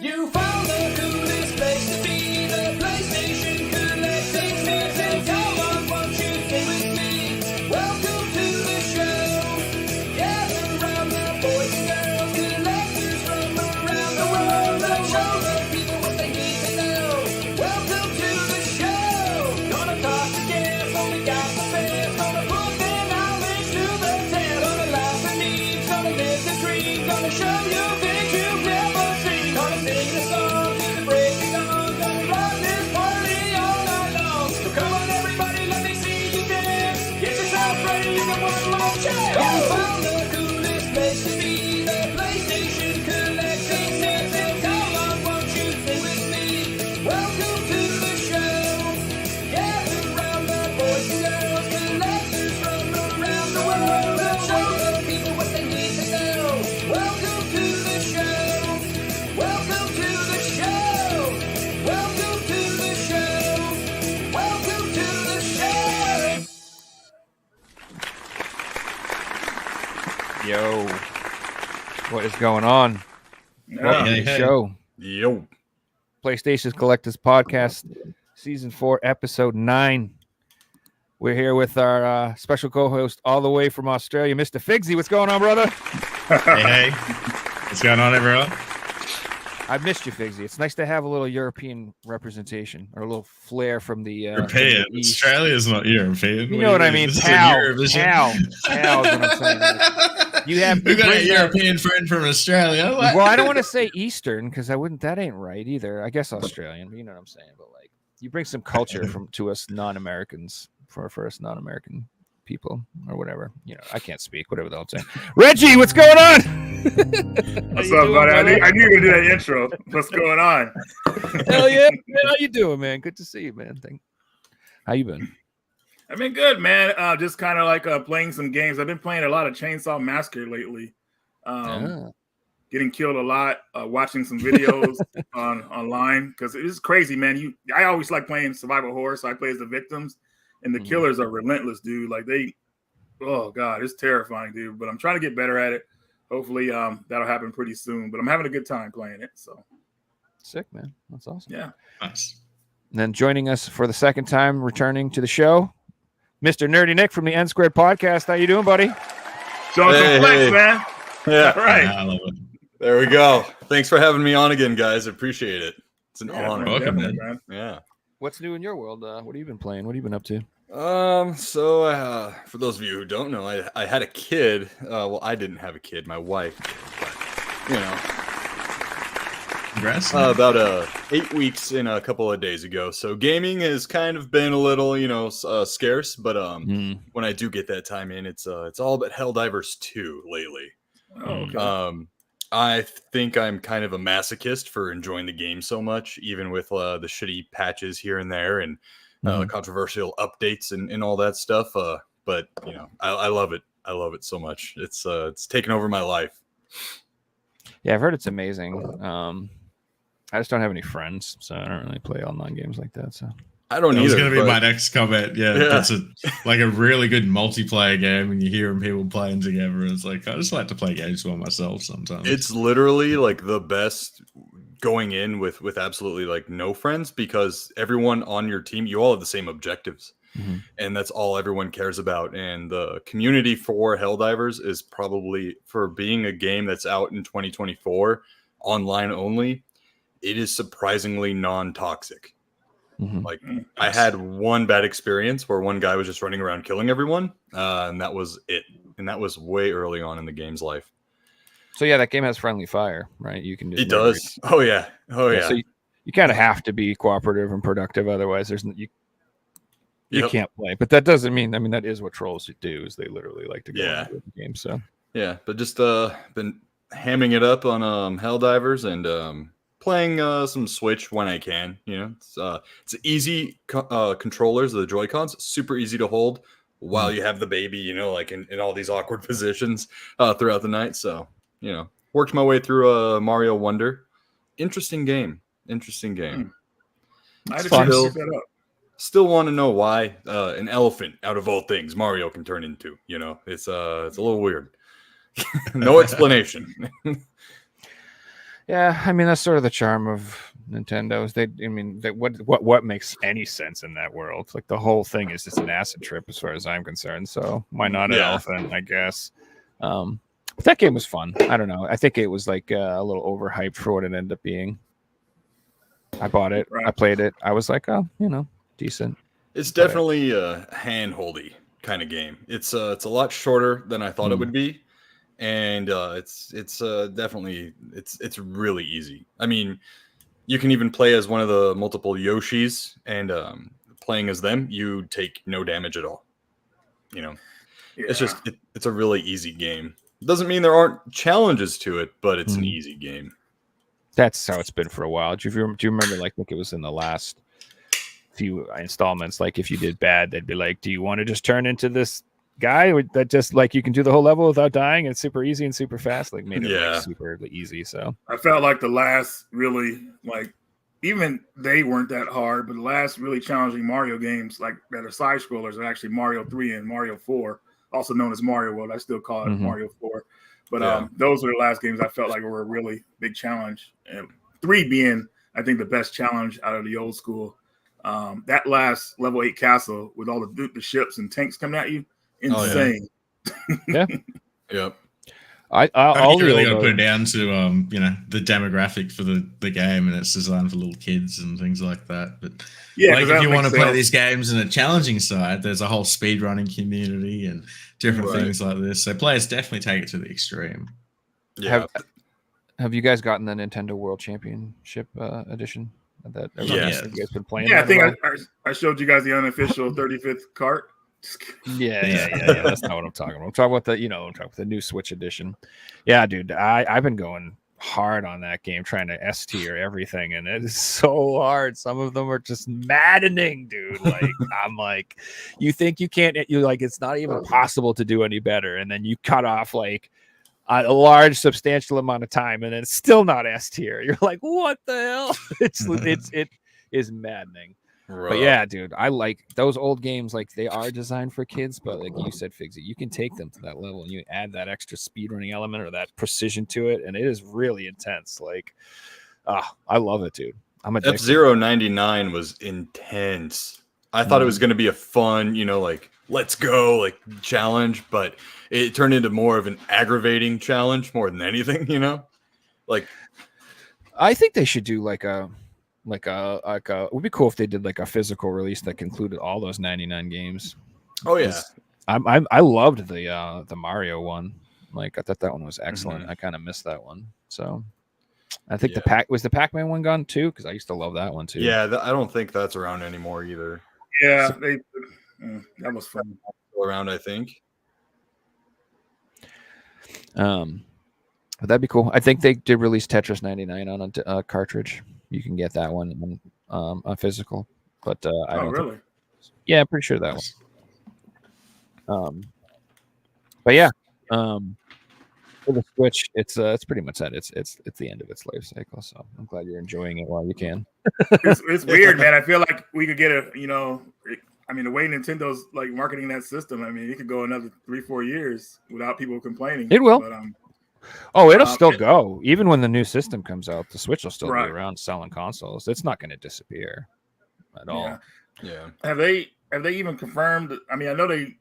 You found the coolest place to be, the PlayStation Collecting Season. Come on, won't you stay with me? Welcome to the show. Gather around the boys and girls, collectors from around the world. Let's show the people what they need to know. Welcome to the show. Gonna talk to guests, only got the best. Gonna put their knowledge to the test. Gonna laugh and need, gonna live the dream. Gonna show you things you've never seen. Gonna sing the song to the break of dawn. Gonna rock this party all night long. So come on everybody, let me see you dance. Get yourself ready for one more chance. You found the coolest place to be, the PlayStation Collecting Season. Come on, won't you stay with me? Welcome to the show. Gather around the boys and girls, collectors from around the world. Let's show the people what they need to know. Welcome to the show. Welcome to the show. Welcome to the show. Welcome to the show. Yo, what is going on? Welcome to the show. Yo. PlayStation Collectors Podcast, Season 4, Episode 9. We're here with our special co-host all the way from Australia, Mr. Figsy. What's going on, brother? Hey. What's going on, everyone? I've missed you, Figsy. It's nice to have a little European representation or a little flair from the European. from the East. Australia's not European. You know what I mean? This is Pal. Eurovision. Pal is what I'm saying. You have We've got a bring that- European friend from Australia. What? Well, I don't want to say Eastern because that ain't right either. I guess Australian, but you know what I'm saying. But like, you bring some culture to us non-Americans for us non-American people or whatever. You know, I can't speak. Whatever the hell I'm saying. Reggie, what's going on? What's up, buddy? I knew you were gonna do that intro. What's going on? Hell yeah, man. How you doing, man? Good to see you, man. How you been? I've been good, man. Just kind of like playing some games. I've been playing a lot of Chainsaw Massacre lately. Getting killed a lot. Watching some videos online because it's crazy, man. I always like playing survival horror, so I play as the victims, and the killers are relentless, dude. Like oh god, it's terrifying, dude. But I'm trying to get better at it. Hopefully, that'll happen pretty soon. But I'm having a good time playing it. So Sick, man. That's awesome. yeah. Nice. And then joining us for the second time, returning to the show, Mr. Nerdy Nick from the N Squared Podcast. How you doing, buddy? Showing some flex, hey. man. Yeah, All right. Yeah, I love it. there we go. Thanks for having me on again, guys. Appreciate it. It's an Yeah, honor. Welcome, definitely, man. Yeah. What's new in your world? What have you been playing? What have you been up to? So for those of you who don't know, I had a kid. Well, I didn't have a kid. My wife did, but you know, Congrats. about 8 weeks and a couple of days ago. So gaming has kind of been a little, scarce. But when I do get that time in, it's all about Helldivers 2 lately. Oh, okay. I think I'm kind of a masochist for enjoying the game so much, even with the shitty patches here and there and controversial updates and all that stuff. But you know, I love it. I love it so much. It's taken over my life. Yeah, I've heard it's amazing. I just don't have any friends, so I don't really play online games like that. So I don't That either. was going to be but- my next comment. Yeah, Yeah. that's a really good multiplayer game, and you hear people playing together. It's like I just like to play games by myself sometimes. It's literally like the best going in with absolutely like no friends because everyone on your team, you all have the same objectives. And that's all everyone cares about. And the community for Helldivers is probably, for being a game that's out in 2024, online only, it is surprisingly non-toxic. Like I had one bad experience where one guy was just running around killing everyone, and that was it. And that was way early on in the game's life. So yeah, that game has friendly fire, right? You can just It does. Oh yeah. Oh yeah. So you kind of have to be cooperative and productive, otherwise you Yep. can't play. But that doesn't mean. I mean, that is what trolls do. Is they literally like to go Yeah. into the game. So Yeah, but just been hamming it up on Helldivers and playing some Switch when I can. You know, it's easy controllers, the Joy-Cons, super easy to hold while you have the baby. You know, like in all these awkward positions throughout the night. So you know, worked my way through Mario Wonder. Interesting game. I had to fun. pick that up. Still want to know why an elephant, out of all things, Mario can turn into. You know, it's a little weird. No explanation. Yeah, Yeah, I mean that's sort of the charm of Nintendo. Is what makes any sense in that world? Like the whole thing is just an acid trip, as far as I'm concerned. So why not an Yeah. elephant? I guess. But that game was fun. I don't know. I think it was like a little overhyped for what it ended up being. I bought it. Right. I played it. I was like, oh, decent. It's definitely a hand-holdy kind of game. It's a lot shorter than I thought it would be, and it's definitely it's really easy. I mean, you can even play as one of the multiple Yoshis, and playing as them, you take no damage at all. It's just it's a really easy game. Doesn't mean there aren't challenges to it, but it's an easy game. That's how it's been for a while. Do you remember? Like, I think it was in the last few installments. Like, if you did bad, they'd be like, "Do you want to just turn into this guy that just like you can do the whole level without dying? And it's super easy and super fast." Like, made it like, super easy. So I felt like the last really like even they weren't that hard, but the last really challenging Mario games like that are side scrollers are actually Mario 3 and Mario 4, also known as Mario World. I still call it Mario 4. But those were the last games I felt like were a really big challenge. And 3 being, I think, the best challenge out of the old school. That last level 8 castle with all the ships and tanks coming at you, insane. Yeah. Yep. I'll really got to put it down to the demographic for the game, and it's designed for little kids and things like that. But if you want to play these games in a challenging side, there's a whole speedrunning community and different things like this. So players definitely take it to the extreme. Yeah. Have you guys gotten the Nintendo World Championship edition? That you guys been playing? Yeah, I think I showed you guys the unofficial 35th cart. Yeah. That's not what I'm talking about. I'm talking about the new Switch edition. Yeah, dude, I've been going hard on that game, trying to S tier everything, and it is so hard. Some of them are just maddening, dude. Like I'm like, you think you can't? You're like, it's not even possible to do any better, and then you cut off like a large, substantial amount of time, and it's still not S tier. You're like, what the hell? It is maddening. But yeah, dude, I like those old games. Like they are designed for kids, but like you said, Figsy, you can take them to that level and you add that extra speedrunning element or that precision to it, and it is really intense. Like, I love it, dude. I'm addicted. F-Zero 99 was intense. I thought it was going to be a fun, like let's go, like challenge, but it turned into more of an aggravating challenge more than anything. Like I think they should do like a it would be cool if they did like a physical release that included all those 99 games. Oh yeah. I loved the Mario one. Like I thought that one was excellent. I kind of missed that one. So I think the Pac-Man one gone too, because I used to love that one too. Yeah, I don't think that's around anymore either. Yeah, that was fun. Still around, I think. But that'd be cool. I think they did release Tetris 99 on a cartridge. You can get that one on physical, but I don't. Really? Yeah, I'm pretty sure that one. But yeah, for the Switch, it's pretty much that. It's the end of its life cycle. So I'm glad you're enjoying it while you can. It's weird, man. I feel like we could get the way Nintendo's like marketing that system, I mean, it could go another 3-4 years without people complaining. It will. But, it'll still go. Even when the new system comes out, the Switch will still be around selling consoles. It's not going to disappear at all. Yeah. Have they even confirmed? I mean, I know they.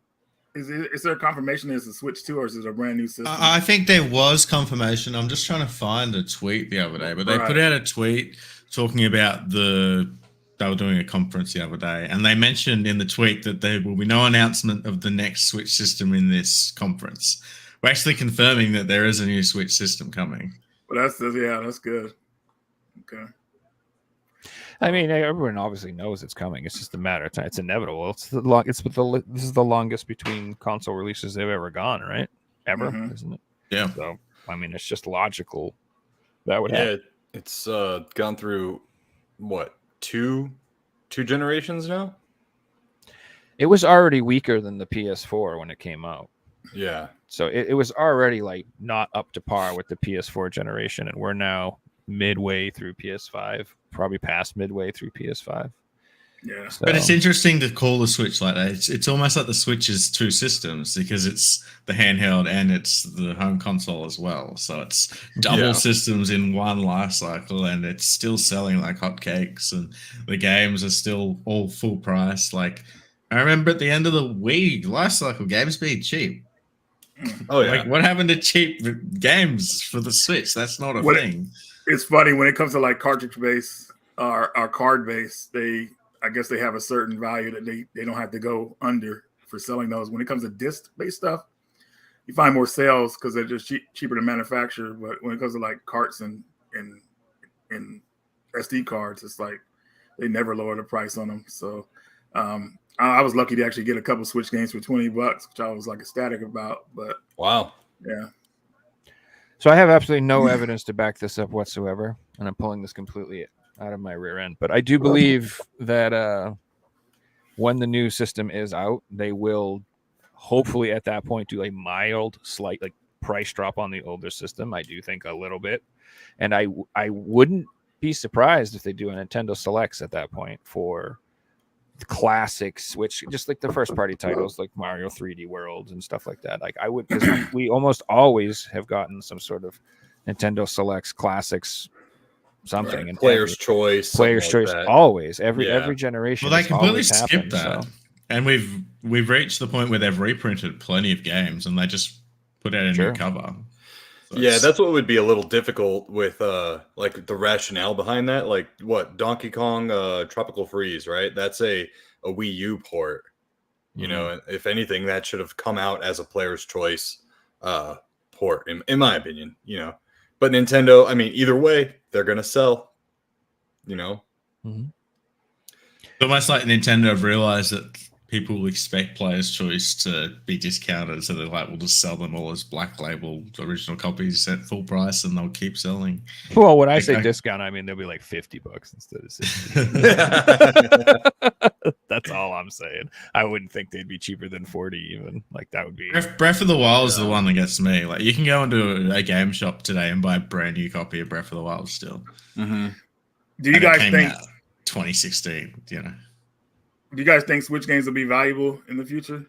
Is there a confirmation it's a Switch 2 or is it a brand new system? I think there was confirmation. I'm just trying to find a tweet the other day, but they put out a tweet talking about they were doing a conference the other day, and they mentioned in the tweet that there will be no announcement of the next Switch system in this conference. We're actually confirming that there is a new Switch system coming. Well, that's good. Okay. I mean, everyone obviously knows it's coming. It's just a matter of time. It's inevitable. This is the longest between console releases they've ever gone, right? Ever, isn't it? Yeah. So I mean, it's just logical that would happen. It's gone through what two generations now. It was already weaker than the PS4 when it came out. Yeah. So it was already like not up to par with the PS4 generation, and we're now midway through PS5, probably past midway through PS5. Yeah. So, But it's interesting to call the Switch like that. It's almost like the Switch is two systems because it's the handheld and it's the home console as well. So it's double Yeah. systems in one life cycle, and it's still selling like hotcakes, and the games are still all full price. Like I remember at the end of the Wii life cycle, games being cheap. Oh yeah. Like what happened to cheap games for the Switch? That's not a thing. It's funny when it comes to like cartridge base or card base, I guess they have a certain value that they don't have to go under for selling those. When it comes to disc based stuff, you find more sales because they're just cheaper to manufacture. But when it comes to like carts and SD cards, it's like they never lower the price on them. So I was lucky to actually get a couple Switch games for $20, which I was like ecstatic about. But Wow. yeah. So I have absolutely no evidence to back this up whatsoever, and I'm pulling this completely out of my rear end. But I do believe that when the new system is out, they will hopefully at that point do a mild, slight like price drop on the older system. I do think a little bit, and I wouldn't be surprised if they do a Nintendo Selects at that point for classic Switch, just like the first party titles like Mario 3D World and stuff like that. Like I would, because we almost always have gotten some sort of Nintendo Selects classics something Right. and Player's choice. player's something like choice that. always every Yeah. generation. Well, they it's completely always skipped happened, that, so. and we've reached the point where they've reprinted plenty of games, and they just put out a Sure. new cover. So Yeah, it's- that's what would be a little difficult with like the rationale behind that. Like what Donkey Kong Tropical Freeze, right? That's a Wii U port. You know, and if anything, that should have come out as a player's choice port, in my opinion, you know. But Nintendo, I mean, either way, they're gonna sell, you know. It's almost like Nintendo have realized that people will expect player's choice to be discounted, so they're like, we'll just sell them all as black label original copies at full price, and they'll keep selling. Well, when I say Exactly. discount, I mean they'll be like $50 instead of 60. That's all I'm saying. I wouldn't think they'd be cheaper than 40 even. Like that would be Breath of the Wild is the one that gets me. Like you can go into a game shop today and buy a brand new copy of Breath of the Wild still. Mm-hmm. Do you And it guys came think? out 2016? You know. Do you guys think Switch games will be valuable in the future?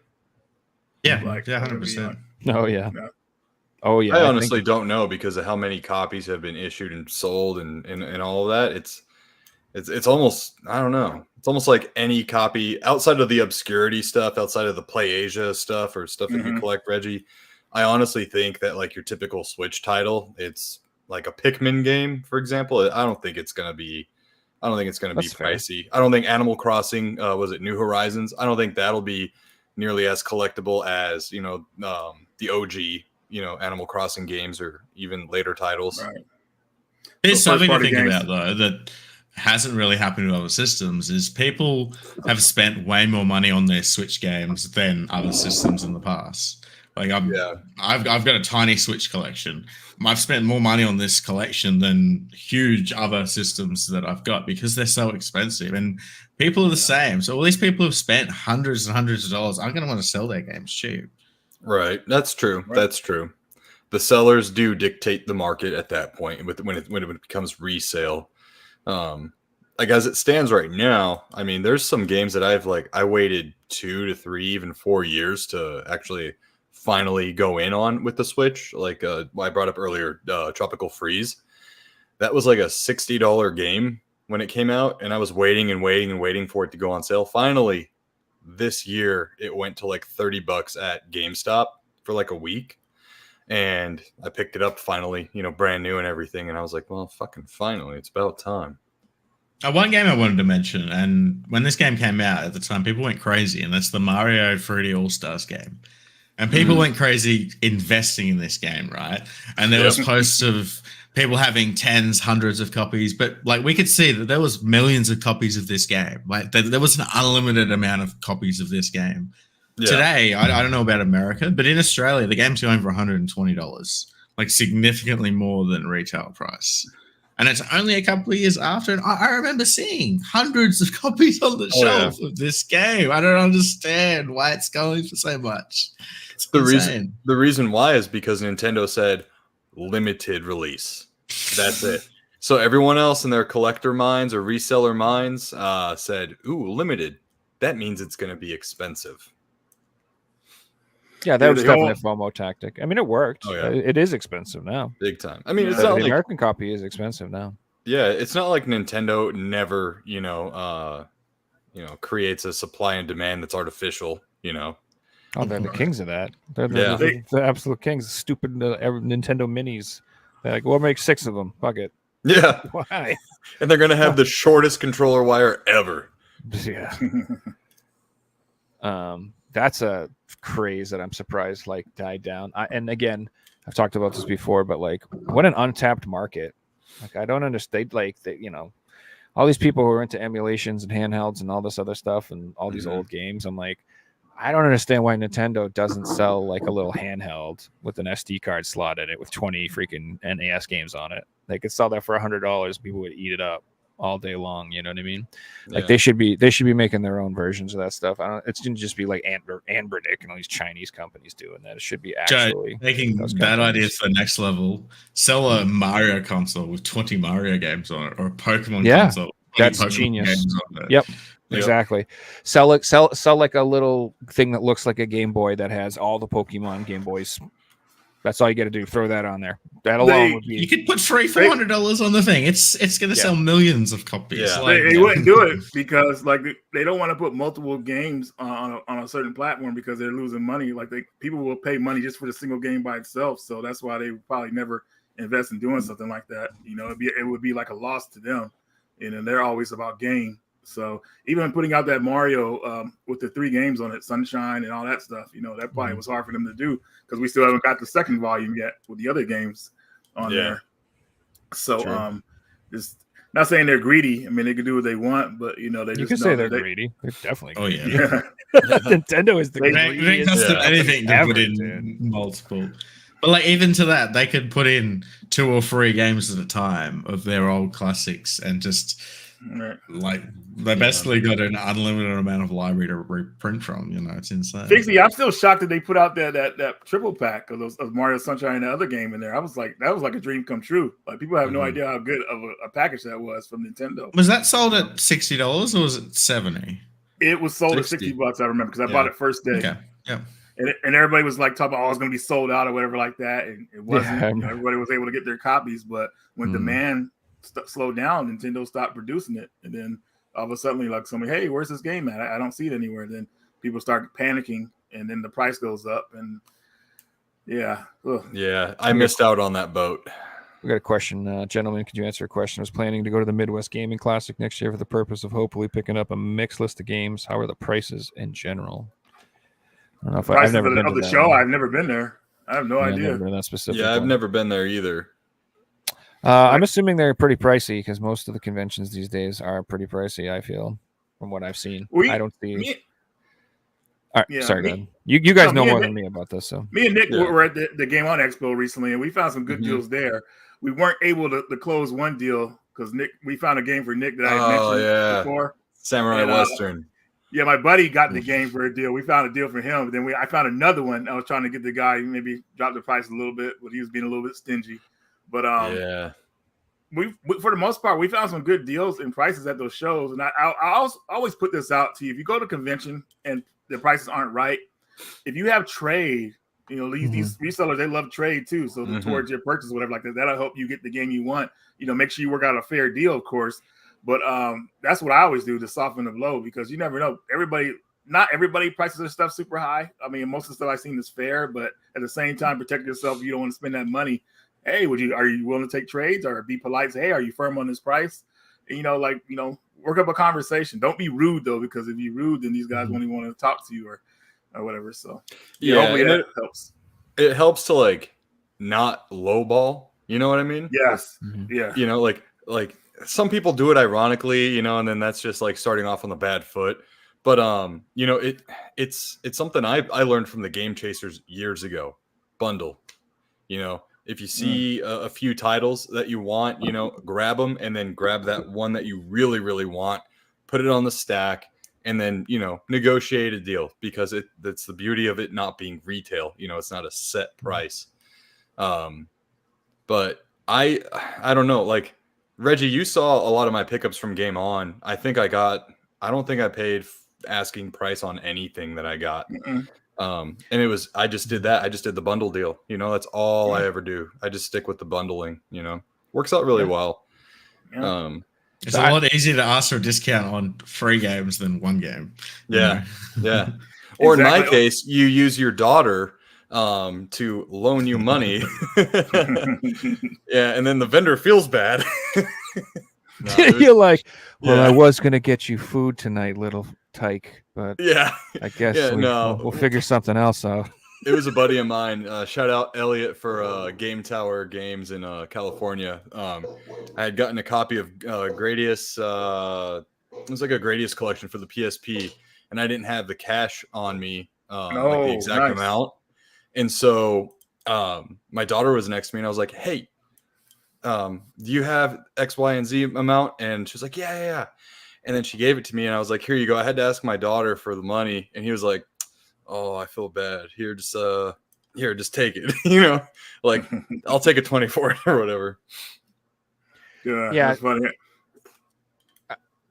Yeah, Like, yeah, whether it be 100%. on- Oh yeah. Yeah. Oh yeah. I think- honestly don't know because of how many copies have been issued and sold and all of that. It's almost, I don't know. It's almost like any copy outside of the obscurity stuff, outside of the Play Asia stuff or stuff that you Mhm. collect, Reggie. I honestly think that like your typical Switch title, it's like a Pikmin game, for example. I don't think it's gonna be That's fair. pricey. I don't think Animal Crossing, was it New Horizons? I don't think that'll be nearly as collectible as, you know, the OG, you know, Animal Crossing games or even later titles. Right. There's So something to first-party think games- about though that hasn't really happened with other systems is people have spent way more money on their Switch games than other systems in the past. Like I've got a tiny Switch collection. I've spent more money on this collection than huge other systems that I've got because they're so expensive, and people are the same. So all these people have spent hundreds and hundreds of dollars are going to want to sell their games cheap. Right. That's true. Right. That's true. The sellers do dictate the market at that point when it becomes resale. Like as it stands right now, I mean, there's some games that I waited 2 to 3, even 4 years to actually finally go in on with the Switch. Like I brought up earlier, Tropical Freeze. That was like a $60 game when it came out, and I was waiting and waiting and waiting for it to go on sale. Finally, this year it went to like $30 at GameStop for like a week. And I picked it up finally, you know, brand new and everything. And I was like, well, fucking finally, it's about time. One game I wanted to mention, and when this game came out at the time, people went crazy, and that's the Mario 3D All-Stars game. And people went crazy investing in this game, right? And there was posts of people having tens, hundreds of copies, but like we could see that there was millions of copies of this game. Like there was an unlimited amount of copies of this game. Yeah. Today, I don't know about America, but in Australia, the game's going for $120, like significantly more than retail price. And it's only a couple of years after. And I remember seeing hundreds of copies on the shelf of this game. I don't understand why it's going for so much. It's insane. The reason why is because Nintendo said limited release. That's it. So everyone else in their collector minds or reseller minds said, "Ooh, limited. That means it's going to be expensive." Yeah, that Yeah, was they definitely all- a FOMO tactic. I mean, it worked. Oh, yeah. It is expensive now. Big time. I mean, Yeah. it's The not like American copy is expensive now. yeah, it's not like Nintendo never, creates a supply and demand that's artificial. Oh, they're the kings of that. They're Yeah. the absolute kings. Stupid Nintendo Minis. They're like, we'll make 6 of them. Fuck it. Yeah, Why? and they're gonna have the shortest controller wire ever. Yeah. That's a craze that I'm surprised like died down. And again, I've talked about this before, but like, what an untapped market. Like, I don't understand. Like, all these people who are into emulations and handhelds and all this other stuff and all these Mhm. old games. I'm like, I don't understand why Nintendo doesn't sell like a little handheld with an SD card slot in it with 20 freaking NES games on it. They could sell that for $100. People would eat it up all day long. You know what I mean? Like, Yeah. they should be making their own versions of that stuff. It shouldn't just be like Anbernic and all these Chinese companies doing that. It should be actually Taking those that idea companies. to the next level, sell a Mario console with 20 Mario games on it, or a Pokemon Yeah, console with 20 that's Pokemon genius. games on it. Yep. Yep. Exactly. Sell like a little thing that looks like a Game Boy that has all the Pokemon Game Boys. That's all you got to do. Throw that on there. That alone would You be. could put $300-$400 on the thing. It's going to sell millions of copies. Yeah. They wouldn't do it because like they don't want to put multiple games on a certain platform because they're losing money. Like people will pay money just for the single game by itself. So that's why they probably never invest in doing something like that. It would be like a loss to them. And they're always about game. So even putting out that Mario with the 3 games on it, Sunshine and all that stuff, that probably was hard for them to do because we still haven't got the second volume yet with the other games on there. So True. just not saying they're greedy. I mean, they can do what they want, but they You just can say know they're that greedy. They're definitely. Oh, Greedy. yeah. Yeah. Nintendo is the They- They greediest. custom Yeah. anything to put Ever, in dude. multiple. But like even to that, they could put in 2 or 3 games at a time of their old classics and just Right. like they basically got an unlimited amount of library to reprint from. It's insane. Fixie, I'm still shocked that they put out that triple pack of Mario Sunshine and the other game in there. I was like, that was like a dream come true. Like people have no Mhm. idea how good of a package that was from Nintendo. Was that sold at $60 or was it $70? It was sold at 60. $60, I remember, because I Yeah. bought it first day. Okay. Yeah. And everybody was like talking about, it's going to be sold out or whatever like that. And it wasn't. Yeah. Everybody was able to get their copies, but when Mm. demand slowed down, Nintendo stopped producing it. And then all of a sudden, like somebody, hey, where's this game at? I don't see it anywhere. Then people start panicking, and then the price goes up. And yeah. Ugh. Yeah, I missed out on that boat. We got a question, gentlemen. Could you answer a question? I was planning to go to the Midwest Gaming Classic next year for the purpose of hopefully picking up a mixed list of games. How are the prices in general? I don't know if I've Prices never been of to the that show, one. I've never been there. I have no Yeah, I've idea. never been to that specific Yeah, I've one. never been there either. I'm assuming they're pretty pricey because most of the conventions these days are pretty pricey. I feel from what I've seen. I don't see. Me, All right, yeah, sorry, me- go ahead. You guys no, know me more and than me about this, so me and Nick Yeah. were at the Game On Expo recently, and we found some good Mhm. deals there. We weren't able to close one deal because we found a game for Nick that I had Oh, mentioned yeah. before. Samurai And, Western. Yeah, my buddy got the game for a deal. We found a deal for him. Then I found another one. I was trying to get the guy maybe drop the price a little bit, but he was being a little bit stingy. But Yeah. we for the most part, we found some good deals and prices at those shows. And I always put this out to you: if you go to a convention and the prices aren't right, if you have trade, these resellers, they love trade too. So Mhm. towards your purchase, whatever like that, that'll help you get the game you want. Make sure you work out a fair deal, of course. But that's what I always do to soften the blow because you never know. Not everybody prices their stuff super high. I mean, most of the stuff I've seen is fair, but at the same time, protect yourself if you don't want to spend that money. Hey, are you willing to take trades or be polite? Say, hey, are you firm on this price? And, work up a conversation. Don't be rude though, because if you're rude, then these guys won't even want to talk to you or whatever. So Yeah, hopefully and that helps. it helps to like not lowball. You know what I mean? Yes. Mhm. Yeah. Like some people do it ironically, and then that's just like starting off on the bad foot. But it's something I learned from the Game Chasers years ago. Bundle. If you see a few titles that you want, grab them and then grab that one that you really, really want, put it on the stack, and then, negotiate a deal because that's the beauty of it not being retail. It's not a set price. But I don't know, like Reggie, you saw a lot of my pickups from Game On. I don't think I paid asking price on anything that I got. And it was, I just did that. I just did the bundle deal. That's all I ever do. I just stick with the bundling, works out really well. Yeah. It's a lot easier to ask for a discount on 3 games than 1 game. Yeah. Or in my case, you use your daughter to loan you money. And then the vendor feels bad. You're like, well, I was gonna get you food tonight, little tyke, but I guess we'll figure something else out. It was a buddy of mine. Shout out Elliot for Game Tower Games in California. I had gotten a copy of Gradius. It was like a Gradius collection for the PSP, and I didn't have the cash on me, like the exact amount. And so my daughter was next to me, and I was like, "Hey, do you have X, Y, and Z amount?" And she was like, yeah. And then she gave it to me, and I was like, "Here you go." I had to ask my daughter for the money, and he was like, "Oh, I feel bad. Here, just take it." Like I'll take a 24 or whatever. Yeah. Yeah. That's funny.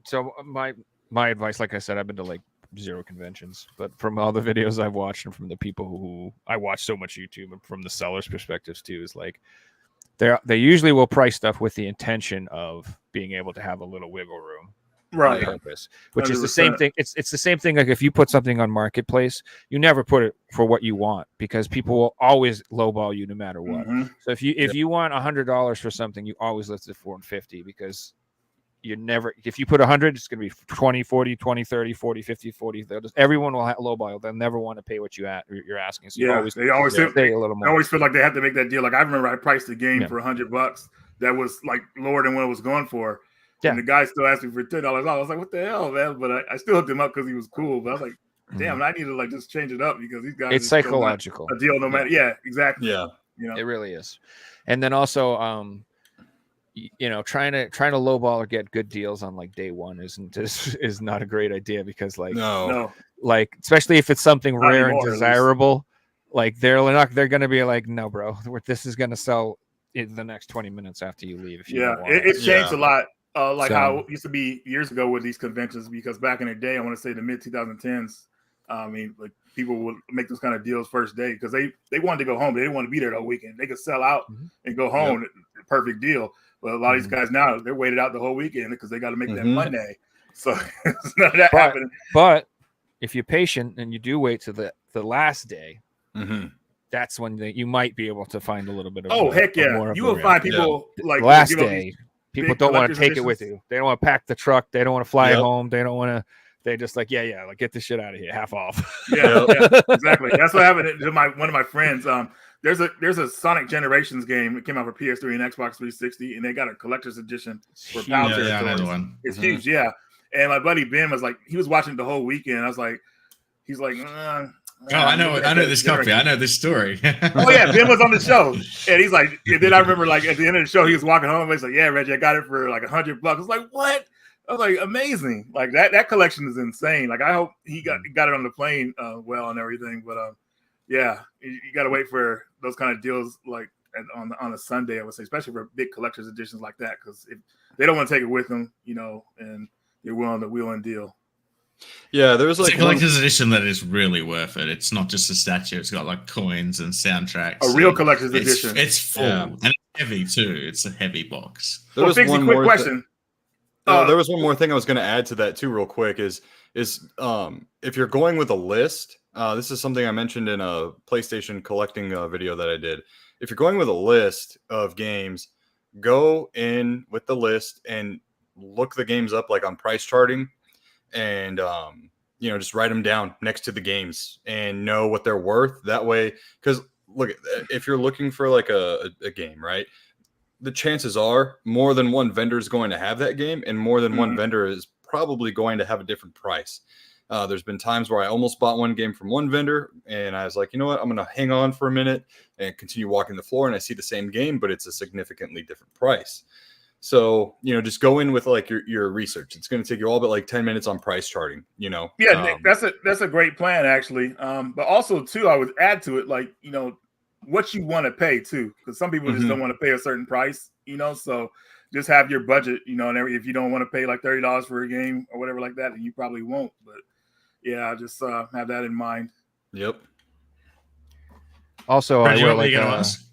So my advice, like I said, I've been to like 0 conventions, but from all the videos I've watched and from the people who I watch so much YouTube and from the sellers' perspectives too, is like they usually will price stuff with the intention of being able to have a little wiggle room. Right. Purpose, which 100%. is the same thing. It's the same thing. Like if you put something on Marketplace, you never put it for what you want because people will always lowball you no matter what. So if you want $100 for something, you always list it for $450 because you never, if you put 100, it's going to be 20, 40, 20, 30, 40, 50, 40. Everyone will lowball. They'll never want to pay what you're asking. So they always pay a little more. I always feel like they have to make that deal. Like I remember I priced a game for $100 that was like lower than what it was going for. Yeah. And the guy still asked me for $10. I was like, what the hell, man? But I still hooked him up because he was cool. But I was like, damn, I need to like just change it up because these guys. It's psychological. A deal no matter. Yeah, exactly. Yeah. It really is. And then also, trying to lowball or get good deals on like day one is not a great idea because no, like especially if it's something rare and desirable, like they're going to be like, no, bro, this is going to sell in the next 20 minutes after you leave. It's changed a lot. How it used to be years ago with these conventions, because back in the day, I want to say the mid 2010s, like people would make those kind of deals first day because they wanted to go home. They didn't want to be there the weekend. They could sell out and go home. Yeah. Perfect deal. But a lot of these guys now, they're waited out the whole weekend because they got to make that Monday. So it's none of that happening. But if you're patient and you do wait to the last day, that's when you might be able to find a little bit of heck yeah. You will find people like last day. People don't want to take it with you. They don't want to pack the truck. They don't want to fly home. They don't want to. They just like, like get this shit out of here, half off. Yeah, exactly. That's what happened to one of my friends. There's a Sonic Generations game that came out for PS3 and Xbox 360, and they got a collector's edition for PAL territories. One. It's huge, yeah. And my buddy Ben was like, he was watching the whole weekend. I was like, he's like, I know this copy. I know this story. Oh yeah, Ben was on the show, and he's like, and then I remember like at the end of the show, he was walking home. And he's like, "Yeah, Reggie, I got it for like $100." I was like, "What?" I was like, "Amazing!" Like that collection is insane. Like I hope he got it on the plane well and everything. But you got to wait for those kind of deals like on a Sunday, I would say, especially for big collector's editions like that, because if they don't want to take it with them, and they're willing to wheel and deal. Yeah, there was like a collector's edition that is really worth it. It's not just a statue; it's got like coins and soundtracks. A real collector's edition. It's full and it's heavy too. It's a heavy box. There was one more question. There was one more thing I was going to add to that too, real quick. Is if you're going with a list, this is something I mentioned in a PlayStation collecting video that I did. If you're going with a list of games, go in with the list and look the games up like on price charting. And just write them down next to the games and know what they're worth that way. Because look, if you're looking for like a game, right, the chances are more than one vendor is going to have that game, and more than one vendor is probably going to have a different price. There's been times where I almost bought one game from one vendor, and I was like, you know what, I'm going to hang on for a minute and continue walking the floor, and I see the same game, but it's a significantly different price. So, just go in with like your research. It's going to take you all but like 10 minutes on price charting, Yeah, Nick, that's a great plan actually. But also too, I would add to it, like, what you want to pay too, because some people just don't want to pay a certain price, so just have your budget, and if you don't want to pay like $30 for a game or whatever like that, then you probably won't. But yeah, just have that in mind. Yep. Also, Reggie, I will what were you like. gonna ask?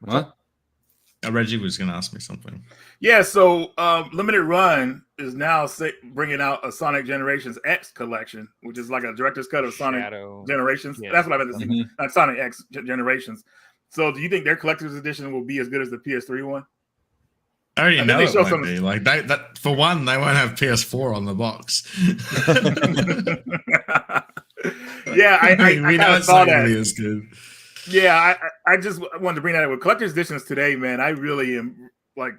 What? Reggie was going to ask me something. Yeah, so Limited Run is now bringing out a Sonic Generations X collection, which is like a director's cut of Sonic Shadow. Generations. Yeah. That's what I meant to say. Mhm. Not Sonic X Generations. So do you think their collector's edition will be as good as the PS3 one? I already I think know they it show might some- be. Like that for one, they won't have PS4 on the box. Yeah, I we kind know of it's saw not going that. to be as good. Yeah, I just wanted to bring that up with collector's editions today, man. I really am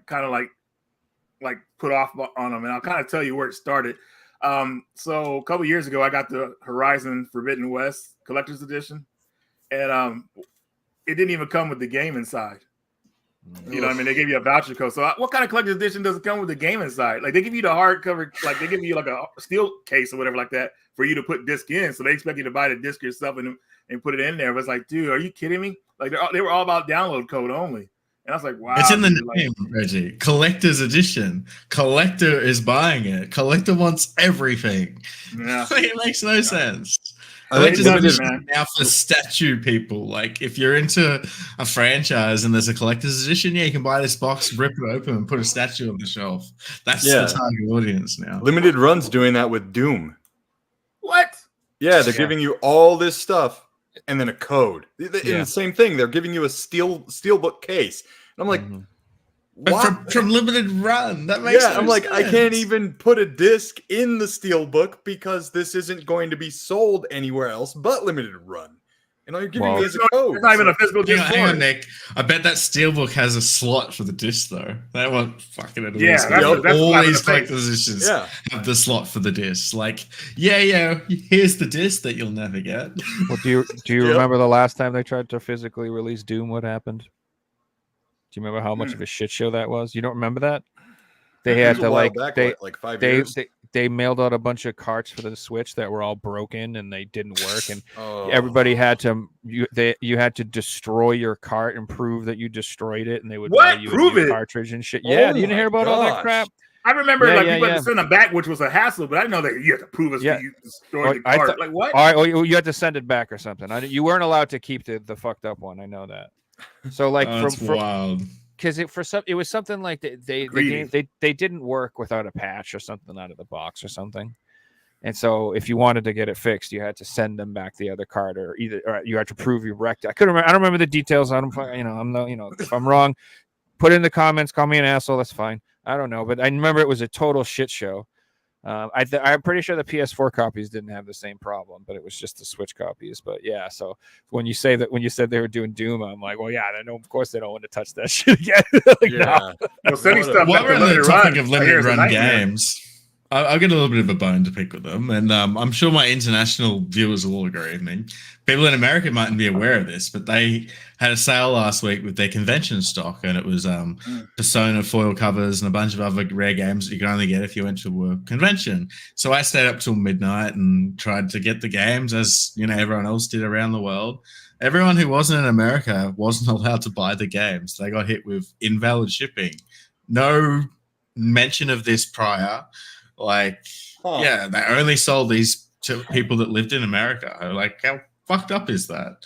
kind of put off on them, and I'll kind of tell you where it started. So a couple years ago, I got the Horizon Forbidden West collector's edition, and it didn't even come with the game inside. You know what I mean? They gave you a voucher code. So what kind of collector's edition doesn't come with the game inside? Like they give you the hardcover, like they give you like a steel case or whatever like that for you to put disc in. So they expect you to buy the disc yourself and put it in there. But it's like, dude, are you kidding me? Like they were all about download code only. And I was like, wow. It's in the dude, name, Reggie. Collector's edition. Collector is buying it. Collector wants everything. Yeah. It makes no sense. I think It Collector's doesn't, edition man. now for statue people. Like if you're into a franchise and there's a collector's edition, yeah, you can buy this box, rip it open, and put a statue on the shelf. That's Yeah. the target audience now. Limited Run's doing that with Doom. What? Yeah, they're Yeah. giving you all this stuff and then a code. And Yeah. the same thing, they're giving you a steelbook case. And I'm like, Mhm. But what? from Limited Run, that makes Yeah, no I'm like, I can't sense. even put a disc in the steelbook because this isn't going to be sold anywhere else but Limited Run. And all you're giving Well- me is a code. It's not even a physical Hang disc. on, hang for on, it. Nick. I bet that steelbook has a slot for the disc, though. They won't fucking at all. Yeah, that's all slap in the these face. collector's editions Yeah. have the slot for the disc. Like, yeah, here's the disc that you'll never get. Well, do you Yep. remember the last time they tried to physically release Doom? What happened? Do you remember how much of a shit show that was? You don't remember that? They It had was a to while like back, they like 5 they, years. they mailed out a bunch of carts for the Switch that were all broken and they didn't work, and Oh. everybody had to you had to destroy your cart and prove that you destroyed it, and they would What? mail you Prove a new it? cartridge and shit. Oh Yeah, you didn't my hear about all that gosh. crap? I remember Yeah, like yeah, people had yeah. to send them back, which was a hassle, but I didn't know that you had to prove us Yeah. that you destroyed the I cart. thought- Like what? All right, well, you had to send it back or something. You weren't allowed to keep the fucked up one. I know that. So like Oh, that's wild. because it was something like the Greedy. game they didn't work without a patch or something out of the box or something, and so if you wanted to get it fixed, you had to send them back the other card, or you had to prove you wrecked it. I don't remember the details on them. I'm not, if I'm wrong, put it in the comments, call me an asshole. That's fine. I don't know, but I remember it was a total shit show. I'm pretty sure the PS4 copies didn't have the same problem, but it was just the Switch copies. But yeah, so when you said they were doing Doom, I'm like, well, yeah, I know, of course they don't want to touch that shit again. Like, no. Yeah. Well, sending What a- stuff While back we're to on the Limited topic Run, of I hear Limited it's a Run nightmare. games, I'll get a little bit of a bone to pick with them, and I'm sure my international viewers will all agree with me. People in America mightn't be aware of this, but they had a sale last week with their convention stock, and it was Persona foil covers and a bunch of other rare games that you could only get if you went to a convention. So I stayed up till midnight and tried to get the games, as everyone else did around the world. Everyone who wasn't in America wasn't allowed to buy the games. They got hit with invalid shipping. No mention of this prior. Huh. Yeah, they only sold these to people that lived in America. Like, how fucked up is that?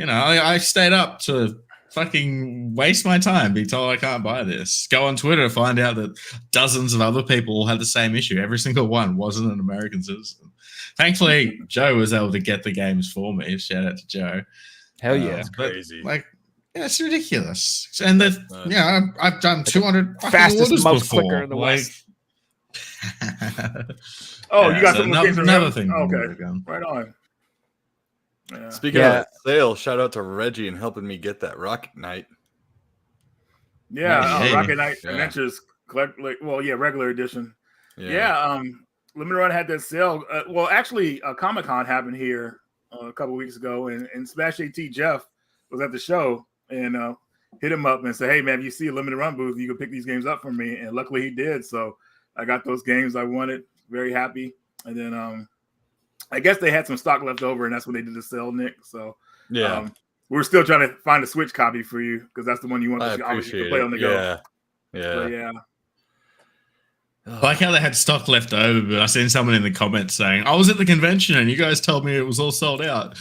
I stayed up to fucking waste my time being told I can't buy this. Go on Twitter to find out that dozens of other people had the same issue. Every single one wasn't an American citizen. Thankfully, Joe was able to get the games for me. Shout out to Joe. Hell yeah. That's crazy. It's ridiculous. And Nuts. I've done 200 fucking Fastest orders mouse before. clicker in the West. Oh, you got so some more games from another him? thing. Oh, okay, right on. Yeah. Speaking Yeah. of that sale, shout out to Reggie and helping me get that Rocket Knight. Yeah, Hey. Rocket Knight Yeah. Adventures regular edition. Yeah, Limited Run had that sale. Actually, Comic-Con happened here a couple weeks ago, and Smash AT Jeff was at the show and hit him up and said, "Hey man, if you see a Limited Run booth, you can pick these games up for me." And luckily he did. So I got those games I wanted. Very happy. And then I guess they had some stock left over, and that's when they did the sale, Nick. So we're still trying to find a Switch copy for you because that's the one you want I to obviously appreciate play it. on the go. But Yeah. yeah. I like how they had stock left over, but I seen someone in the comments saying, I was at the convention and you guys told me it was all sold out.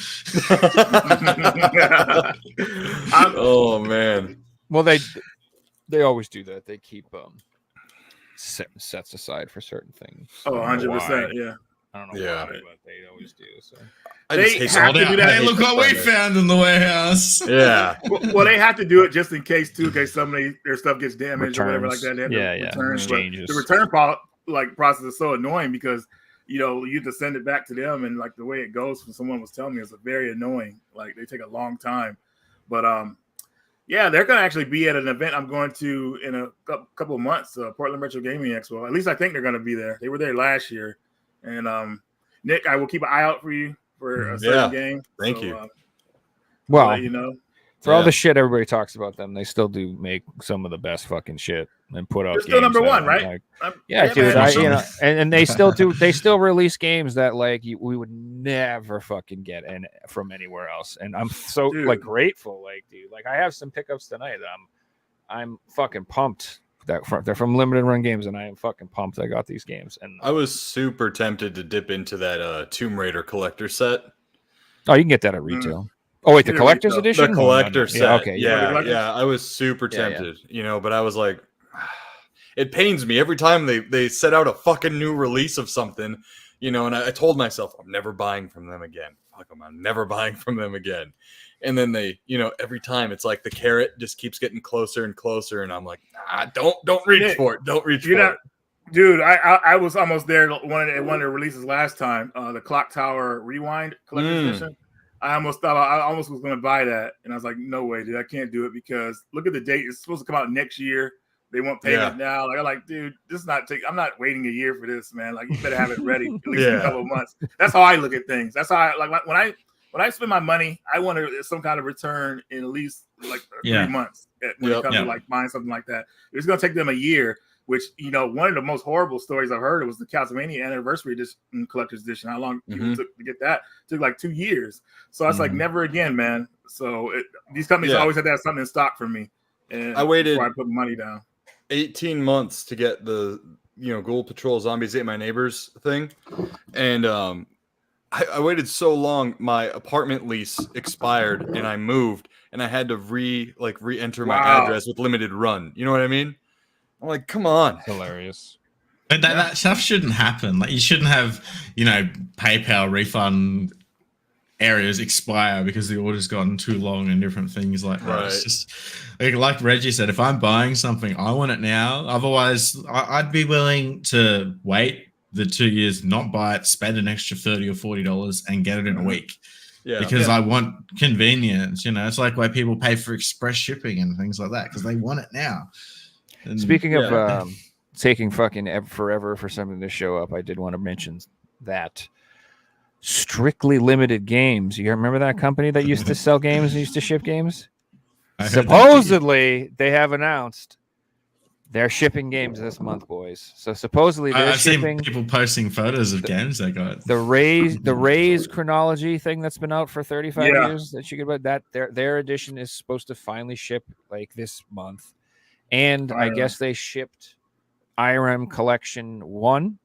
Oh man. Well, they always do that. They keep sets aside for certain things. Oh, I don't know 100%. why. Yeah. I don't know Yeah. why, but they always do. So I They just hate have sold to do that. Hey, look what we found in the warehouse. Yeah. Well, they have to do it just in case too, in case their stuff gets damaged or whatever like that. They have to Yeah, return. But exchanges. the return process is so annoying because you have to send it back to them, and like the way it goes from someone was telling me is very annoying. Like they take a long time. But yeah, they're gonna actually be at an event I'm going to in a couple of months, Portland Retro Gaming Expo. At least I think they're gonna be there. They were there last year, and Nick, I will keep an eye out for you for a certain game. Thank you. well, let you know. for all Yeah. the shit everybody talks about them, they still do make some of the best fucking shit and put out. They're still games number that one, are, right? like- Um, yeah, dude. man. And they still do. They still release games that like we would never fucking get from anywhere else. And I'm so Dude. like grateful, like dude. Like I have some pickups tonight. I'm fucking pumped. They're from limited run games, and I am fucking pumped. I got these games, and I was super tempted to dip into that Tomb Raider collector set. oh, you can get that at retail. Oh wait, the Yeah, collector's retail. edition, The collector Yeah, set. okay, Yeah, collector? yeah. I was super Yeah, yeah. tempted, but I was like, it pains me every time they set out a fucking new release of something, and I told myself I'm never buying from them again. Fuck them, I'm never buying from them again. And then they, every time it's like the carrot just keeps getting closer and closer, and I'm like, don't reach Nick, for it, don't reach for You're not, it. dude. I was almost there one of the releases last time. The Clock Tower Rewind collector's edition. I almost was going to buy that, and I was like, no way, dude, I can't do it because look at the date. It's supposed to come out next year. They want payment now. Like I'm like, dude, I'm not waiting a year for this, man. Like you better have it ready at least in a couple of months. That's how I look at things. That's how when I spend my money, I want some kind of return in at least like 3 months when it comes to like buying something like that. It's going to take them a year, which, one of the most horrible stories I've heard was the Castlevania Anniversary Edition collector's edition. How long people took to get that? It took like 2 years. So I was like, never again, man. So these companies always have to have something in stock for me. And I waited before I put money down. 18 months to get the Ghoul Patrol Zombies Ate My Neighbors thing, and I waited so long. My apartment lease expired, and I moved, and I had to re-enter my address with limited run. You know what I mean? I'm like, come on, hilarious. But that stuff shouldn't happen. Like you shouldn't have PayPal refund areas expire because the order's gotten too long and different things like that. Right. It's just like Reggie said, if I'm buying something, I want it now. Otherwise, I'd be willing to wait the 2 years, not buy it, spend an extra $30 or $40 and get it in a week. Yeah, because I want convenience. It's like why people pay for express shipping and things like that because they want it now. And Speaking of taking fucking forever for something to show up, I did want to mention that Strictly Limited Games. You remember that company that used to sell games and used to ship games? Supposedly, they have announced they're shipping games this month, boys. So supposedly they're I've shipping seen people posting photos of games they got. the Raze chronology thing that's been out for 35 years that you could buy. That their edition is supposed to finally ship like this month. And I guess they shipped IRM Collection 1.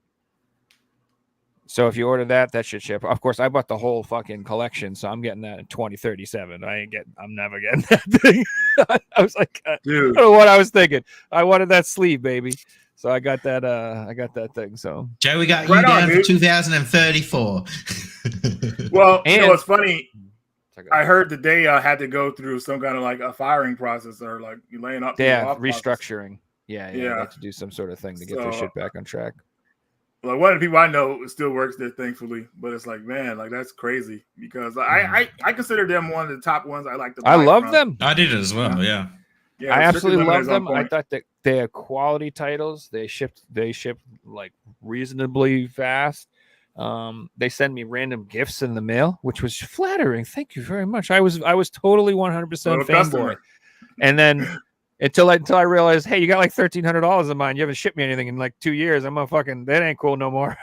So if you order that should ship. Of course, I bought the whole fucking collection, so I'm getting that in 2037. I'm never getting that thing. I was like, dude, I don't know what I was thinking. I wanted that sleeve, baby. So I got that. I got that thing. So Joe, we got you down for 2034. Well, it's funny. I heard that they had to go through some kind of like a firing process or like you laying up. Yeah, restructuring. Yeah. They have to do some sort of thing to get their shit back on track. Like one of the people I know still works there, thankfully. But it's like, man, like that's crazy because I consider them one of the top ones I like to buy. I love them. I did as well. Yeah. I absolutely love them. I thought that they had quality titles. They shipped like reasonably fast. They send me random gifts in the mail, which was flattering. Thank you very much. I was totally 100% fanboy. And then until I realized, hey, you got like $1,300 of mine. You haven't shipped me anything in like 2 years. I'm a fucking that ain't cool no more.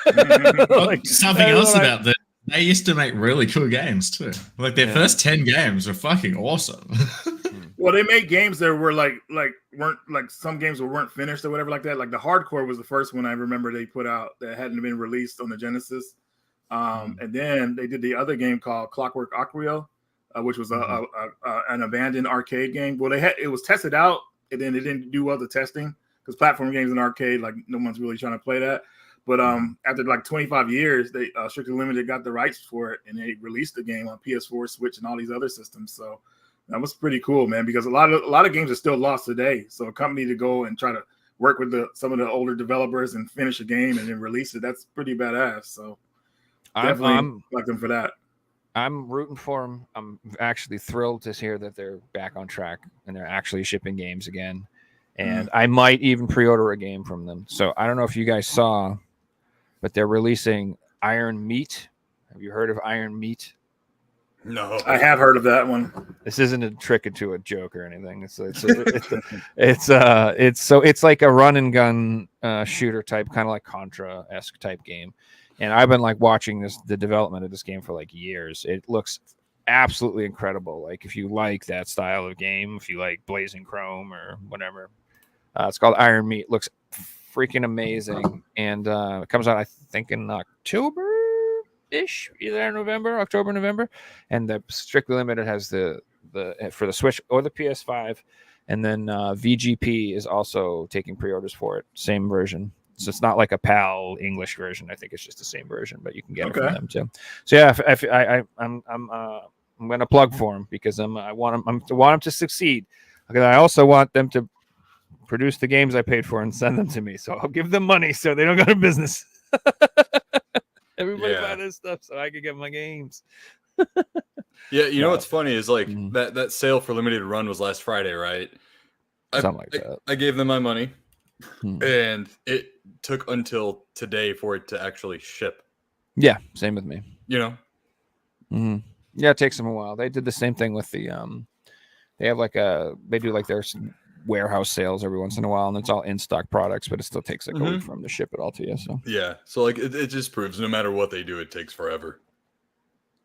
Like, something else about that. They used to make really cool games too. Like their first 10 games were fucking awesome. Well, they made games that were like weren't like some games weren't finished or whatever like that. Like the Hardcore was the first one I remember they put out that hadn't been released on the Genesis. And then they did the other game called Clockwork Ocarina, which was an abandoned arcade game. Well, it was tested out, and then they didn't do well the testing because platform games in arcade, like no one's really trying to play that. But after like 25 years, they Strictly Limited got the rights for it, and they released the game on PS4, Switch, and all these other systems. So that was pretty cool, man. Because a lot of games are still lost today. So a company to go and try to work with some of the older developers and finish a game and then release it—that's pretty badass. So definitely like them for that. I'm rooting for them. I'm actually thrilled to hear that they're back on track and they're actually shipping games again. And I might even pre-order a game from them. So I don't know if you guys saw, but they're releasing Iron Meat. Have you heard of Iron Meat? No, I have heard of that one. This isn't a trick into a joke or anything. It's like a run and gun shooter type, kind of like Contra-esque type game. And I've been like watching the development of this game for like years. It looks absolutely incredible. Like if you like that style of game, if you like Blazing Chrome or whatever, it's called Iron Meat. Looks freaking amazing. And it comes out, I think, in October-ish, either October, November. And the Strictly Limited has the for the Switch or the PS5. And then VGP is also taking pre-orders for it. Same version. So it's not like a PAL English version. I think it's just the same version, but you can get it from them too. So yeah, I'm going to plug for them because I want them to succeed. Because I also want them to produce the games I paid for and send them to me. So I'll give them money so they don't go to business. Everybody buy this stuff so I can get my games. Yeah, you know what's funny is like that sale for limited run was last Friday, right? Something like that. I gave them my money. And it took until today for it to actually ship. Yeah, same with me. You know? Yeah, it takes them a while. They did the same thing with the they have they do like their warehouse sales every once in a while, and it's all in stock products, but it still takes like a week for them to ship it all to you. So yeah, so like it just proves no matter what they do, it takes forever.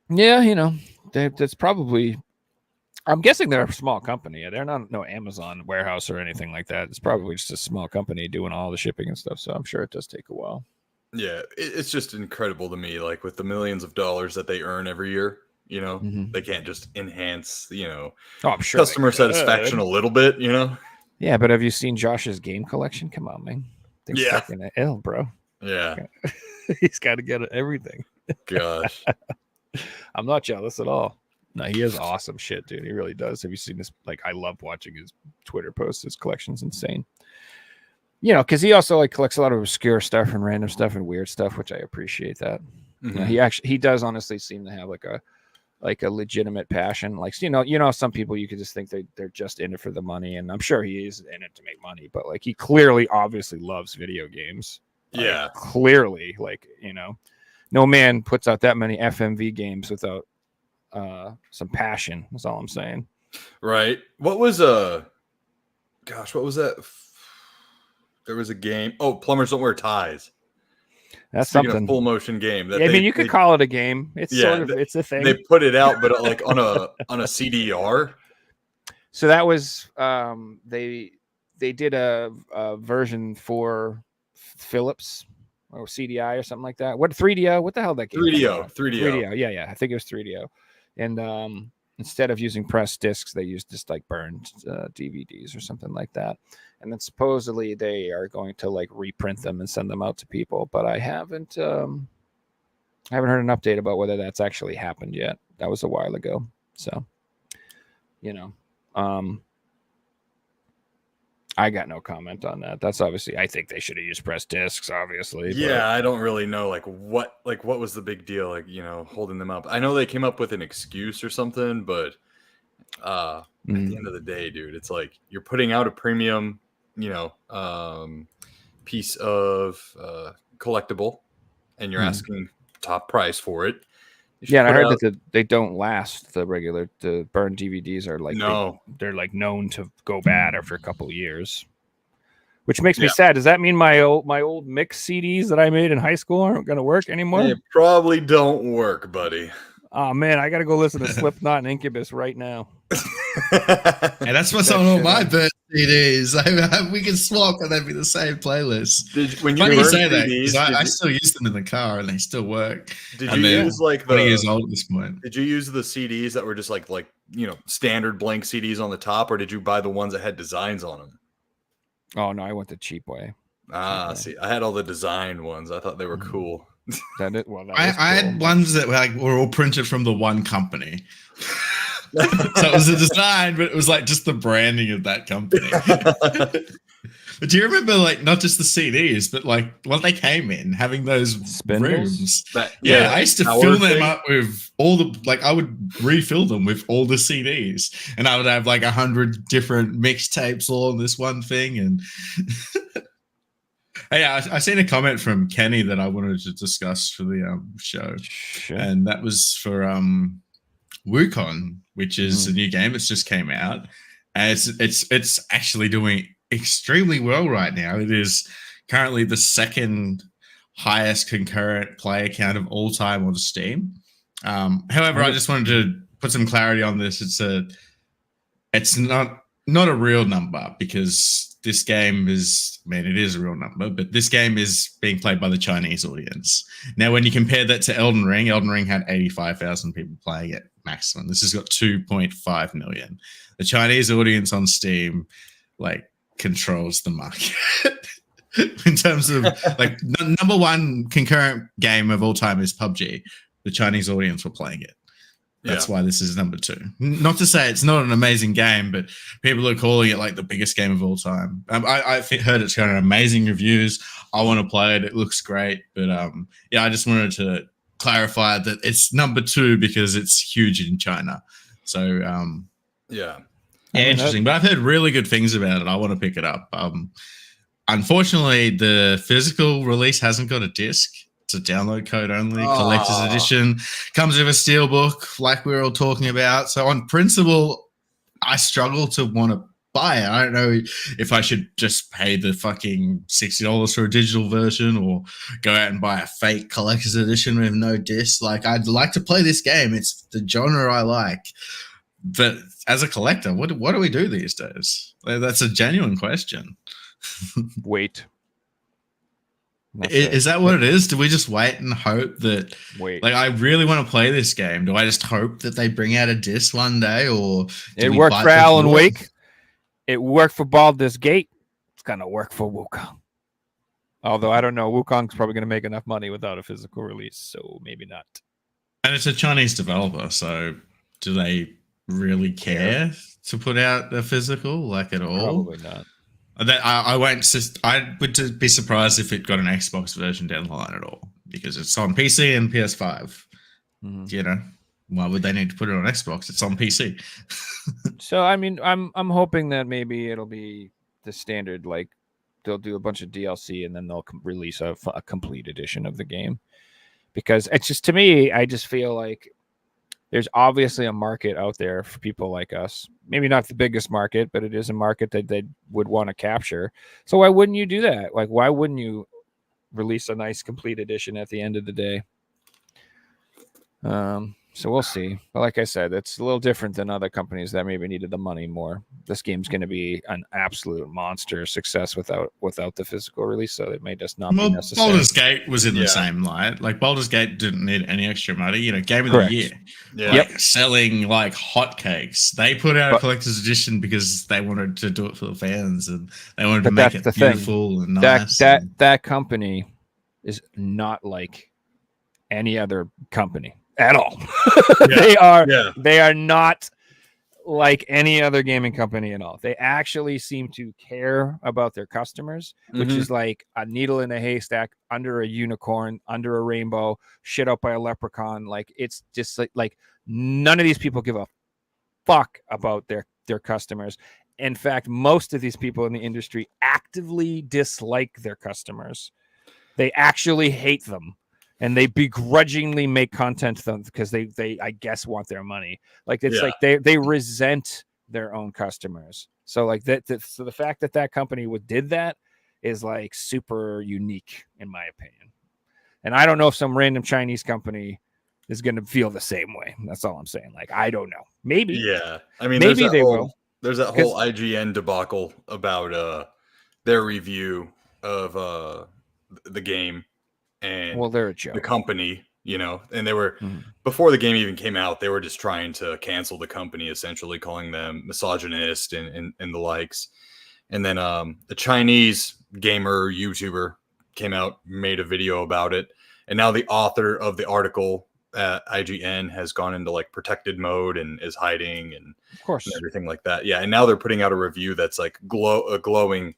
Yeah, you know, that's probably. I'm guessing they're a small company. They're not no Amazon warehouse or anything like that. It's probably just a small company doing all the shipping and stuff. So I'm sure it does take a while. Yeah, it's just incredible to me. Like with the millions of dollars that they earn every year, you know, they can't just enhance, I'm sure customer satisfaction a little bit, you know. Yeah, but have you seen Josh's game collection? Come on, man. Thing's fucking ill, bro. Yeah, he's got to get everything. Gosh, I'm not jealous at all. No, he has awesome shit, dude. He really does. Have you seen this? Like, I love watching his Twitter posts. His collection's insane. You know, because he also like collects a lot of obscure stuff and random stuff and weird stuff, which I appreciate that. You know, he does honestly seem to have like a legitimate passion. Like, you know, some people you could just think they're just in it for the money, and I'm sure he is in it to make money. But like, he clearly, obviously loves video games. Yeah, clearly, like, you know, no man puts out that many FMV games without some passion. That's all I'm saying. Right. What was what was that? There was a game. Oh, Plumbers Don't Wear Ties. That's Speaking something. of full motion game. That I mean, you could call it a game. It's it's a thing. They put it out, but like on a CDR. So that was they did a version for Philips or CDI or something like that. What 3DO? What the hell that game? 3DO. Yeah. I think it was 3DO. And instead of using pressed discs, they used just like burned DVDs or something like that. And then supposedly they are going to like reprint them and send them out to people. But I haven't heard an update about whether that's actually happened yet. That was a while ago. So, you know, I got no comment on that. That's obviously, I think they should have used press discs, obviously. Yeah, but I don't really know what was the big deal, like, you know, holding them up. I know they came up with an excuse or something, but at the end of the day, dude, it's like you're putting out a premium, you know, piece of collectible, and you're asking top price for it. Yeah, and I heard that they don't last. The burned DVDs are like they're like known to go bad after a couple of years, which makes me sad. Does that mean my old mix CDs that I made in high school aren't going to work anymore? They probably don't work, buddy. Oh man, I got to go listen to Slipknot and Incubus right now. And that's what's on all my bird CDs. We can swap and they'd be the same playlist. When you Funny burn you say that, CDs, 'cause I still use them in the car and they still work. did And you they're use like 20 years old at this point. Did you use the CDs that were just like standard blank CDs on the top, or did you buy the ones that had designs on them? Oh no, I went the cheap way. Ah, see, I had all the designed ones. I thought they were Mhm. cool. That it. Well, that I was had cool. ones that were all printed from the one company. So it was a design, but it was like just the branding of that company. But do you remember not just the CDs, but what they came in, having those Spindles? rooms? Yeah, I used to power fill them thing. up with all the I would refill them with all the CDs, and I would have 100 different mixtapes all on this one thing. And hey, I seen a comment from Kenny that I wanted to discuss for the show, Sure. and that was for Wukong, which is a new game that's just came out, and it's actually doing extremely well right now. It is currently the second highest concurrent player count of all time on Steam. However, I just wanted to put some clarity on this. It's not a real number, because this game is, it is a real number, but this game is being played by the Chinese audience. Now, when you compare that to Elden Ring had 85,000 people playing it maximum. This has got 2.5 million. The Chinese audience on Steam, controls the market in terms of number one concurrent game of all time is PUBG. The Chinese audience were playing it. That's why this is number 2. Not to say it's not an amazing game, but people are calling it the biggest game of all time. I heard it's got amazing reviews. I want to play it. It looks great. But I just wanted to clarify that it's number 2 because it's huge in China. So yeah. Interesting. But I've heard really good things about it. I want to pick it up. Unfortunately, the physical release hasn't got a disc. It's a download code only, collector's edition. Comes with a steelbook, like we were all talking about. So on principle, I struggle to want to buy it. I don't know if I should just pay the fucking $60 for a digital version or go out and buy a fake collector's edition with no disc. I'd like to play this game. It's the genre I like. But as a collector, what do we do these days? That's a genuine question. Wait. Is that what it is? Do we just wait and hope that? Wait. I really want to play this game. Do I just hope that they bring out a disc one day, or It worked for Alan Wake. It worked for Baldur's Gate. It's gonna work for Wukong. Although I don't know, Wukong's probably gonna make enough money without a physical release, so maybe not. And it's a Chinese developer, so do they really care to put out a physical at all? Probably not. I would be surprised if it got an Xbox version down the line at all, because it's on PC and PS5. Mhm. Why would they need to put it on Xbox? It's on PC. So I'm hoping that maybe it'll be the standard, they'll do a bunch of DLC and then they'll release a complete edition of the game, because it's just, to me, I just feel like there's obviously a market out there for people like us. Maybe not the biggest market, but it is a market that they would want to capture. So why wouldn't you do that? Why wouldn't you release a nice complete edition at the end of the day? So we'll see. But like I said, it's a little different than other companies that maybe needed the money more. This game's going to be an absolute monster success without the physical release, so it may just not be necessary. Baldur's Gate was in the same light. Baldur's Gate didn't need any extra money. Game of Correct. the year. Yeah. Selling like hotcakes. They put out a collector's edition because they wanted to do it for the fans, and they wanted to make it beautiful and nice. That company is not like any other company at all. They are not like any other gaming company at all. They actually seem to care about their customers, which is like a needle in a haystack, under a unicorn, under a rainbow, shit out by a leprechaun. It's just like none of these people give a fuck about their customers. In fact, most of these people in the industry actively dislike their customers. They actually hate them. And they begrudgingly make content to them because they I guess want their money. Like they resent their own customers. So so the fact that company did that is super unique in my opinion. And I don't know if some random Chinese company is going to feel the same way. That's all I'm saying. Like, I don't know. Maybe. Yeah, I mean, Maybe they will. There's that whole IGN debacle about their review of the game, and Well, they're a joke. the company, and they were before the game even came out, they were just trying to cancel the company, essentially calling them misogynist and the likes. And then the Chinese gamer YouTuber came out, made a video about it, and now the author of the article at IGN has gone into like protected mode and is hiding and, Of course. and everything like that. Yeah, and now they're putting out a review that's like glowing,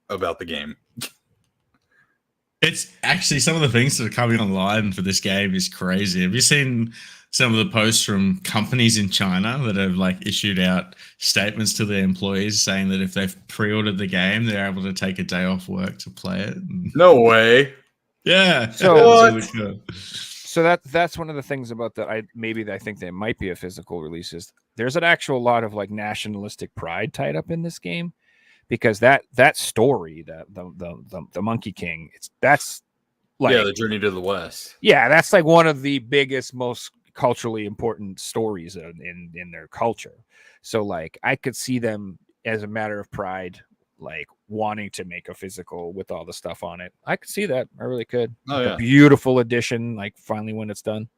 about the game. It's actually some of the things that are coming online for this game is crazy. Have you seen some of the posts from companies in China that have like issued out statements to their employees saying that if they've pre-ordered the game, they're able to take a day off work to play it? No way. Yeah. So- it's really cool. So that's one of the things about that. I think there might be a physical release. Is there's an actual lot of like nationalistic pride tied up in this game, because that story, that the Monkey King, that's like, Yeah, the Journey to the West. yeah, that's like one of the biggest, most culturally important stories in their culture. So like, I could see them as a matter of pride, like wanting to make a physical with all the stuff on it. I could see that. I really could. Oh, Like yeah. a beautiful edition, like finally when it's done.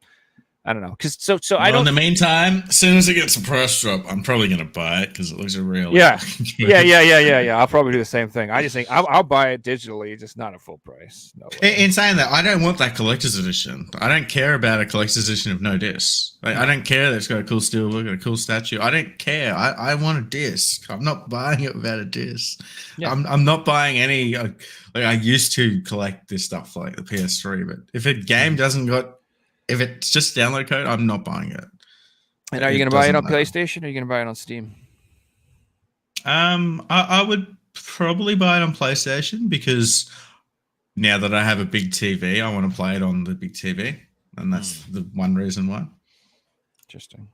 I don't know, because so I Well, don't. in the meantime, as soon as it gets a price drop, I'm probably going to buy it because it looks a real. Yeah. Yeah. I'll probably do the same thing. I just think I'll buy it digitally, just not at full price. No way. In saying that, I don't want that collector's edition. I don't care about a collector's edition of no disc. Like, I don't care that it's got a cool steelbook and a cool statue. I don't care. I want a disc. I'm not buying it without a disc. Yeah. I'm not buying any. Like, I used to collect this stuff like the PS3, but if a game doesn't got, if it's just download code, I'm not buying it. And are you going to buy it on doesn't matter. PlayStation, or are you going to buy it on Steam? I would probably buy it on PlayStation because now that I have a big TV, I want to play it on the big TV, and that's the one reason why. Interesting.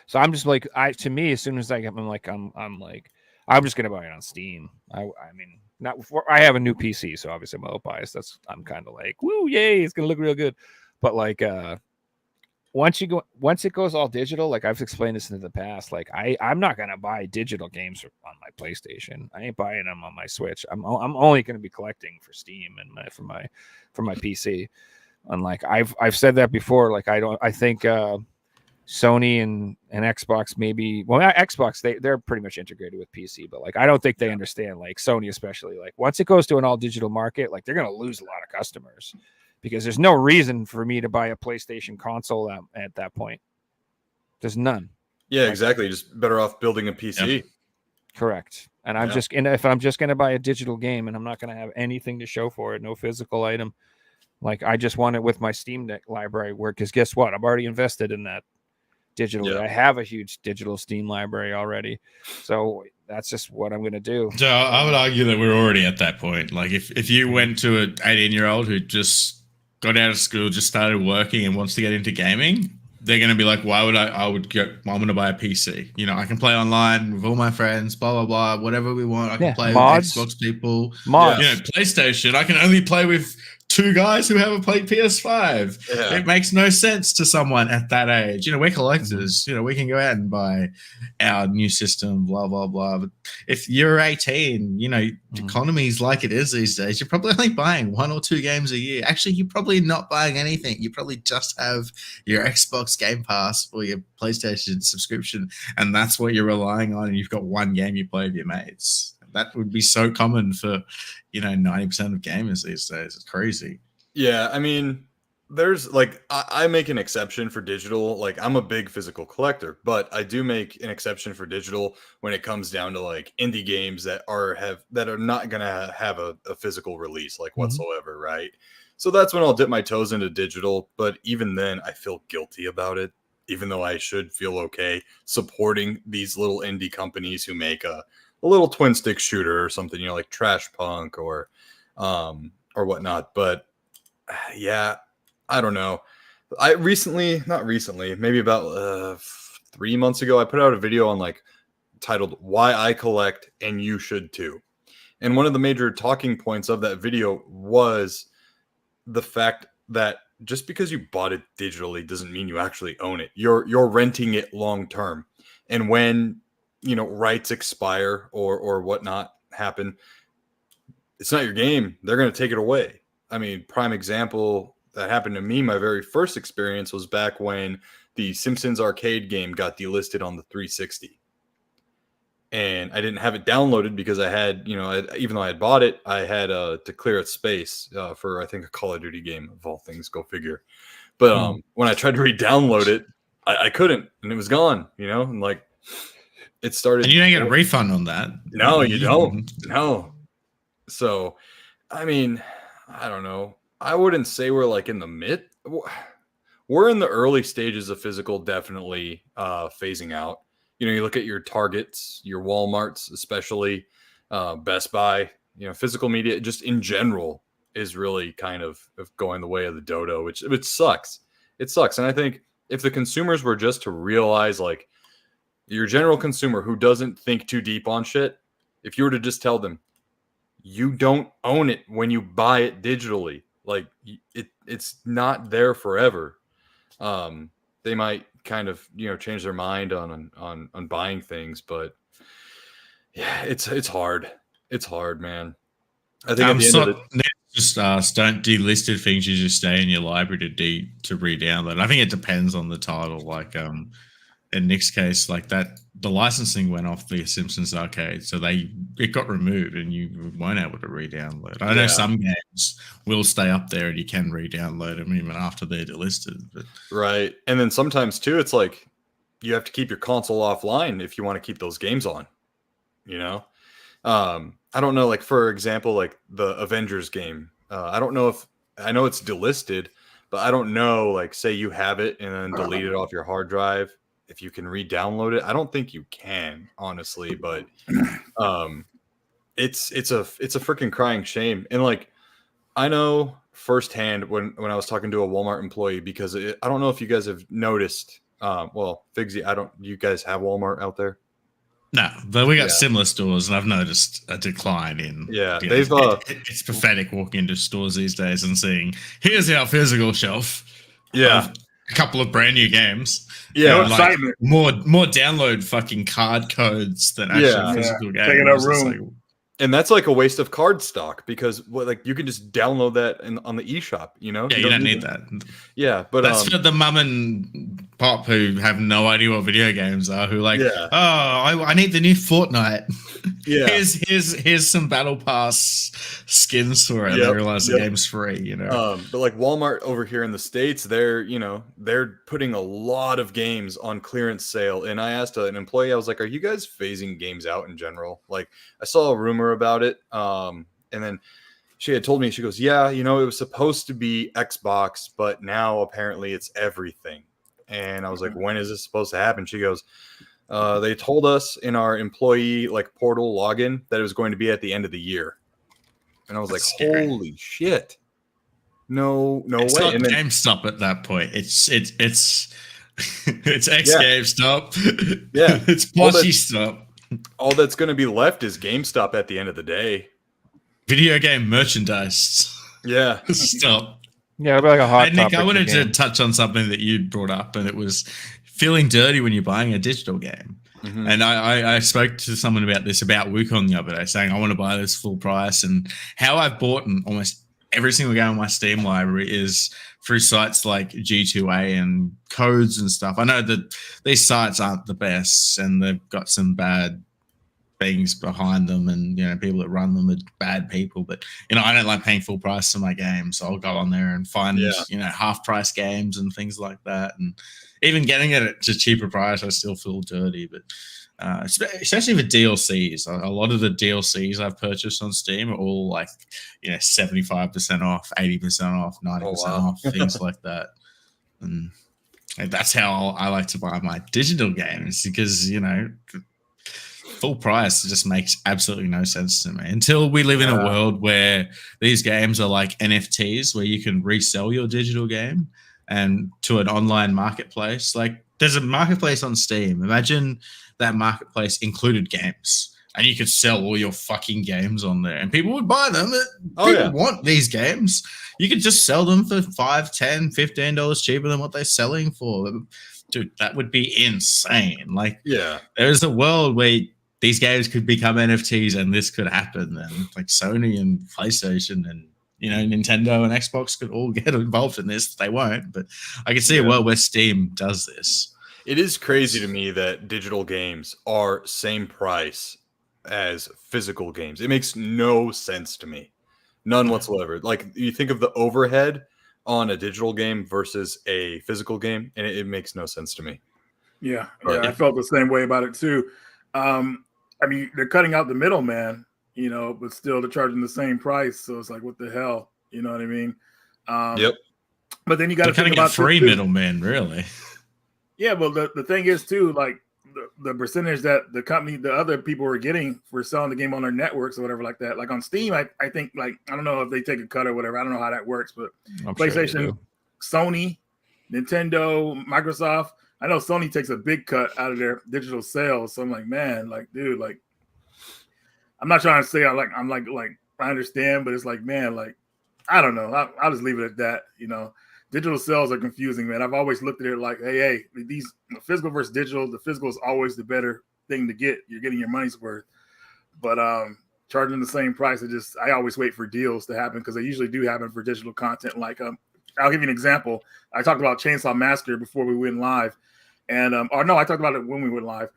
So I'm just like, to me, as soon as I'm just gonna buy it on Steam. I mean, not before I have a new PC, so obviously I'm a little biased. I'm kind of like, woo, yay, it's gonna look real good. But like, once it goes all digital, like I've explained this in the past, like I'm not gonna buy digital games on my PlayStation. I ain't buying them on my Switch. I'm only gonna be collecting for Steam and for my PC. And like I've said that before. Like I think Sony and Xbox maybe. Well, Xbox they're pretty much integrated with PC, but like I don't think they understand. Like Sony especially. Like once it goes to an all digital market, like they're gonna lose a lot of customers, because there's no reason for me to buy a PlayStation console at that point. There's none. Yeah, exactly. Just better off building a PC. Yep. Correct. And I'm Yeah. if I'm just going to buy a digital game and I'm not going to have anything to show for it, no physical item, like I just want it with my Steam Deck library work. Because guess what? I'm already invested in that digitally. Yeah. I have a huge digital Steam library already. So that's just what I'm going to do. So I would argue that we're already at that point. Like if you went to an 18-year-old who just got out of school, just started working and wants to get into gaming, they're going to be like, why would I'm going to buy a PC. I can play online with all my friends, blah, blah, blah, whatever we want. I can play mods. with Xbox people. Mods. PlayStation, I can only play with two guys who haven't played PS5. Yeah. It makes no sense to someone at that age. We're collectors. We can go out and buy our new system, blah, blah, blah. But if you're 18, the economy's like it is these days, you're probably only buying 1 or 2 games a year. Actually, you're probably not buying anything. You probably just have your Xbox Game Pass or your PlayStation subscription, and that's what you're relying on, and you've got one game you play with your mates. That would be so common for 90% of gamers these days. It's crazy. Yeah, I mean, there's like I make an exception for digital. Like I'm a big physical collector, but I do make an exception for digital when it comes down to like indie games that are not gonna have a physical release like whatsoever, right? So that's when I'll dip my toes into digital. But even then, I feel guilty about it, even though I should feel okay supporting these little indie companies who make a little twin stick shooter or something, like Trash Punk or whatnot. But yeah, I don't know. Maybe about 3 months ago, I put out a video on titled "Why I Collect and You Should Too." And one of the major talking points of that video was the fact that just because you bought it digitally doesn't mean you actually own it. You're renting it long term, and when rights expire or whatnot happen, it's not your game. They're going to take it away. I mean, prime example that happened to me. My very first experience was back when the Simpsons arcade game got delisted on the 360. And I didn't have it downloaded because I had, even though I had bought it, I had to clear its space for, I think, a Call of Duty game, of all things, go figure. But when I tried to re-download it, I couldn't, and it was gone, and like it started. And you don't get a refund on that. No, you don't. No. So, I mean, I don't know. I wouldn't say we're like in the mid. We're in the early stages of physical, definitely phasing out. You look at your Targets, your Walmarts, especially Best Buy, physical media just in general is really kind of going the way of the dodo, which sucks. It sucks. And I think if the consumers were just to realize, like, your general consumer who doesn't think too deep on shit, if you were to just tell them, you don't own it when you buy it digitally, like it's not there forever. They might kind of change their mind on buying things, but yeah, it's hard. It's hard, man. I think at the end of the just don't delisted things. You just stay in your library to re-download. I think it depends on the title. Like in Nick's case, like that, the licensing went off the Simpsons arcade, so it got removed, and you weren't able to re-download. I know some games will stay up there, and you can re-download them even after they're delisted. But. Right, and then sometimes too, it's like you have to keep your console offline if you want to keep those games on. I don't know, like for example, like the Avengers game. I don't know I know it's delisted, but I don't know, like say you have it and then delete it off your hard drive, if you can re-download it. I don't think you can, honestly, but it's a freaking crying shame. And like I know firsthand when I was talking to a Walmart employee, because I don't know if you guys have noticed. Well, Figsy, you guys have Walmart out there? No, but we got similar stores, and I've noticed a decline in. Yeah, they've. It's pathetic walking into stores these days and seeing, here's our physical shelf. Yeah, a couple of brand new games. Yeah, like more download fucking card codes than actual physical games. Taking up room. And that's like a waste of card stock, because like you can just download that on the eShop, Yeah, you don't need that. Yeah, but that's for the mum and pop who have no idea what video games are, who like, I need the new Fortnite. Yeah, here's some Battle Pass skins for it. They realize the game's free, But like Walmart over here in the States, they're putting a lot of games on clearance sale. And I asked an employee, I was like, are you guys phasing games out in general? Like I saw a rumor about it, and then she had told me, she goes, yeah, it was supposed to be Xbox, but now apparently it's everything. And I was like, when is this supposed to happen? She goes, they told us in our employee like portal login that it was going to be at the end of the year. And I was That's like, scary. holy shit, no it's way. Not And then, GameStop at that point. It's it's GameStop. Yeah, it's Plushy Stop. all that's going to be left is GameStop at the end of the day. Video game merchandise. Yeah. Stop. Yeah, it'll be like a hot Hey, Nick, topic I wanted to game. touch on something that you brought up, and it was feeling dirty when you're buying a digital game. Mhm. And I spoke to someone about this, about Wukong the other day, saying I want to buy this full price, and how I've bought almost every single game on my Steam library is through sites like G2A and codes and stuff. I know that these sites aren't the best, and they've got some bad things behind them, and people that run them are bad people, but I don't like paying full price for my games, so I'll go on there and find half price games and things like that. And even getting it at a cheaper price, I still feel dirty. But especially with DLCs, a lot of the DLCs I've purchased on Steam are all like 75% off, 80% off, 90% off, things like that. And that's how I like to buy my digital games, because full price just makes absolutely no sense to me, until we live in a world where these games are like NFTs, where you can resell your digital game and to an online marketplace. Like there's a marketplace on Steam. Imagine that marketplace included games, and you could sell all your fucking games on there, and people would buy them. Oh, People yeah. want these games. You could just sell them for $5, $10, $15 cheaper than what they're selling for. Dude, that would be insane. Like, Yeah. there's a world where these games could become NFTs and this could happen. And like Sony and PlayStation and, you know, Nintendo and Xbox could all get involved in this. They won't, but I can see a world where Steam does this. It is crazy to me that digital games are same price as physical games. It makes no sense to me. None whatsoever. Like, you think of the overhead on a digital game versus a physical game, and it makes no sense to me. Yeah, Right. I felt the same way about it too. I mean, they're cutting out the middleman, you know, but still they're charging the same price. So it's like, what the hell? You know what I mean? Yep. But then you got to They're think cutting about out free this too. middlemen, really. Yeah, well, the thing is too, like the percentage that the other people are getting for selling the game on their networks or whatever like that. Like on Steam, I think, like, I don't know if they take a cut or whatever. I don't know how that works, but I'm sure they PlayStation, do. Sony, Nintendo, Microsoft. I know Sony takes a big cut out of their digital sales. So I'm like, man, like, dude, like, I'm not trying to say I'm like I understand, but it's like, man, like, I don't know. I'll just leave it at that. You know, digital sales are confusing, man. I've always looked at it like, hey, these physical versus digital. The physical is always the better thing to get. You're getting your money's worth. But charging the same price, I always wait for deals to happen because they usually do happen for digital content. Like, I'll give you an example. I talked about Chainsaw Massacre before we went live, and or no, I talked about it when we went live.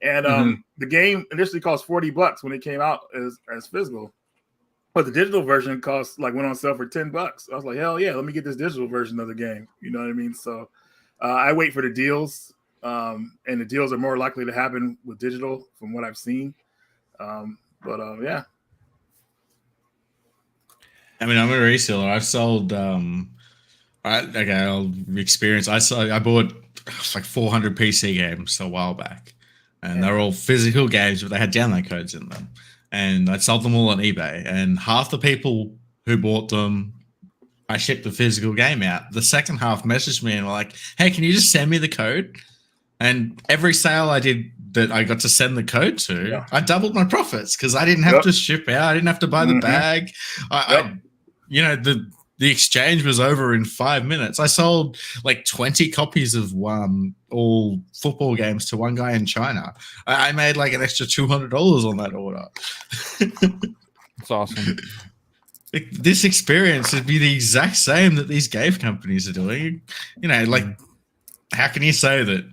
And the game initially cost $40 when it came out as physical, but the digital version went on sale for $10. I was like, hell yeah, let me get this digital version of the game. You know what I mean? So I wait for the deals, and the deals are more likely to happen with digital from what I've seen. Yeah. I mean, I'm a reseller. I've sold. I'll experience. I bought like 400 PC games a while back, and they're all physical games, but they had download codes in them. And I sold them all on eBay. And half the people who bought them, I shipped the physical game out. The second half messaged me and were like, "Hey, can you just send me the code?" And every sale I did that I got to send the code to, I doubled my profits because I didn't have to ship out. I didn't have to buy the bag. The exchange was over in 5 minutes. I sold like 20 copies of all football games to one guy in China. I made like an extra $200 on that order. It's awesome. This experience would be the exact same that these game companies are doing. You know, like, how can you say that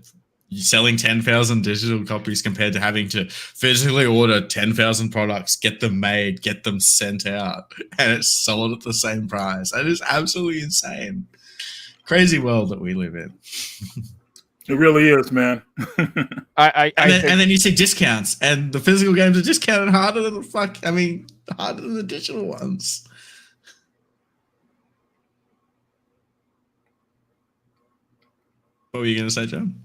you're selling 10,000 digital copies compared to having to physically order 10,000 products, get them made, get them sent out, and it's sold at the same price? That is absolutely insane. Crazy world that we live in. It really is, man. And then you see discounts, and the physical games are discounted harder than harder than the digital ones. What were you going to say, John?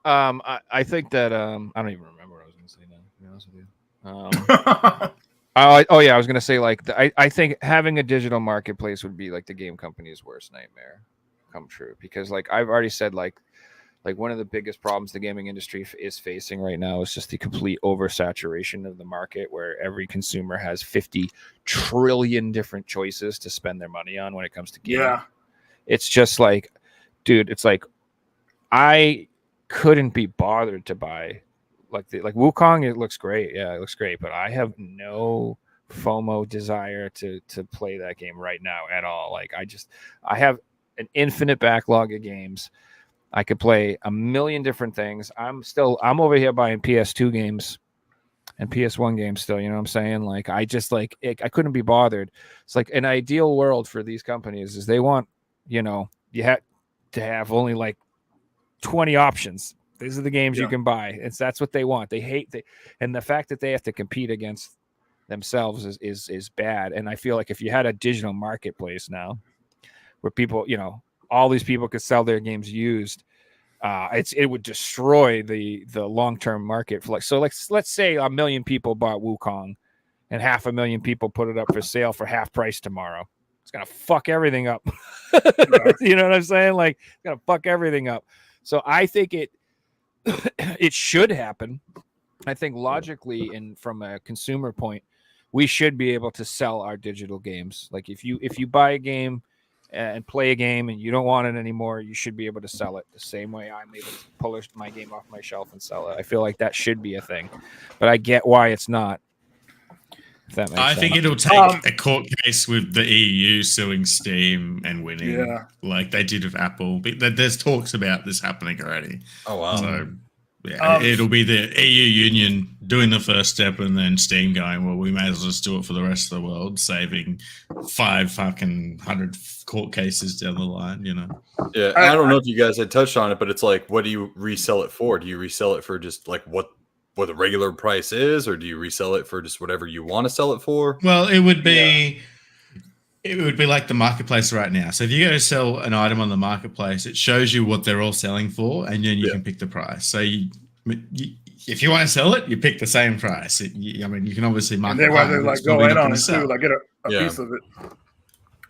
I think that I don't even remember what I was going to say now, to be honest with you. I was going to say, like, I think having a digital marketplace would be like the game company's worst nightmare come true, because like I've already said, like one of the biggest problems the gaming industry is facing right now is just the complete oversaturation of the market, where every consumer has 50 trillion different choices to spend their money on when it comes to gaming. Yeah. It's just like, dude, it's like I couldn't be bothered to buy like Wukong. It looks great. Yeah, it looks great. But I have no FOMO desire to play that game right now at all. Like I have an infinite backlog of games. I could play a million different things. I'm over here buying PS2 games and PS1 games still, you know what I'm saying? Like, I just I couldn't be bothered. It's like an ideal world for these companies is they want, you know, you have to have only like 20 options. These are the games you can buy. That's what they want. They hate and the fact that they have to compete against themselves is bad. And I feel like if you had a digital marketplace now where people, you know, all these people could sell their games used, it would destroy the long-term market for let's say 1 million people bought Wukong and 500,000 people put it up for sale for half price tomorrow. It's gonna fuck everything up. You know what I'm saying? Like, it's gonna fuck everything up. So I think it should happen, I think logically and from a consumer point, we should be able to sell our digital games. Like if you buy a game and play a game and you don't want it anymore, you should be able to sell it the same way I'm able to pull my game off my shelf and sell it. I feel like that should be a thing, but I get why it's not. If that makes I sense. think it'll take a court case with the EU suing Steam and winning, like they did with Apple. But there's talks about this happening already. Oh wow! So yeah, it'll be the EU Union doing the first step, and then Steam going, well, we may as well just do it for the rest of the world, saving 500 court cases down the line, you know? Yeah, I don't know if you guys had touched on it, but it's like, what do you resell it for? Do you resell it for just like what the regular price is, or do you resell it for just whatever you want to sell it for? Well, it would be... Yeah. It would be like the marketplace right now. So if you go to sell an item on the marketplace, it shows you what they're all selling for, and then you can pick the price. So if you want to sell it, you pick the same price. I mean, you can obviously market. And they're like go in on it too, like get a piece of it.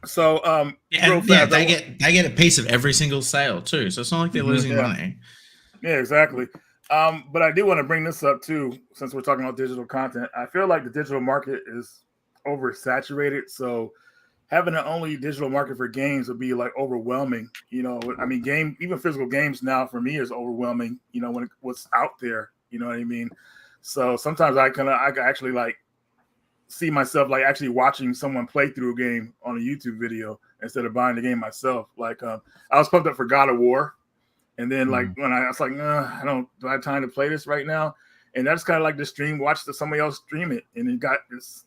So they get a piece of every single sale too. So it's not like they're losing money. Yeah, exactly. But I do want to bring this up too, since we're talking about digital content. I feel like the digital market is oversaturated. So having an only digital market for games would be like overwhelming. You know, I mean, even physical games now for me is overwhelming, you know, when what's out there, you know what I mean? So sometimes I actually like see myself like actually watching someone play through a game on a YouTube video instead of buying the game myself. Like I was pumped up for God of War. And then like when I was like, do I have time to play this right now? And that's kind of like the stream, watch somebody else stream it, and it got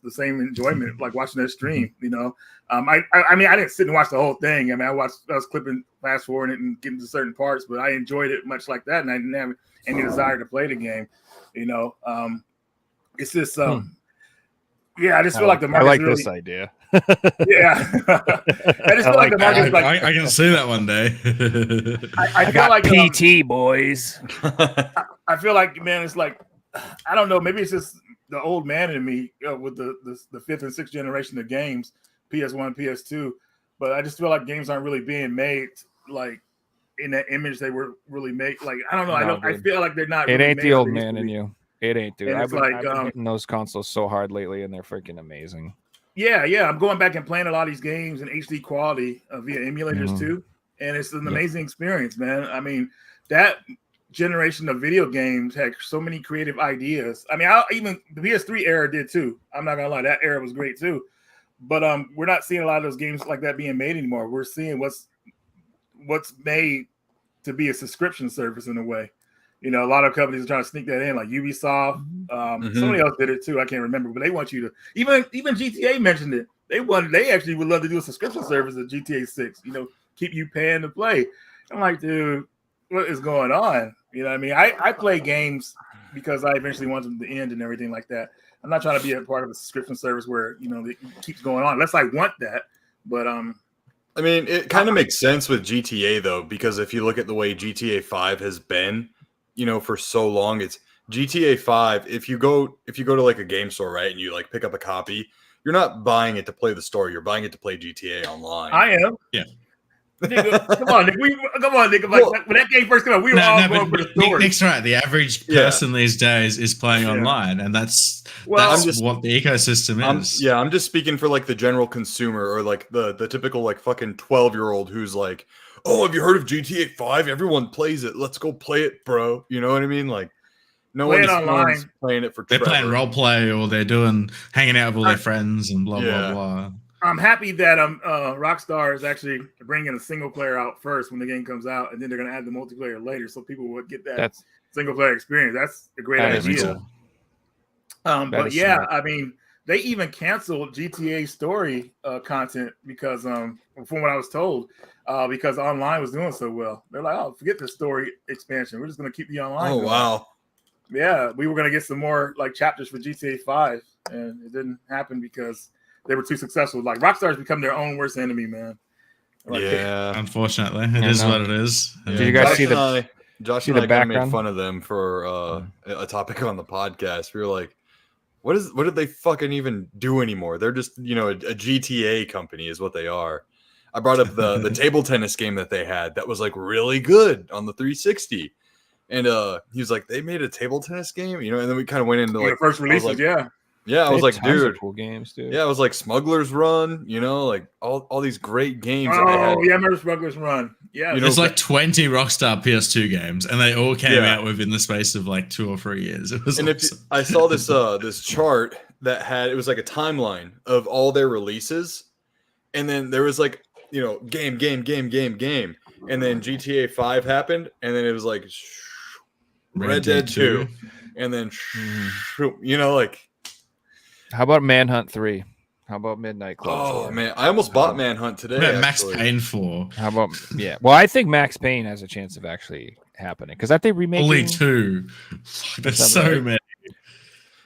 the same enjoyment like watching their stream, you know. I mean, I didn't sit and watch the whole thing. I mean, I was clipping, fast forwarding it, and getting to certain parts, but I enjoyed it much like that, and I didn't have any desire to play the game, you know. It's just, yeah, I just feel like the market. I like really, this idea. Yeah, I just feel like the market's like. I can see that one day. I feel like PT boys. I feel like, man, it's like, I don't know. Maybe it's just the old man in me with the fifth and sixth generation of games, PS1, PS2. But I just feel like games aren't really being made like in that image they were really made. Like I don't know. I feel like they're not. It really ain't made the old man in you. It ain't, dude. I've been hitting those consoles so hard lately, and they're freaking amazing. Yeah. I'm going back and playing a lot of these games in HD quality via emulators too, and it's an amazing experience, man. I mean, that generation of video games had so many creative ideas. I mean, even the PS3 era did too. I'm not gonna lie, that era was great too. But we're not seeing a lot of those games like that being made anymore. We're seeing what's made to be a subscription service in a way. You know, a lot of companies are trying to sneak that in, like Ubisoft. Somebody else did it too. I can't remember, but they want you to even GTA mentioned it. They actually would love to do a subscription service at GTA 6. You know, keep you paying to play. I'm like, dude, what is going on? You know what I mean? I play games because I eventually want them to end and everything like that. I'm not trying to be a part of a subscription service where, you know, it keeps going on unless I want that. But I mean, it kind of makes sense with GTA though, because if you look at the way GTA 5 has been, you know, for so long, it's GTA 5. If you go to like a game store, right, and you like pick up a copy, you're not buying it to play the story. You're buying it to play GTA Online. I am. Yeah. Nigga, come on, nigga. Like, when that game first came out, we were all going for the story. Nick's right. The average person these days is playing online, and that's what the ecosystem is. I'm just speaking for like the general consumer, or like the typical like fucking 12-year-old who's like, oh, have you heard of GTA 5? Everyone plays it. Let's go play it, bro. You know what I mean? Like, no one's playing it for. They're playing role play, or they're hanging out with all their friends and blah blah blah. I'm happy that Rockstar is actually bringing a single player out first when the game comes out, and then they're going to add the multiplayer later, so people would get that single player experience. That's a great idea. But yeah, smart. I mean, they even canceled GTA story content because, from what I was told, because online was doing so well. They're like, oh, forget the story expansion. We're just going to keep the online. Oh, going. Wow. Yeah, we were going to get some more like chapters for GTA 5, and it didn't happen because they were too successful. Like Rockstar's become their own worst enemy, man. Like, yeah, unfortunately, it is what it is. Did you guys see the Josh and I kind of made fun of them for a topic on the podcast. We were like, what did they fucking even do anymore? They're just, you know, a GTA company is what they are. I brought up the table tennis game that they had that was like really good on the 360. And he was like, they made a table tennis game, you know. And then we kind of went into Like like the first I was releases, like, yeah. yeah, I They was had like, tons of dude, cool games, dude. yeah, it was like Smuggler's Run, you know, like all these great games that they had. Oh, yeah, I remember Smuggler's Run. Yeah. You know, There's like 20 Rockstar PS2 games, and they all came Yeah. out within the space of like 2 or 3 years. It was And if awesome. I saw this this chart that had, it was like a timeline of all their releases, and then there was like, you know, game, and then GTA 5 happened, and then it was like Red Dead 2, and then you know, like, How about Manhunt 3? How about Midnight Club? oh 4? man, I almost bought Manhunt today. What about Max actually. Payne 4? How about Well, I think Max Payne has a chance of actually happening because I think remaking. Only 2 Fuck, there's Sounds so right. many.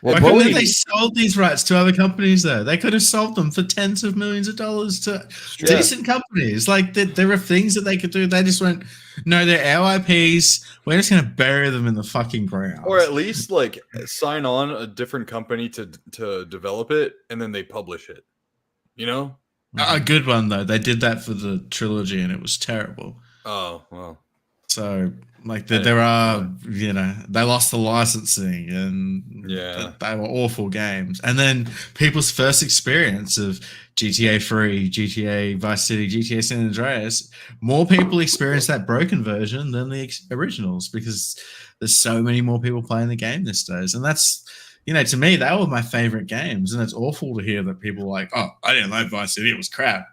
Well, Why couldn't Bully- they sold these rights to other companies though? They could have sold them for tens of millions of dollars to Yeah. decent companies. Like there are things that they could do. They just went, no, they're our IPs. We're just gonna bury them in the fucking ground. Or at least like sign on a different company to develop it, and then they publish it. You know? A good one though. They did that for the trilogy, and it was terrible. Oh well. So like there are, you know, they lost the licensing, and Yeah. they were awful games. And then people's first experience of GTA 3, GTA Vice City, GTA San Andreas, more people experience that broken version than the originals because there's so many more people playing the game these days. And that's, you know, to me, they were my favorite games. And it's awful to hear that people are like, oh, I didn't like Vice City, it was crap.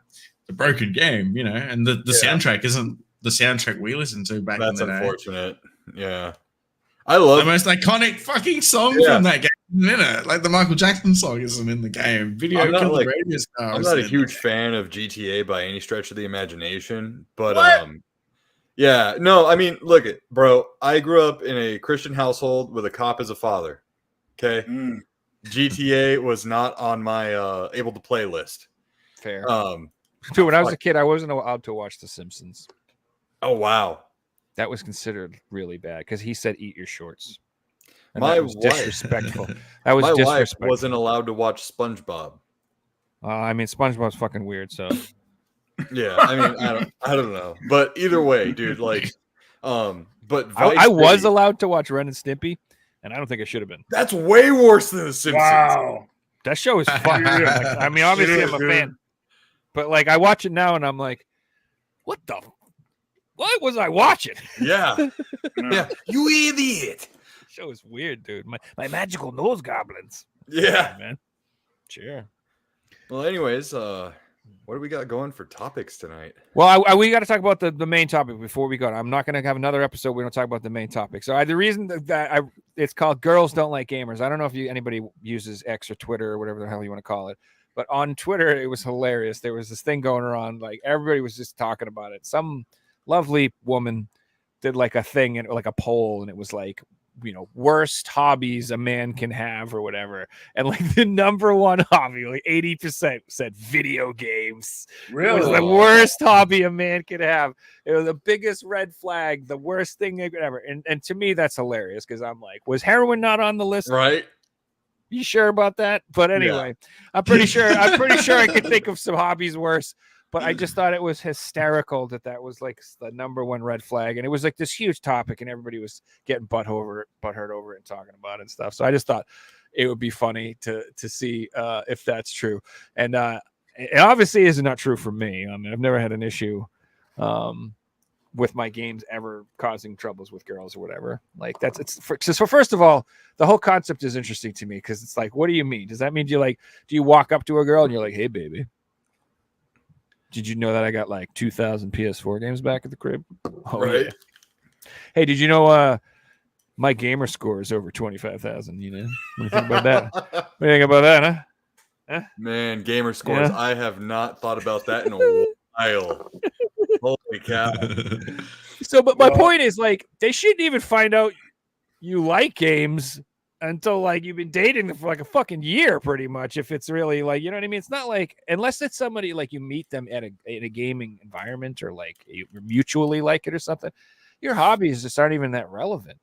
The broken game, you know, and the soundtrack isn't the soundtrack we listened to back That's in the day. unfortunate. Yeah. I love The most iconic fucking song Yeah. from that game isn't in it. Like the Michael Jackson song isn't in the game. Video I'm not, Killed like- the Radio Star. I'm is not a in huge it. fan of GTA by any stretch of the imagination, but What? yeah, no, I mean, look it, bro. I grew up in a Christian household with a cop as a father. Okay, Mm. GTA was not on my able to play list. Fair. Dude, When I was a kid, I wasn't allowed to watch The Simpsons. oh wow, That was considered really bad because he said, "Eat your shorts." And My that was wife- disrespectful. That was my wife disrespectful. wasn't allowed to watch SpongeBob. I mean, SpongeBob's fucking weird. So Yeah, I mean, I don't know, but either way, dude, like, but Vice I was City, allowed to watch Ren and Stimpy, and I don't think I should have been. that's way worse than The Simpsons. Wow. That show is fun. Like, I mean, obviously, It is, I'm a dude. fan, but like, I watch it now, and I'm like, what was I watching? Yeah, No. yeah, you idiot. Show is weird, dude. My magical nose goblins. Yeah. man. Sure. Well, anyways, what do we got going for topics tonight? Well, we got to talk about the main topic before we go. I'm not going to have another episode. We don't talk about the main topic. So the reason that it's called "Girls Don't Like Gamers." I don't know if anybody uses X or Twitter or whatever the hell you want to call it, but on Twitter it was hilarious. There was this thing going around, like everybody was just talking about it. Some lovely woman did like a thing and like a poll, and it was like, you know, worst hobbies a man can have or whatever. And like the number one hobby, like 80% said video games. It was Really? the worst hobby a man could have. It was the biggest red flag, the worst thing they could ever. And to me, that's hilarious because I'm like, was heroin not on the list? Right? You sure about that? But anyway, I'm pretty sure I could think of some hobbies worse. But I just thought it was hysterical that was like the number one red flag. And it was like this huge topic and everybody was getting butthurt over it and talking about it and stuff. So I just thought it would be funny to see if that's true. And it obviously is not true for me. I mean, I've never had an issue with my games ever causing troubles with girls or whatever. Like so first of all, the whole concept is interesting to me because it's like, what do you mean? Does that mean do you walk up to a girl and you're like, hey baby, did you know that I got like 2,000 PS4 games back at the crib? Oh, Right. yeah. Hey, did you know my gamer score is over 25,000? You know, what do you think about that? What do you think about that, huh? Man, gamer scores. Yeah. I have not thought about that in a while. Holy cow. So, but my Well- point is, like, they shouldn't even find out you like games until like you've been dating them for like a fucking year, pretty much. If it's really like, you know what I mean? It's not like, unless it's somebody like you meet them in a gaming environment or like you mutually like it or something. Your hobbies just aren't even that relevant.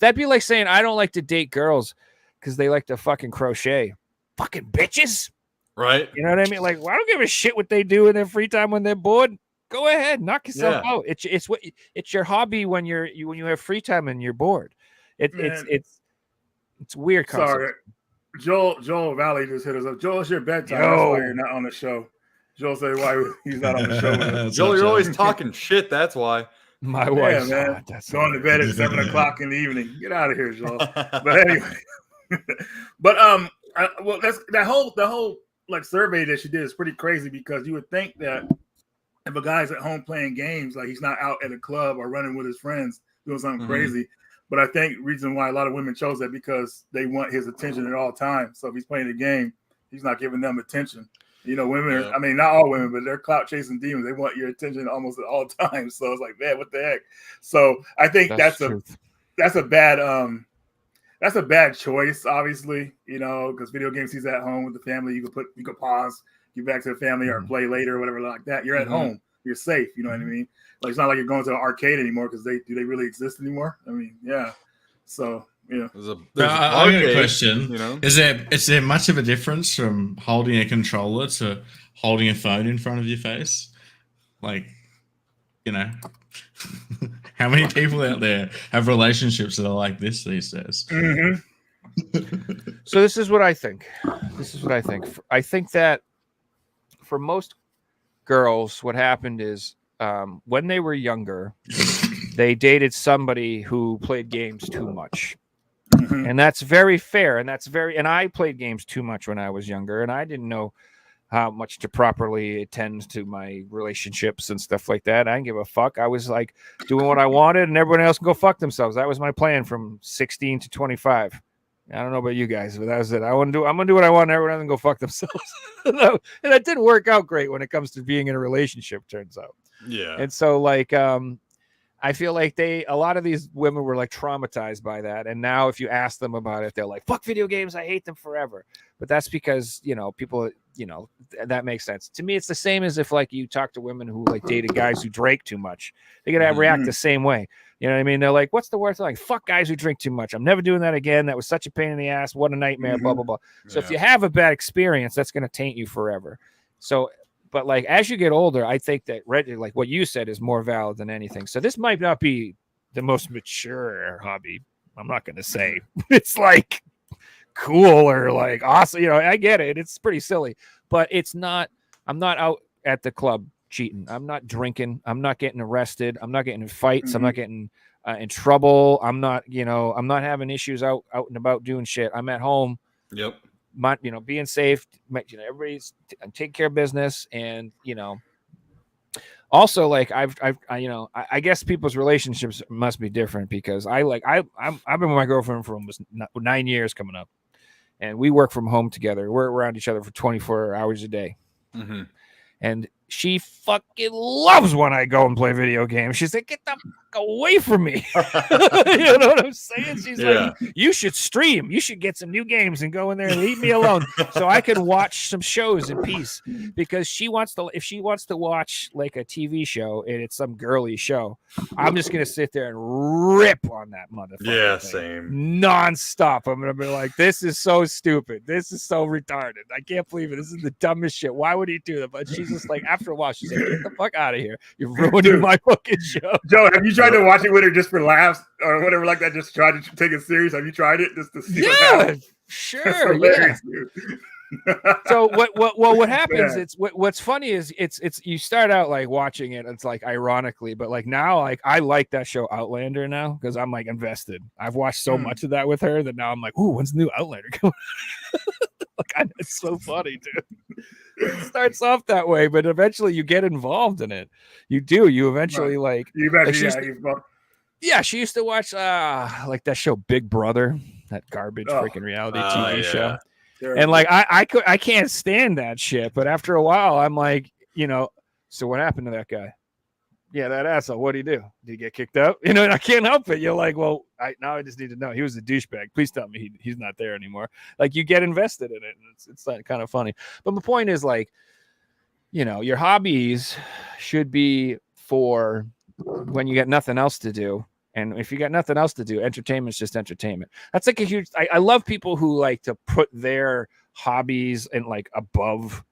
That'd be like saying I don't like to date girls because they like to fucking crochet. Fucking bitches. Right? You know what I mean? Like, well, I don't give a shit what they do in their free time when they're bored. Go ahead, knock yourself Yeah. out. It's your hobby when when you have free time and you're bored. It's weird concept. Sorry, Joel Valley just hit us up. Joel, it's your bedtime. That's Yo. why you're not on the show. Joel said why he's not on the show with us. Joel, you're always talking shit. That's why. My wife, man. that's Going to bed at 7 o'clock in the evening. Get out of here, Joel. But anyway, but well, that's the whole like survey that she did is pretty crazy because you would think that if a guy's at home playing games, like he's not out at a club or running with his friends doing something crazy. But I think the reason why a lot of women chose that because they want his attention at all times. So if he's playing a game, he's not giving them attention. You know, women, I mean, not all women, but they're clout chasing demons. They want your attention almost at all times. So it's like, man, what the heck? So I think that's a bad choice, obviously, you know, because video games he's at home with the family. You could pause, get back to the family or play later or whatever like that. You're at home. You're safe. You know what I mean? Like, it's not like you're going to an arcade anymore because do they really exist anymore? I mean, yeah. So, yeah. I got a question. You know? Is there much of a difference from holding a controller to holding a phone in front of your face? Like, you know, how many people out there have relationships that are like this these days? So this is what I think. I think that for most girls, what happened is when they were younger, they dated somebody who played games too much. And that's very fair. And I played games too much when I was younger, and I didn't know how much to properly attend to my relationships and stuff like that. I didn't give a fuck. I was like doing what I wanted, and everyone else can go fuck themselves. That was my plan from 16 to 25. I don't know about you guys, but that was it. I'm gonna do what I want, and everyone else can go fuck themselves. And that didn't work out great when it comes to being in a relationship, turns out. Yeah. And so, like, I feel like a lot of these women were like traumatized by that. And now if you ask them about it, they're like, fuck video games. I hate them forever. But that's because, you know, people, you know, that makes sense. To me, it's the same as if like you talk to women who like dated guys who drank too much. They're going to react the same way. You know what I mean? They're like, what's the worst? Like, fuck guys who drink too much. I'm never doing that again. That was such a pain in the ass. What a nightmare, blah, blah, blah. So if you have a bad experience, that's going to taint you forever. So, but like, as you get older, I think that like what you said is more valid than anything. So this might not be the most mature hobby. I'm not going to say it's like cool or like awesome. You know, I get it. It's pretty silly, but it's not, I'm not out at the club cheating. I'm not drinking. I'm not getting arrested. I'm not getting in fights. I'm not getting in trouble. I'm not, you know, I'm not having issues out and about doing shit. I'm at home. Yep. You know, being safe, you know, everybody's taking care of business. And, you know, also like I guess people's relationships must be different because I've been with my girlfriend for almost 9 years coming up, and we work from home together. We're around each other for 24 hours a day. And she fucking loves when I go and play video games. She's like, get the fuck away from me. You know what I'm saying? She's like, you should stream. You should get some new games and go in there and leave me alone so I can watch some shows in peace. Because if she wants to watch like a TV show and it's some girly show, I'm just going to sit there and rip on that motherfucker. Yeah, thing. same. Nonstop. I'm going to be like, this is so stupid. This is so retarded. I can't believe it. This is the dumbest shit. Why would he do that? But she's just like, after a while, she's like, get the fuck out of here. You're ruining my fucking show. Joe, have you tried to watch it with her just for laughs or whatever like that? Just try to take it serious. Have you tried it just to see what happens? Sure. Yeah. So what happens? It's what's funny is it's you start out like watching it. It's like ironically, but like now, like I like that show Outlander now because I'm like invested. I've watched so much of that with her that now I'm like, ooh, when's the new Outlander coming? Like, it's so funny, dude. It starts off that way, but eventually you get involved in it. You do. You eventually like. She used to watch like that show Big Brother, that garbage freaking reality TV show. And like I can't stand that shit. But after a while, I'm like, you know, so what happened to that guy? Yeah, that asshole. What did he do? Did he get kicked out? You know, and I can't help it. You're like, well, now I just need to know. He was a douchebag. Please tell me he's not there anymore. Like, you get invested in it. And it's like kind of funny. But my point is, like, you know, your hobbies should be for when you got nothing else to do. And if you got nothing else to do, entertainment's just entertainment. That's like a huge. I love people who like to put their hobbies in like above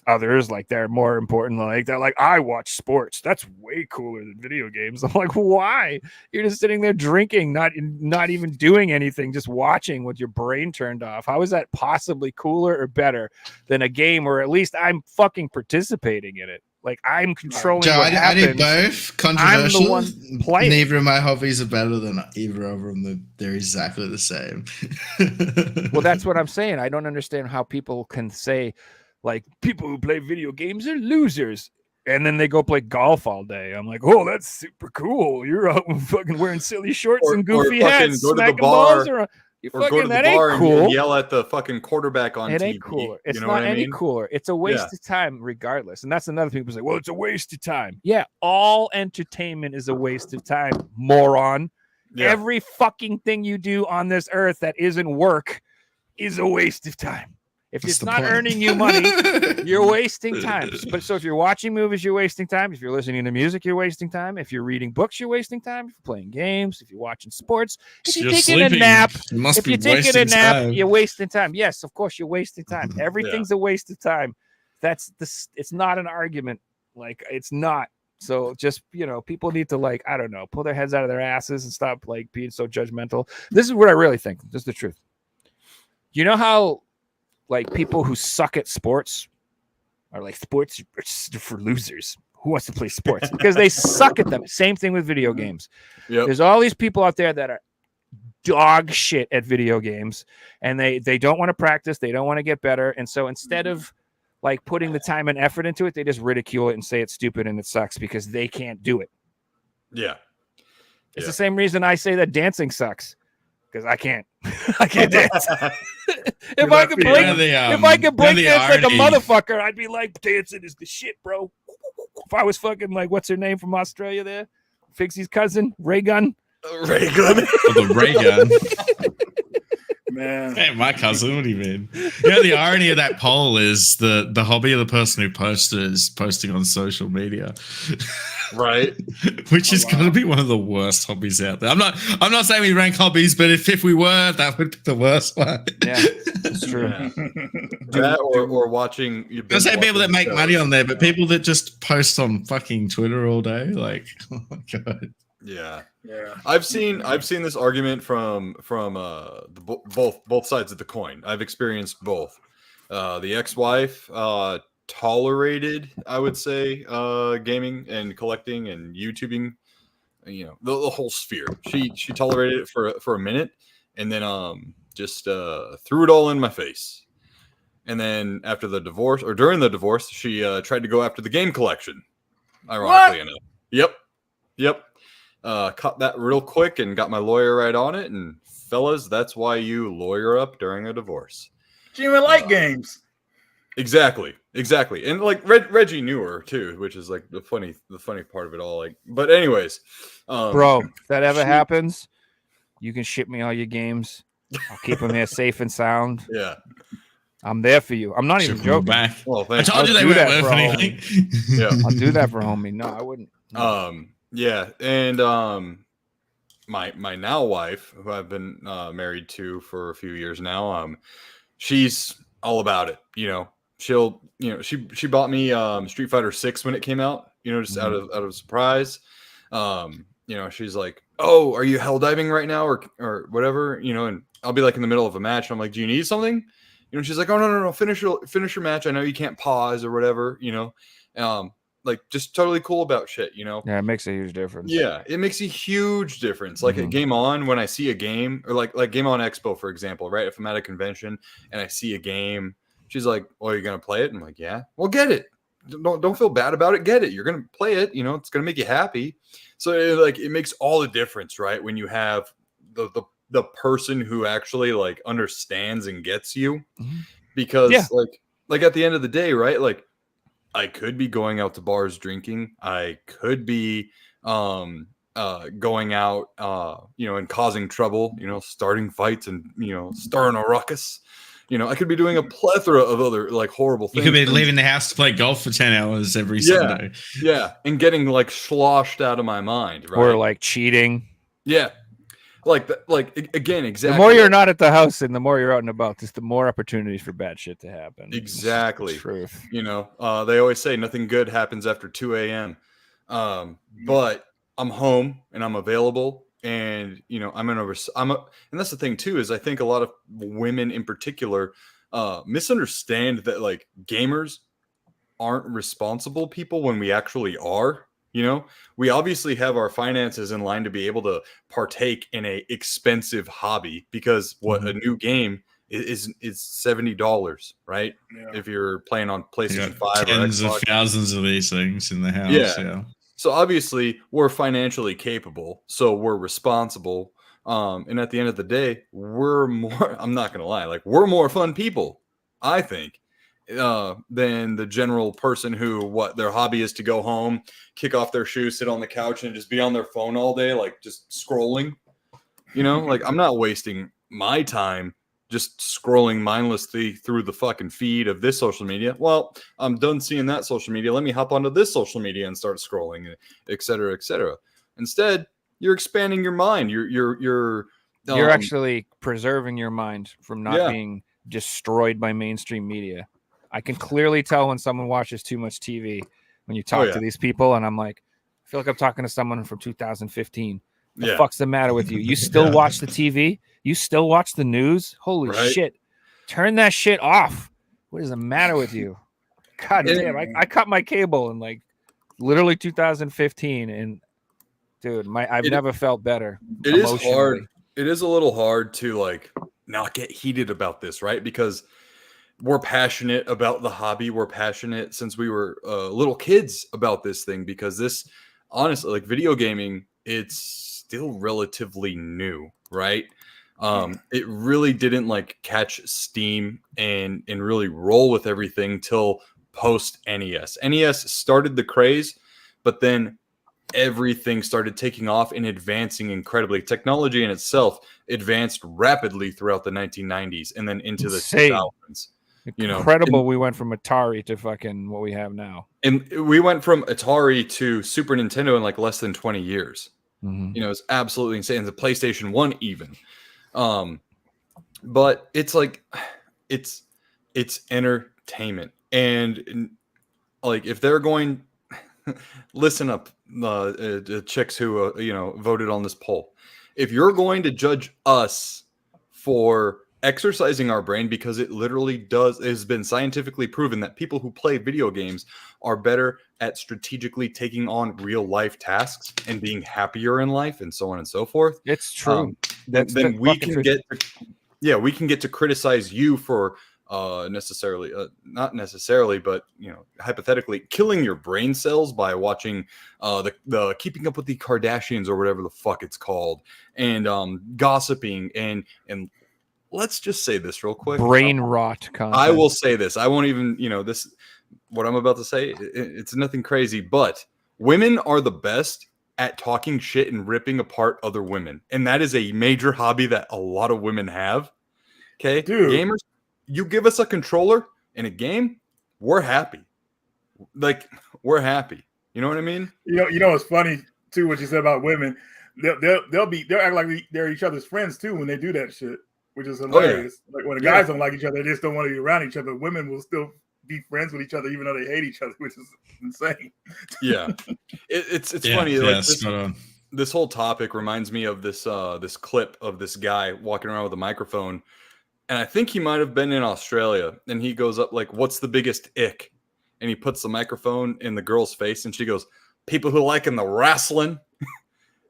others like they're more important. Like they're like, I watch sports. That's way cooler than video games. I'm like, why? You're just sitting there drinking, not even doing anything, just watching with your brain turned off. How is that possibly cooler or better than a game where at least I'm fucking participating in it? Like I'm controlling Joe, what I did happens. both. Controversial. I'm the one playing. Neither of my hobbies are better than either of them. They're exactly the same. Well, that's what I'm saying. I don't understand how people can say, like, people who play video games are losers. And then they go play golf all day. I'm like, oh, that's super cool. You're out fucking wearing silly shorts Or- and or goofy fucking hats, go to the smacking bar, balls around. You Or go fucking, to the that bar ain't and cool. yell at the fucking quarterback on It TV. ain't cooler. It's you know not what I any mean? cooler. It's a waste of time, regardless. And that's another thing people say, well, it's a waste of time. Yeah, all entertainment is a waste of time, moron. Yeah. Every fucking thing you do on this earth that isn't work is a waste of time. If That's it's the not point. earning you money, you're wasting time. But so if you're watching movies, you're wasting time. If you're listening to music, you're wasting time. If you're reading books, you're wasting time. If you're playing games, if you're watching sports, if you're taking a nap, You must if be you're taking a wasting nap, time. you're wasting time. Yes, of course, you're wasting time. Everything's a waste of time. That's this. It's not an argument. Like it's not. So just people need to like I don't know, pull their heads out of their asses and stop like being so judgmental. This is what I really think. This is the truth. You know how like people who suck at sports are like sports are just for losers. Who wants to play sports? Because they suck at them. Same thing with video games. Yep. There's all these people out there that are dog shit at video games and they don't want to practice. They don't want to get better. And so instead of like putting the time and effort into it, they just ridicule it and say it's stupid and it sucks because they can't do it. Yeah. It's the same reason I say that dancing sucks because I can't. I can't dance. If I could break, if I could break dance like a motherfucker, I'd be like, dancing is the shit, bro. If I was fucking like, what's her name from Australia there? Fixie's cousin, Ray Gun. Ray Gun. The Ray Gun. Man. Hey, my cousin, what do you mean? The irony of that poll is the hobby of the person who posted is posting on social media. Right. Which is going to be one of the worst hobbies out there. I'm not saying we rank hobbies, but if we were, that would be the worst one. Yeah, it's true. Yeah. That or watching. I say people that make money on there, but people that just post on fucking Twitter all day, like, oh my god. Yeah. Yeah. I've seen this argument from both sides of the coin. I've experienced both. The ex-wife tolerated, I would say, gaming and collecting and YouTubing, the whole sphere. She tolerated it for a minute and then just threw it all in my face. And then after the divorce or during the divorce, she tried to go after the game collection. Ironically enough. Yep. Cut that real quick and got my lawyer right on it. And fellas, that's why you lawyer up during a divorce. She even like games. Exactly. And like Reggie knew her too, which is like the funny part of it all. Like, but anyways, Bro, if that ever happens, you can ship me all your games. I'll keep them here safe and sound. Yeah. I'm there for you. I'm not even joking. Back. Well, I thanks. told you they do weren't that worth for anything. Yeah. I'll do that for homie. No, I wouldn't. Yeah, and my now wife, who I've been married to for a few years now, she's all about it. She'll she bought me Street Fighter 6 when it came out, just out of surprise. She's like, "Oh, are you hell diving right now or whatever?" And I'll be like in the middle of a match and I'm like, "Do you need something?" She's like, "Oh, no, finish your match. I know you can't pause or whatever, like just totally cool about shit, Yeah, it makes a huge difference. Yeah, it makes a huge difference. Like at Game On, when I see a game, or like Game On Expo, for example, right? If I'm at a convention and I see a game, she's like, "Oh, you're gonna play it?" I'm like, "Yeah." Well, get it. Don't feel bad about it. Get it. You're gonna play it. It's gonna make you happy. So it makes all the difference, right? When you have the person who actually like understands and gets you, because like at the end of the day, right? Like, I could be going out to bars drinking. I could be going out, and causing trouble, starting fights and, starting a ruckus. I could be doing a plethora of other like horrible things. You could be leaving the house to play golf for 10 hours every Sunday. Yeah. And getting like sloshed out of my mind. Right? Or like cheating. Yeah. Again, exactly. The more you're not at the house and the more you're out and about, just the more opportunities for bad shit to happen. Exactly. Truth. You know, they always say nothing good happens after 2 a.m. But I'm home and I'm available, and you know, and that's the thing too, is I think a lot of women in particular misunderstand that like gamers aren't responsible people when we actually are. You know, we obviously have our finances in line to be able to partake in a expensive hobby, because a new game is $70, right? Yeah. If you're playing on PlayStation 5 or tens of Xbox. thousands of these things in the house. Yeah. So obviously we're financially capable, so we're responsible. And at the end of the day, we're more, I'm not gonna lie, like we're more fun people, I think, than the general person who their hobby is to go home, kick off their shoes, sit on the couch, and just be on their phone all day, like just scrolling. You know, like I'm not wasting my time just scrolling mindlessly through the fucking feed of this social media. Well, I'm done seeing that social media. Let me hop onto this social media and start scrolling, et cetera, et cetera. Instead, you're expanding your mind. You're actually preserving your mind from not being destroyed by mainstream media. I can clearly tell when someone watches too much TV when you talk to these people, and I'm like, I feel like I'm talking to someone from 2015. The fuck's the matter with you? You still watch the TV? You still watch the news? Holy shit. Turn that shit off. What is the matter with you? God damn, I cut my cable in like literally 2015, and dude, I've never felt better. It is hard. It is a little hard to like not get heated about this, right? Because we're passionate about the hobby. We're passionate since we were little kids about this thing, because this, honestly, like video gaming, it's still relatively new, right? It really didn't like catch steam and really roll with everything till post NES. NES started the craze, but then everything started taking off and advancing incredibly. Technology in itself advanced rapidly throughout the 1990s and then into the 2000s. Incredible. We went from Atari to fucking what we have now. And we went from Atari to Super Nintendo in like less than 20 years. Mm-hmm. You know, it's absolutely insane. The PlayStation 1 even. But it's like it's entertainment. And like if they're going listen up, the chicks who voted on this poll. If you're going to judge us for exercising our brain, because it literally has been scientifically proven that people who play video games are better at strategically taking on real life tasks and being happier in life, and so on and so forth. It's true. Then we can get to criticize you for not necessarily, but hypothetically killing your brain cells by watching the Keeping Up with the Kardashians or whatever the fuck it's called, and gossiping and let's just say this real quick. Brain rot content. I will say this. I won't even, this, what I'm about to say, it's nothing crazy, but women are the best at talking shit and ripping apart other women. And that is a major hobby that a lot of women have. Okay. Dude. Gamers, you give us a controller in a game, we're happy. Like, we're happy. You know what I mean? You know, it's funny too, what you said about women. They'll act like they're each other's friends too when they do that shit, which is hilarious. Like when the guys don't like each other, they just don't want to be around each other. Women will still be friends with each other even though they hate each other, which is insane. Yeah, it's funny. Like this whole topic reminds me of this this clip of this guy walking around with a microphone, and I think he might have been in Australia. And he goes up like, "What's the biggest ick?" And he puts the microphone in the girl's face, and she goes, "People who like in the wrestling."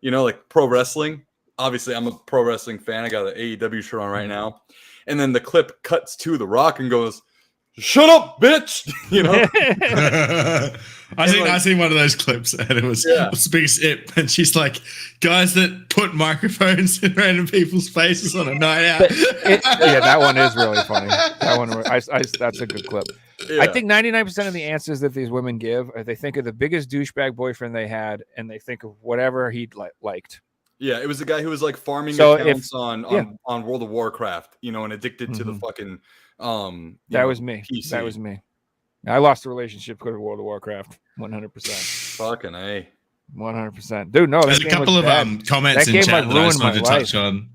Like pro wrestling. Obviously, I'm a pro wrestling fan. I got an AEW shirt on right now. And then the clip cuts to The Rock and goes, "Shut up, bitch!" I seen one of those clips, and it was what's the biggest it? And she's like, "Guys that put microphones in random people's faces on a night out." That one is really funny. That one, that's a good clip. Yeah. I think 99% of the answers that these women give, they think of the biggest douchebag boyfriend they had, and they think of whatever he liked. Yeah, it was the guy who was like farming accounts on World of Warcraft, and addicted to the fucking that was me. PC. That was me. I lost a relationship with World of Warcraft 100%. Fucking A. 100%, dude. No, that There's a game couple was of bad. comments That in game, chat like, that I just ruined wanted to my touch on.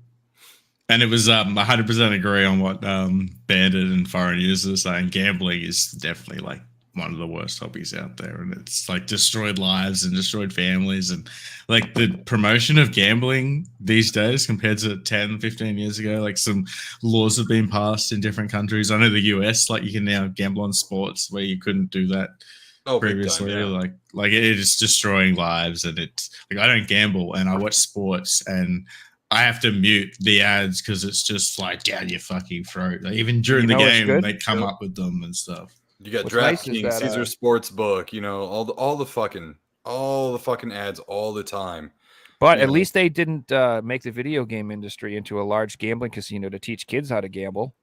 And it was 100% agree on what Bandit and Foreign Users are saying. Gambling is definitely like one of the worst hobbies out there, and it's like destroyed lives and destroyed families, and like the promotion of gambling these days compared to 10, 15 years ago. Like some laws have been passed in different countries. I know the US, like you can now gamble on sports where you couldn't do that previously. Big time, yeah. Like it is destroying lives, and it's like I don't gamble and I watch sports and I have to mute the ads because it's just like down your fucking throat. Like, even during the game, they come up with them and stuff. You got What's nice is DraftKings, that, Caesar Sportsbook, you know, all the fucking ads all the time. But You at know. least they didn't make the video game industry into a large gambling casino to teach kids how to gamble.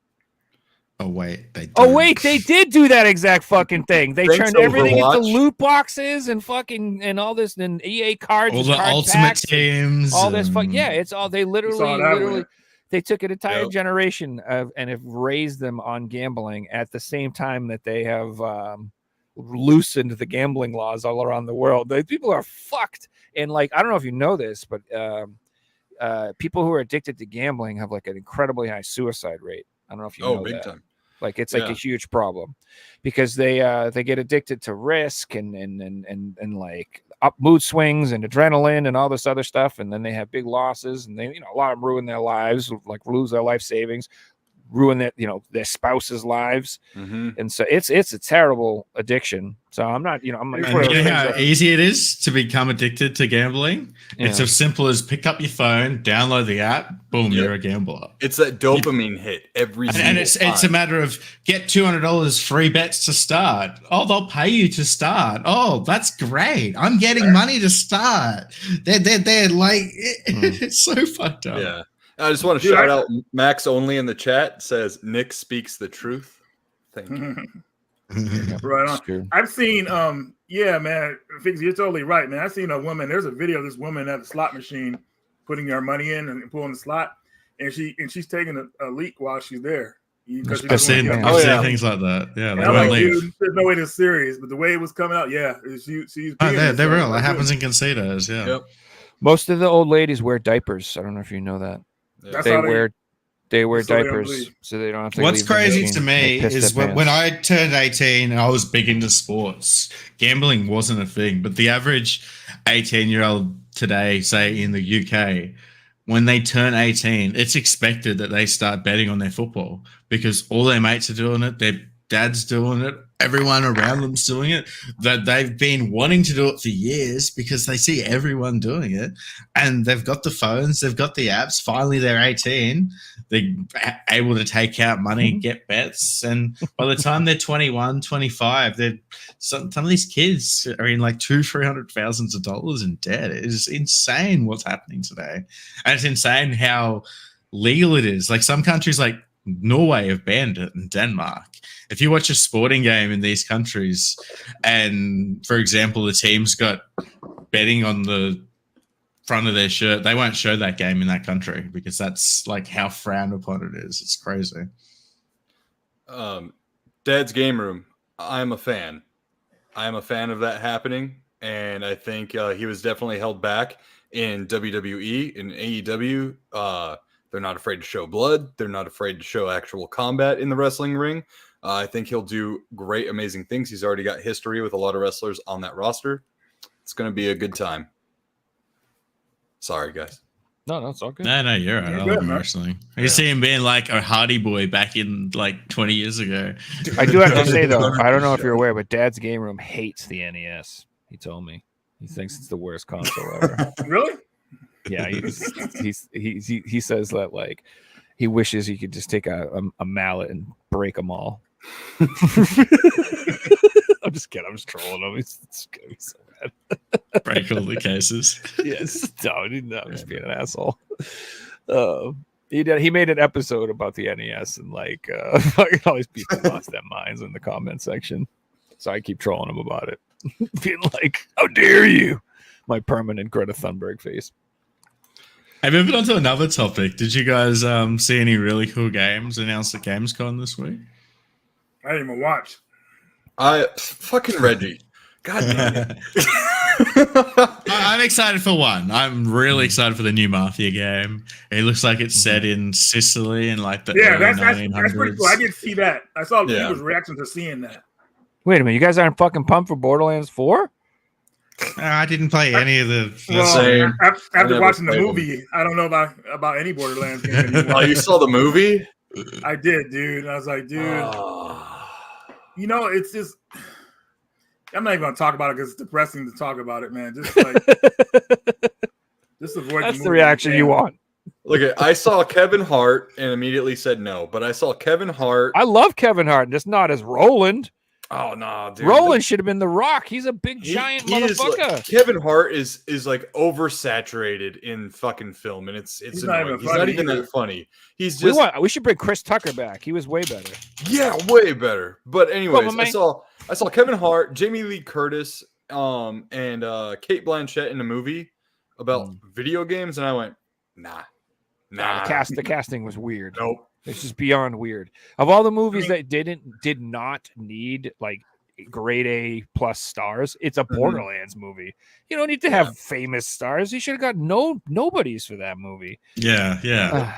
Oh wait, they did do that exact fucking thing. They Thanks, turned everything into Overwatch. loot boxes and fucking and all this and EA cards, all and the card ultimate packs and teams, all this fuck. and- Yeah, it's all they saw literally that one. they took an entire Yep. generation of and have raised them on gambling at the same time that they have loosened the gambling laws all around the world. The people are fucked. And like, I don't know if you know this, but people who are addicted to gambling have like an incredibly high suicide rate. I don't know if you know big that. time. Like it's like Yeah. a huge problem because they get addicted to risk and like up mood swings and adrenaline and all this other stuff, and then they have big losses, and they, you know, a lot of them ruin their lives, like lose their life savings, ruin their, you know, their spouse's lives, and so it's a terrible addiction. So I'm not, you know, I'm like, And you know how easy it is to become addicted to gambling? It's as simple as pick up your phone, download the app, boom, Yep. you're a gambler. It's that dopamine hit every single And it's a matter of get $200 free bets to start. Oh, they'll pay you to start. Oh, that's great. I'm getting money to start. They're like it's so fucked up. Yeah. I just want to shout out Max Only in the chat says Nick speaks the truth. Thank you. Right on. I've seen yeah, man, Fix, you're totally right, man. I've seen a woman, there's a video of this woman at the slot machine putting her money in and pulling the slot, and she's taking a leak while she's there. I've seen things like that. Yeah, and they I'm won't like, leave. dude, there's no way this is serious, but the way it was coming out, yeah, she's They're real. That happens in casinos. Yeah. Yep. Most of the old ladies wear diapers. I don't know if you know that. That's They how wear so they don't diapers bleed. so they don't have to. What's leave the crazy machine. to me They piss is their when pants. I turned 18 and I was big into sports, gambling wasn't a thing. But the average 18-year-old today, say in the UK, when they turn 18, it's expected that they start betting on their football because all their mates are doing it, their dad's doing it, everyone around them's doing it. That they've been wanting to do it for years because they see everyone doing it, and they've got the phones, they've got the apps. Finally, they're 18. They're able to take out money and get bets. And by the time they're 21, 25, some of these kids are in like $200,000-$300,000 in debt. It is insane what's happening today. And it's insane how legal it is. Like some countries like Norway have banned it, and Denmark. If you watch a sporting game in these countries and, for example, the team's got betting on the front of their shirt, they won't show that game in that country because that's like how frowned upon it is. It's crazy. Dad's Game Room. I'm a fan. I am a fan of that happening, and I think he was definitely held back in WWE, in AEW. They're not afraid to show blood. They're not afraid to show actual combat in the wrestling ring. I think he'll do great, amazing things. He's already got history with a lot of wrestlers on that roster. It's going to be a good time. Sorry, guys. No, it's all good. No, you're right. I love him wrestling. You see him being like a Hardy Boy back in like 20 years ago. I do have to say though, I don't know if you're aware, but Dad's Game Room hates the NES. He told me he thinks it's the worst console ever. Really? Yeah, he says that like he wishes he could just take a mallet and break them all. I'm just kidding. I'm just trolling him. It's gonna be so bad. Break all the cases. Yes, no, I'm just being an asshole. He made an episode about the NES and like fucking all these people lost their minds in the comment section. So I keep trolling him about it, being like, "How dare you?" My permanent Greta Thunberg face. Hey, moving on to another topic. Did you guys see any really cool games announced at Gamescom this week? I didn't even watch. Fucking Reggie. God damn it. I'm excited for one. I'm really excited for the new Mafia game. It looks like it's set in Sicily in like the early that's 1900s. pretty cool. I did see that. I saw Yeah. people's reactions to seeing that. Wait a minute, you guys aren't fucking pumped for Borderlands 4? I didn't play any of the. Well, Same. I after never watching the played movie, I don't know about any Borderlands game anymore. Oh, you saw the movie? I did, dude. I was like, dude, you know, it's just. I'm not even gonna talk about it because it's depressing to talk about it, man. Just like, just avoid. That's the movie. reaction you want. Look, I saw Kevin Hart and immediately said no, but I saw Kevin Hart. I love Kevin Hart, just not as Roland. Oh no, dude! Roland should have been The Rock. He's a big He- giant he is, motherfucker. like, Kevin Hart is like oversaturated in fucking film, and it's He's not annoying. even He's not funny even either. that funny. He's just we should bring Chris Tucker back. He was way better. yeah, way better. But anyways, my I man. saw Kevin Hart, Jamie Lee Curtis, and Kate Blanchett in a movie about video games, and I went, nah. The casting was weird. Nope. It's just beyond weird. Of all the movies that did not need like grade A plus stars, it's a Borderlands movie. You don't need to have famous stars. You should have got nobodies for that movie. Yeah,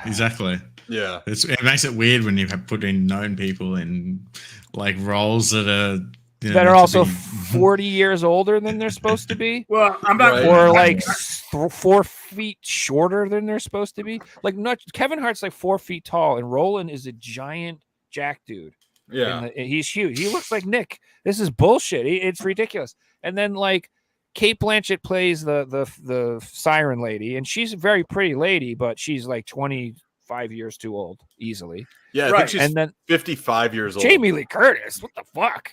exactly. Yeah. It makes it weird when you have put in known people in like roles that are That meant are to also be- 40 years older than they're supposed to be. Well, I'm not. Right. Or like 4 feet shorter than they're supposed to be. Like Kevin Hart's like 4 feet tall, and Roland is a giant jack dude. Yeah. And he's huge. He looks like Nick. This is bullshit. It's ridiculous. And then like Kate Blanchett plays the siren lady, and she's a very pretty lady, but she's like 25 years too old easily. Yeah, I Right. think she's And then 55 years old. Jamie Lee Curtis, what the fuck?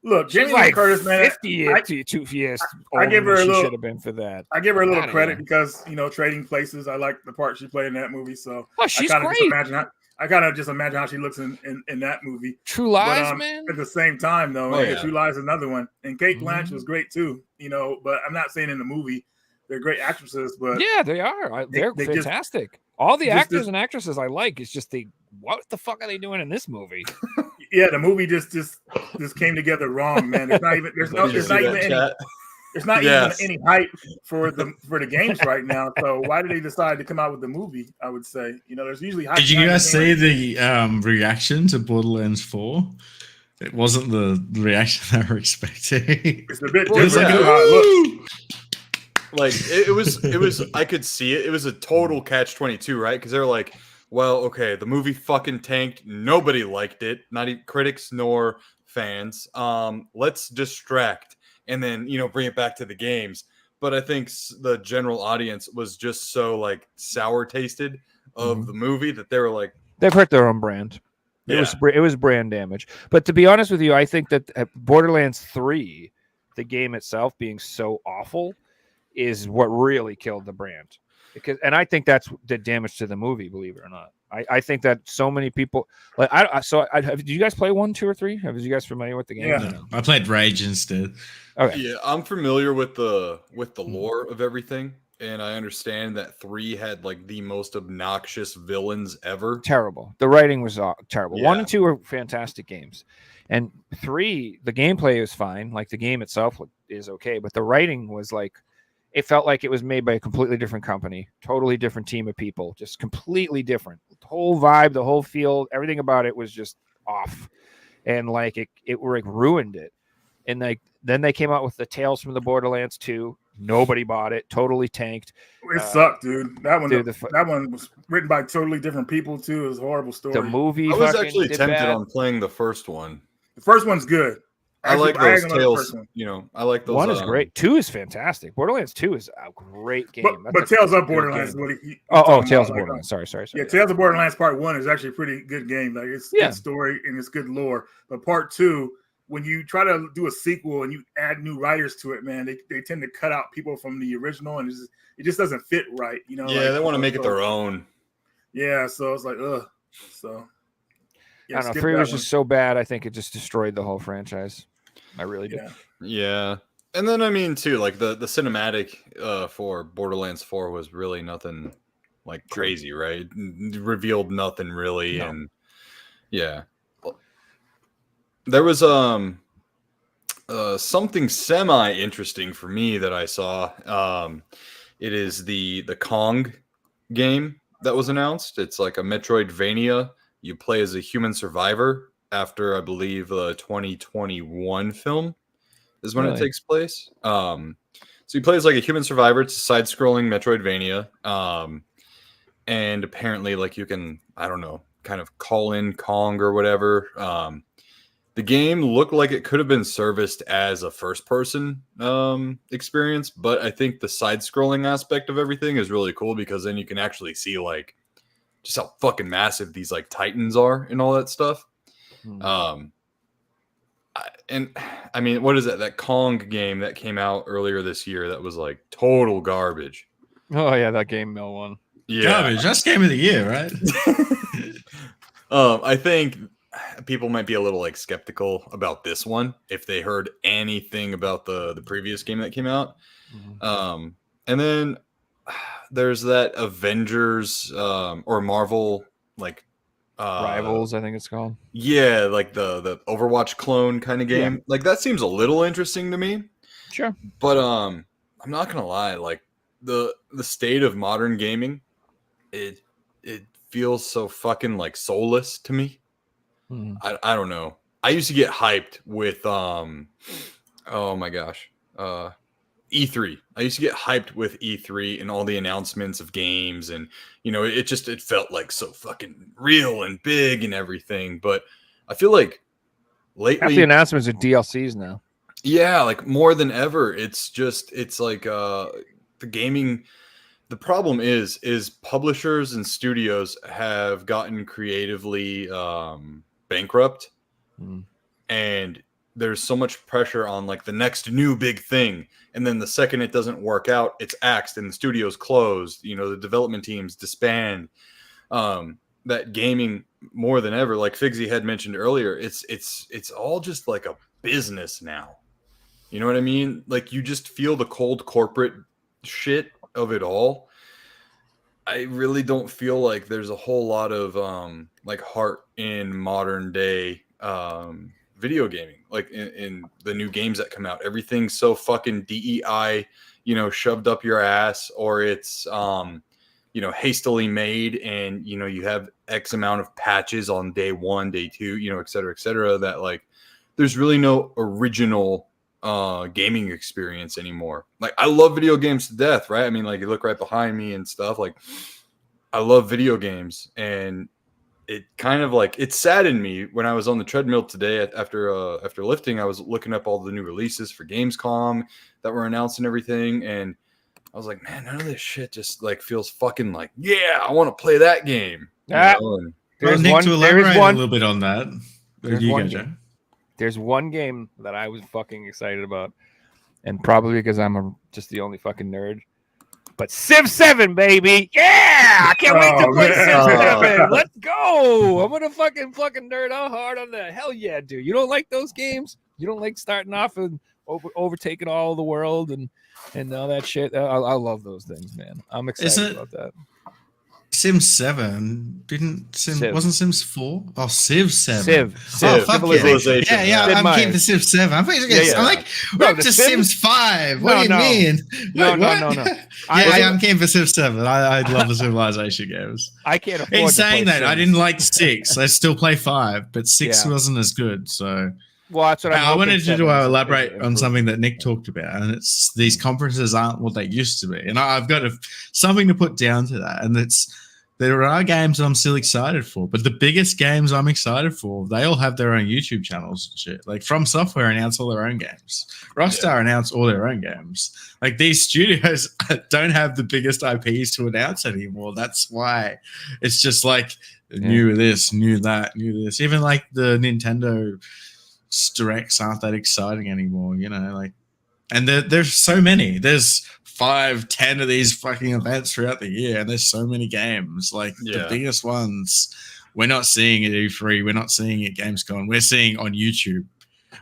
Look, She's Jamie Lee like Curtis, man. 50 I- two years I give older her a than she little- should have been for that. I give her a little Outta credit here. because Trading Places. I like the part she played in that movie. So Oh, she's I kind great. of just imagine how she looks in that movie. True Lies, But, man. At the same time, though, Oh, and yeah. True Lies is another one, and Kate Mm-hmm. Blanchett was great too. But I'm not saying in the movie they're great actresses, but Yeah, they are. They're they just- fantastic. All the just actors this- and actresses I like. It's just what the fuck are they doing in this movie? yeah, the movie just came together wrong, man. There's not even Did you see that chat? there's not Yes. even any hype for the games right now. So why did they decide to come out with the movie? I would say, there's usually hype. Did you behind guys the see game. the reaction to Borderlands 4? It wasn't the reaction they were expecting. It's a bit Well, different it's than like, how it looks. Like it was I could see it. It was a total catch-22, right? Because they're like, well, okay, the movie fucking tanked. Nobody liked it, not even critics nor fans. Let's distract and then bring it back to the games. But I think the general audience was just so like sour tasted of the movie that they were like, They've hurt their own brand. It was brand damage. But to be honest with you, I think that Borderlands 3, the game itself being so awful, is what really killed the brand. And I think that's the damage to the movie, believe it or not. I think that so many people like did you guys play 1, 2, or 3? Are you guys familiar with the game? Yeah. I played Rage instead. Okay. yeah, I'm familiar with the lore of everything, and I understand that 3 had like the most obnoxious villains ever. Terrible. The writing was terrible. 1 Yeah. and 2 were fantastic games, and 3, the gameplay is fine. Like the game itself is okay, but the writing was like, it felt like it was made by a completely different company, totally different team of people, just completely different. The whole vibe, the whole feel, everything about it was just off, and like it ruined it. And like then they came out with the Tales from the Borderlands 2. Nobody bought it. Totally tanked. It sucked, dude. That one, dude, that one was written by totally different people too. It was a horrible story. The movie. I was fucking actually did tempted bad. on playing the first one. The first one's good. I like those ain't gonna lie, the Tales. first one. I like those. 1 is great. 2 is fantastic. Borderlands 2 is a great game. But Tales of Borderlands is game. what he Oh, talking Tales about, of like, Borderlands. Sorry. Yeah, Tales of Borderlands Part 1 is actually a pretty good game. Like it's Yeah. good story and it's good lore. But Part 2, when you try to do a sequel and you add new writers to it, man, they tend to cut out people from the original, and it just doesn't fit right. Yeah, like, they want to make it so- their own. Yeah, so it's like, ugh. So yeah, I don't know. skip 3 that was one. just so bad. I think it just destroyed the whole franchise. I really do. Yeah. Yeah, and then I mean too, like the cinematic for Borderlands 4 was really nothing like crazy, right? Revealed nothing really, No. and yeah, there was something semi interesting for me that I saw. It is the Kong game that was announced. It's like a Metroidvania. You play as a human survivor after, I believe, the 2021 film is when it takes place. So you play as like a human survivor. It's a side-scrolling Metroidvania. And apparently, like, you can, I don't know, kind of call in Kong or whatever. The game looked like it could have been serviced as a first-person experience, but I think the side-scrolling aspect of everything is really cool because then you can actually see like just how fucking massive these like titans are and all that stuff. And I mean, what is that? That Kong game that came out earlier this year that was like total garbage. Oh yeah, that Game Mill one. Yeah, Garbage. That's game of the year, right? I think people might be a little like skeptical about this one if they heard anything about the previous game that came out. And then there's that Avengers or Marvel like Rivals, I think it's called. Yeah, like the Overwatch clone kind of game. Like that seems a little interesting to me. Sure. But I'm not gonna lie, like the state of modern gaming, it feels so fucking like soulless to me. I don't know. I used to get hyped with oh my gosh, E3. I used to get hyped with E3 and all the announcements of games, and you know, it felt like so fucking real and big and everything. But I feel like lately, half the announcements are DLCs now. Yeah, like more than ever. It's like the gaming. The problem is publishers and studios have gotten creatively bankrupt, and there's so much pressure on like the next new big thing, and then the second it doesn't work out, it's axed and the studio's closed. You know, the development teams disband. That gaming more than ever, like Figsy had mentioned earlier, it's all just like a business now. You know what I mean? Like you just feel the cold corporate shit of it all. I really don't feel like there's a whole lot of like heart in modern day video gaming, like in the new games that come out. Everything's so fucking DEI, you know, shoved up your ass, or it's you know, hastily made, and you know, you have X amount of patches on day 1, day 2, you know, et cetera, that like there's really no original gaming experience anymore. Like I love video games to death, right? I mean, like you look right behind me and stuff, like I love video games, and it kind of like it saddened me when I was on the treadmill today after lifting. I was looking up all the new releases for Gamescom that were announced and everything, and I was like, man, none of this shit just like feels fucking like, yeah, I want to play that game. There's Nick, to elaborate a little bit on that. There's one game that I was fucking excited about, and probably because I'm just the only fucking nerd. But Civ 7, baby, yeah! I can't wait to play Civ 7. Let's go! I'm gonna fucking nerd out hard on that. Hell yeah, dude! You don't like those games? You don't like starting off and overtaking all the world and all that shit? I love those things, man. I'm excited about that. Sims 7 wasn't Sims 4? Oh, Civ 7. Civ. Oh, fuck Civilization. Yeah. I'm keeping the Civ 7. I'm like, we're up to Sims 5. What do you mean? No. I'm keen for Civ 7. I love the Civilization games. I can't afford In to saying play that, Sims. I didn't like 6. I still play 5, but 6 wasn't as good. So well, that's what I wanted to elaborate on something. something that Nick talked about, and it's these conferences aren't what they used to be. And I've got something to put down to that, and there are games I'm still excited for, but the biggest games I'm excited for, they all have their own YouTube channels and shit. Like From Software announced all their own games. Rockstar announced all their own games. Like these studios don't have the biggest IPs to announce anymore. That's why it's just like new this, new that, new this. Even like the Nintendo Directs aren't that exciting anymore, you know, like, and there's so many. There's 5-10 of these fucking events throughout the year, and there's so many games. Like the biggest ones, we're not seeing at E3, we're not seeing at Gamescom, we're seeing on YouTube,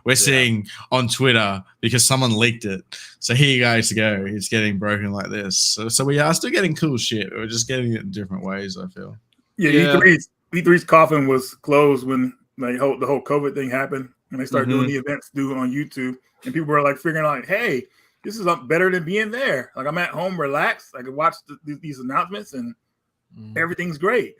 we're seeing on Twitter because someone leaked it. So here you guys go, it's getting broken like this. So we are still getting cool shit. We're just getting it in different ways, I feel. Yeah. E3's coffin was closed when like the whole COVID thing happened. and they started doing the events on YouTube, and people were like figuring out, like, hey, this is better than being there. Like I'm at home, relaxed. I can watch these announcements, and everything's great.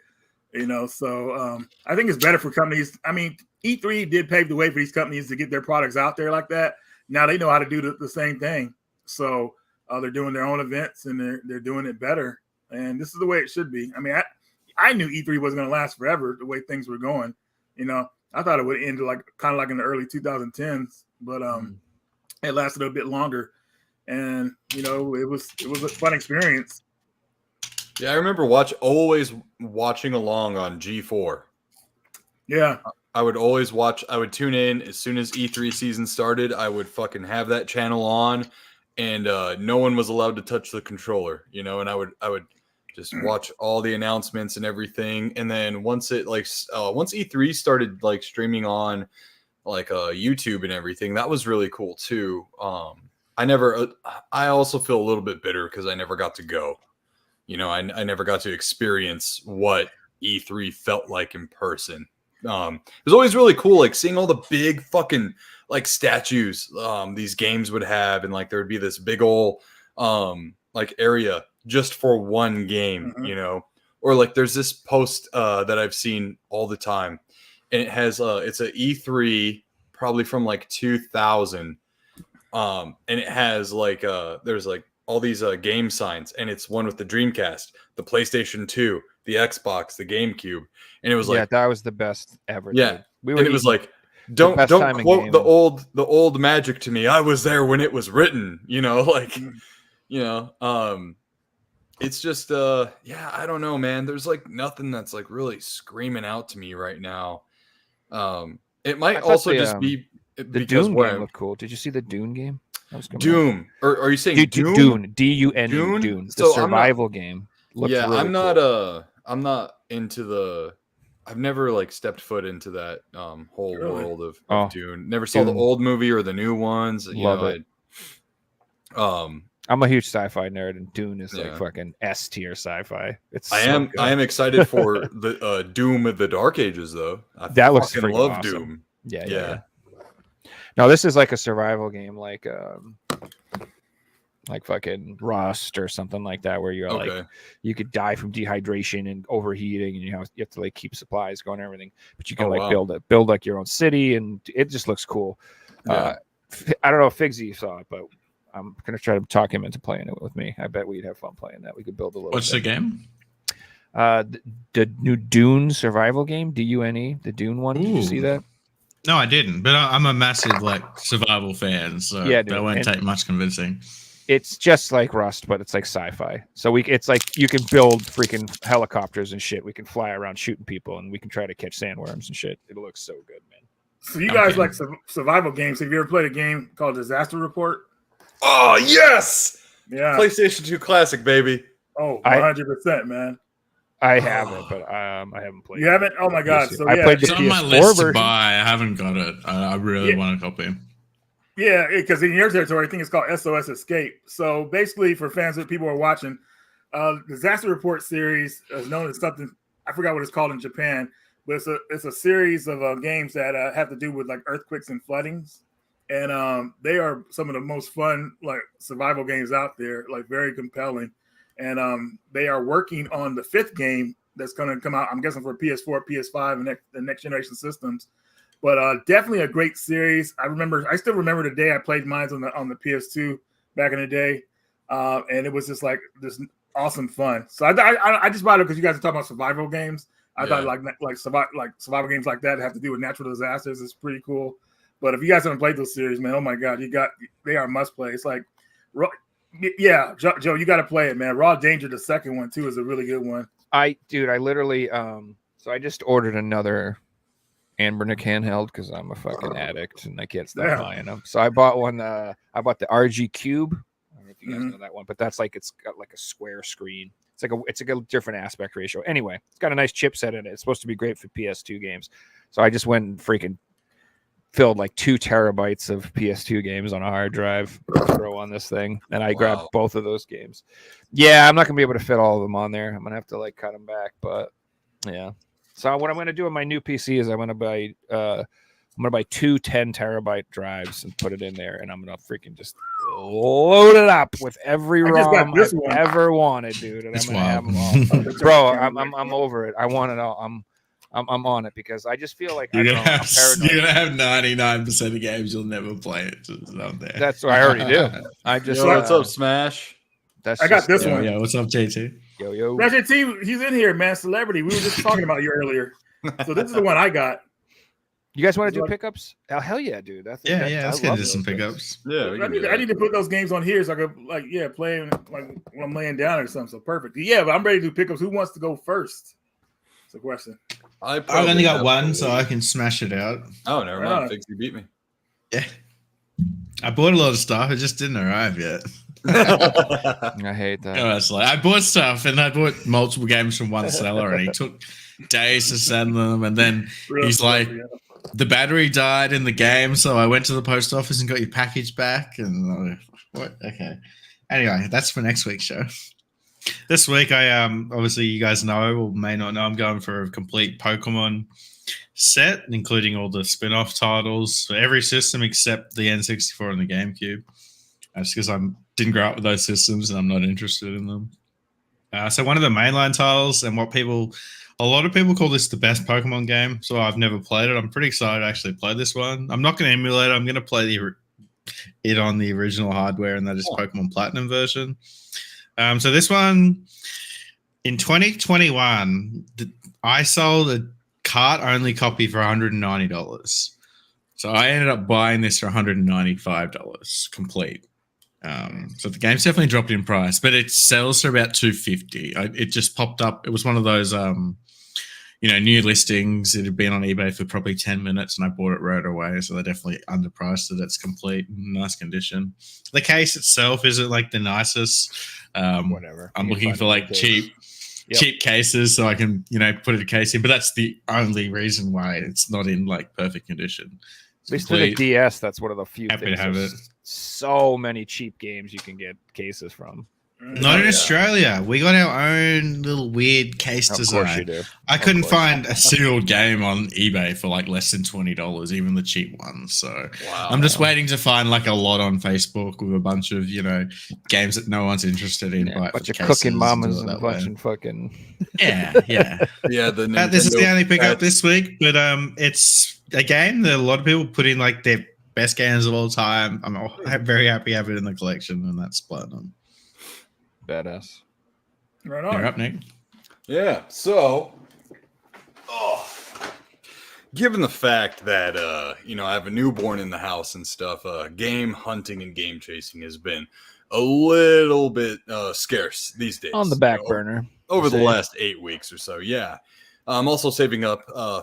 So I think it's better for companies. I mean, E3 did pave the way for these companies to get their products out there like that. Now they know how to do the same thing. So they're doing their own events, and they're doing it better. And this is the way it should be. I mean, I knew E3 wasn't going to last forever the way things were going. I thought it would end kind of like in the early 2010s, but it lasted a bit longer. And it was a fun experience. Yeah, I remember always watching along on G4. Yeah. I would always watch. I would tune in as soon as E3 season started. I would fucking have that channel on, and no one was allowed to touch the controller, and I would just watch all the announcements and everything. And then once E3 started like streaming on like YouTube and everything, that was really cool too. I also feel a little bit bitter because I never got to go. I never got to experience what E3 felt like in person. It was always really cool, like seeing all the big fucking like statues these games would have, and like there would be this big old like area just for one game, or like there's this post that I've seen all the time, and it has it's a E3 probably from like 2000, and it has like there's like all these game signs, and it's one with the Dreamcast, the PlayStation 2, the Xbox, the GameCube, and it was like that was the best ever. Yeah, dude. and it was like don't quote the old magic to me. I was there when it was written. It's just I don't know, man. There's like nothing that's like really screaming out to me right now. It might also just be the because Dune game looked cool. Did you see the Dune game? Doom, or are you saying Dune? Dune, D-U-N-E, Dune, the survival game. Yeah, really I'm not. Cool. I'm not into the. I've never like stepped foot into that whole world of Dune. Never saw the old movie or the new ones. Love it. I'm a huge sci-fi nerd, and Dune is like fucking S tier sci-fi. I am excited for the Doom of the Dark Ages though. That looks freaking love awesome. Doom. Yeah. No, this is like a survival game, like fucking Rust or something like that, where you're like you could die from dehydration and overheating, and you have to like keep supplies going and everything. But you can build like your own city, and it just looks cool. I don't know if Figsy saw it, but I'm gonna try to talk him into playing it with me. I bet we'd have fun playing that. We could build a little. What's the game? The new Dune survival game, Dune, the Dune one. Did you see that? No, I didn't. But I'm a massive like survival fan, so that won't take much convincing. It's just like Rust, but it's like sci-fi. So it's like you can build freaking helicopters and shit. We can fly around shooting people, and we can try to catch sandworms and shit. It looks so good, man. So you guys like survival games? Have you ever played a game called Disaster Report? Oh yes, yeah, PlayStation 2 classic, baby. Oh, 100%, man. I haven't, but I haven't played. You haven't? Oh my god! So I played the it's on my PS4 list version. to buy. I haven't got it. I really want a copy. Yeah, because in your territory, I think it's called SOS Escape. So basically, for fans that people are watching, Disaster Report series is known as something, I forgot what it's called in Japan, but it's a series of games that have to do with like earthquakes and floodings, and they are some of the most fun like survival games out there, like very compelling. And they are working on the 5th game that's going to come out, I'm guessing, for PS4, PS5, and the next generation systems. But definitely a great series. I still remember the day I played mine on the PS2 back in the day, and it was just like this awesome fun. So I just bought it because you guys are talking about survival games. I thought like survival games like that have to do with natural disasters. It's pretty cool. But if you guys haven't played those series, man, oh my god, they are must play. It's like. Yeah, Joe, you got to play it, man. Raw Danger, the second one too, is a really good one. I literally, so I just ordered another Anbernic handheld because I'm a fucking addict and I can't stop buying them. So I bought one. I bought the RG Cube. I don't know if you guys know that one, but that's like it's got like a square screen. It's like a different aspect ratio. Anyway, it's got a nice chipset in it. It's supposed to be great for PS2 games. So I just went and freaking filled like 2 terabytes of PS2 games on a hard drive to throw on this thing, and I grabbed both of those games. Yeah, I'm not gonna be able to fit all of them on there. I'm gonna have to like cut them back, but yeah. So what I'm gonna do on my new PC is I'm gonna buy I'm gonna buy 2 10-terabyte drives and put it in there, and I'm gonna freaking just load it up with every I just got ROM this I've one. ever wanted, dude. And It's I'm gonna have wild. them all. Bro, I'm over it. I want it all. I'm on it because I just feel like I You're don't gonna know, I'm have paranoid. you're gonna have 99% of games you'll never play. It's just up there. That's what I already do. I just Yo, what's up, Smash? That's I got just, this Yo, one. yo, what's up, JT? Yo. Ratchet T, he's in here, man. Celebrity. We were just talking about you earlier. So this is the one I got. You guys want to do What? pickups? Oh, hell yeah, dude. That's Yeah, that, yeah. I Let's get love into some those pickups. Yeah, we I can do need, I that. need to put those games on here so I could play like when I'm laying down or something. So perfect. Yeah, but I'm ready to do pickups. Who wants to go first? It's a question. I've probably only got have one, to so leave. I can smash it out. Oh, never Right mind. on. Fix, you beat me. Yeah. I bought a lot of stuff. It just didn't arrive yet. I hate that. Oh, it's like I bought stuff and I bought multiple games from one seller, and he took days to send them. And then he's like, the battery died in the game, so I went to the post office and got your package back. And I'm like, what? Okay. Anyway, that's for next week's show. This week, I obviously you guys know or may not know, I'm going for a complete Pokemon set, including all the spin-off titles for every system except the N64 and the GameCube. That's because I didn't grow up with those systems and I'm not interested in them. So one of the mainline titles, and a lot of people call this the best Pokemon game. So I've never played it. I'm pretty excited to actually play this one. I'm not going to emulate it. I'm going to play it on the original hardware, and that is Pokemon Platinum version. So this one in 2021, I sold a cart-only copy for $190. So I ended up buying this for $195 complete. So the game's definitely dropped in price, but it sells for about $250. It just popped up. It was one of those, new listings. It had been on eBay for probably 10 minutes, and I bought it right away. So they definitely underpriced it. It's complete, nice condition. The case itself isn't like the nicest. Whatever. I'm You looking find for like those. cheap cases so I can, put a case in. But that's the only reason why it's not in like perfect condition. It's At least for the complete. DS, that's one of the few Happy to things. have There's it. so many cheap games you can get cases from. Not in Australia. We got our own little weird case Of design. course you do. I Of couldn't course. find a sealed game on eBay for like less than $20, even the cheap ones. So Wow. I'm just waiting to find like a lot on Facebook with a bunch of, games that no one's interested in. Yeah, buy a it for bunch the of cases cooking and mamas do it and a that way. bunch of fucking. Yeah, yeah. Yeah, the This is the Nintendo only pickup patch. this week, but it's a game that a lot of people put in like their best games of all time. I'm very happy to have it in the collection, and that's Platinum. Badass. Right You're on. up, Nick. Yeah. So, given the fact that I have a newborn in the house and stuff, game hunting and game chasing has been a little bit scarce these days. On the back burner. over the Say. last 8 weeks or so. Yeah. I'm also saving up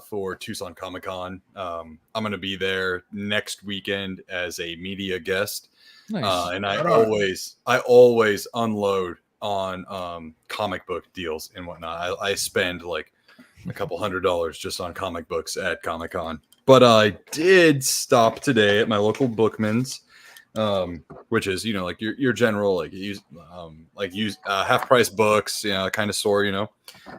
for Tucson Comic Con. I'm going to be there next weekend as a media guest. Nice. And I Right on. always unload on comic book deals and whatnot. I spend like a couple $100 just on comic books at Comic Con. But I did stop today at my local Bookman's, which is like your general like half price books, kind of store,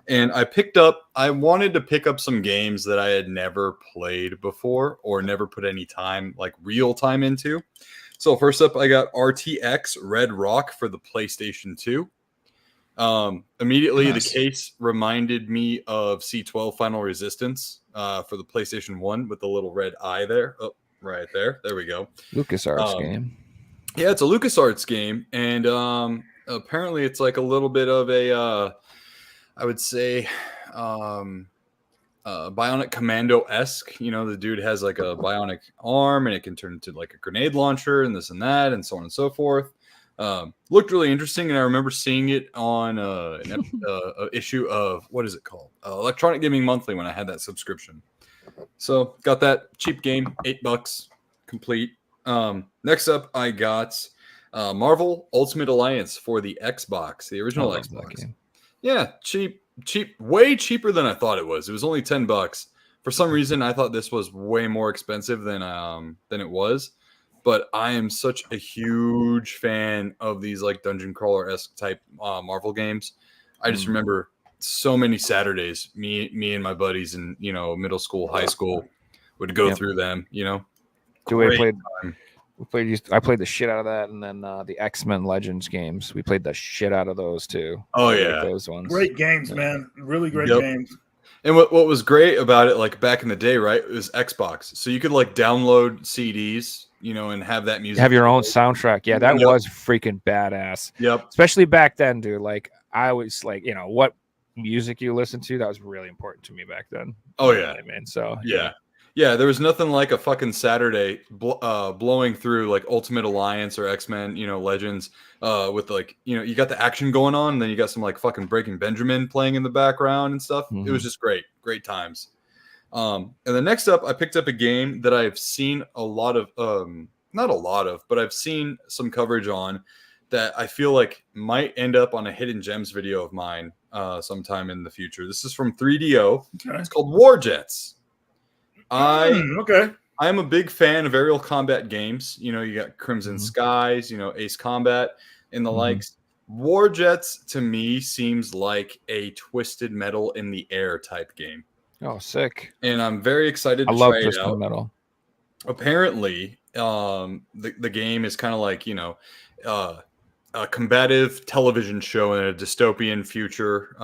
And I wanted to pick up some games that I had never played before or never put any time, like real time into. So first up, I got RTX Red Rock for the PlayStation 2. Immediately, Nice. The case reminded me of C12 Final Resistance for the PlayStation 1 with the little red eye there. Oh, right there. There we go. LucasArts game. Yeah, it's a LucasArts game, and apparently it's like a little bit of a, I would say, Bionic Commando-esque. The dude has like a bionic arm, and it can turn into like a grenade launcher, and this and that, and so on and so forth. Looked really interesting, and I remember seeing it on an issue of what is it called? Electronic Gaming Monthly when I had that subscription. So got that cheap game, $8 complete. Next up, I got Marvel Ultimate Alliance for the Xbox, the original I love that Xbox. game. Yeah, cheap, way cheaper than I thought it was. It was only $10. For some reason, I thought this was way more expensive than it was. But I am such a huge fan of these like dungeon crawler-esque type Marvel games. I just remember so many Saturdays, me and my buddies in middle school, high school, would go Yep. through them. You know, Dude, Great I played the shit out of that, and then the X-Men Legends games. We played the shit out of those too. Oh, I like yeah. those ones. Great games, Yeah. man. Really great Yep. games. And what was great about it, like back in the day, right, it was Xbox. So you could like download CDs, you know, and have that music. Have your own soundtrack. Yeah, that Yep. was freaking badass. Yep. Especially back then, dude. Like I was like, you know, what music you listen to, that was really important to me back then. Oh, You know yeah. what I mean, so Yeah. Yeah, there was nothing like a fucking Saturday blowing through like Ultimate Alliance or X-Men, you know, Legends, with like, you know, you got the action going on, and then you got some like fucking Breaking Benjamin playing in the background and stuff. It was just great times. And then next up, I picked up a game that I've seen a lot of, not a lot of, but I've seen some coverage on that I feel like might end up on a Hidden Gems video of mine sometime in the future. This is from 3DO. Okay. It's called War Jets. I Okay. am a big fan of aerial combat games. You know, you got Crimson Skies, you know, Ace Combat and the likes. War Jets to me seems like a Twisted Metal in the air type game. Oh, sick. And I'm very excited I to love try it Twisted out. Metal. Apparently, the game is kind of like, you know, a combative television show in a dystopian future.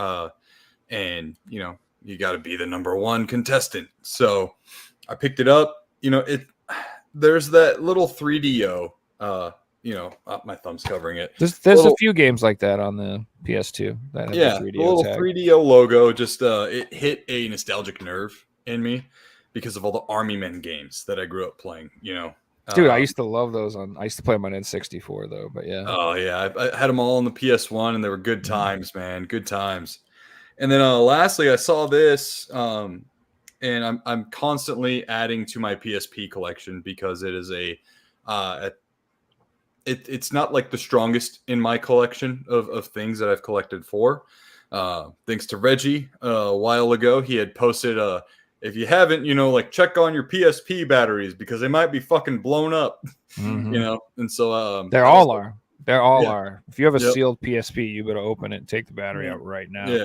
And, you know, you got to be the number one contestant. So I picked it up. You know, there's that little 3DO, you know, my thumb's covering it. There's little- a few games like that on the PS2 that have Yeah, the the 3DO little tag. 3DO logo just it hit a nostalgic nerve in me because of all the Army Men games that I grew up playing, you know. Dude, I used to love those I used to play them on N64 though, but yeah. Oh yeah, I had them all on the PS1, and they were good times, man. Good times. And then lastly, I saw this, and I'm constantly adding to my PSP collection because it is it's not like the strongest in my collection of things that I've collected for. Thanks to Reggie a while ago, he had posted if you haven't, you know, like check on your PSP batteries because they might be fucking blown up, Mhm. you know. And so They all are. Yeah. Are. If you have a Yep. sealed PSP, you better open it and take the battery out right now. Yeah.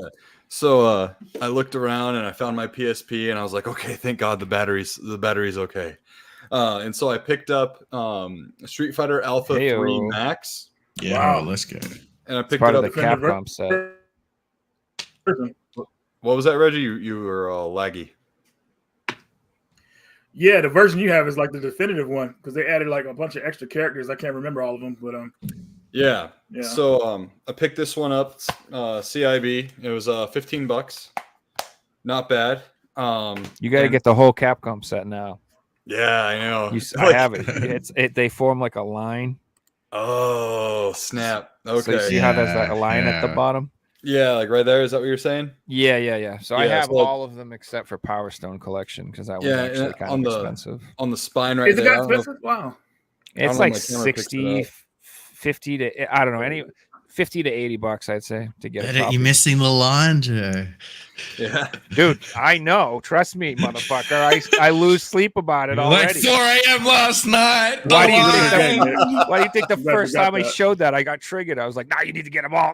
So I looked around and I found my PSP and I was like, okay, thank God the battery's okay. And so I picked up Street Fighter Alpha 3 Heyo. Max, Yeah, Wow. let's go. and I It's picked part it of up. the Capcom set. What was that, Reggie? You were laggy. Yeah, the version you have is like the definitive one because they added like a bunch of extra characters. I can't remember all of them, but Yeah. yeah. So I picked this one up, CIB. It was $15. Not bad. You got to and- get the whole Capcom set now. Yeah, I know. I have it. They form like a line. Oh, snap. So you Okay. see how there's like a Yeah, line at the yeah. bottom? Yeah, like right there. Is that what you're saying? Yeah. So I Yeah, have so- all of them except for Power Stone Collection because that was Yeah, actually and kind on of the- expensive. On the spine right Is it there. I that don't know if- expensive? Wow. It's know, like my camera picks it 60, up. 50 to I don't know, 50 to $80, I'd say, to get a Edit, copy. you're missing the line, Joe. Yeah. Dude, I know. Trust me, motherfucker. I lose sleep about it You're like already. 4 a.m. last night. Why do you think that- Why do you think the You guys first forgot time I that. showed that I got triggered? I was like, "Nah, you need to get them all."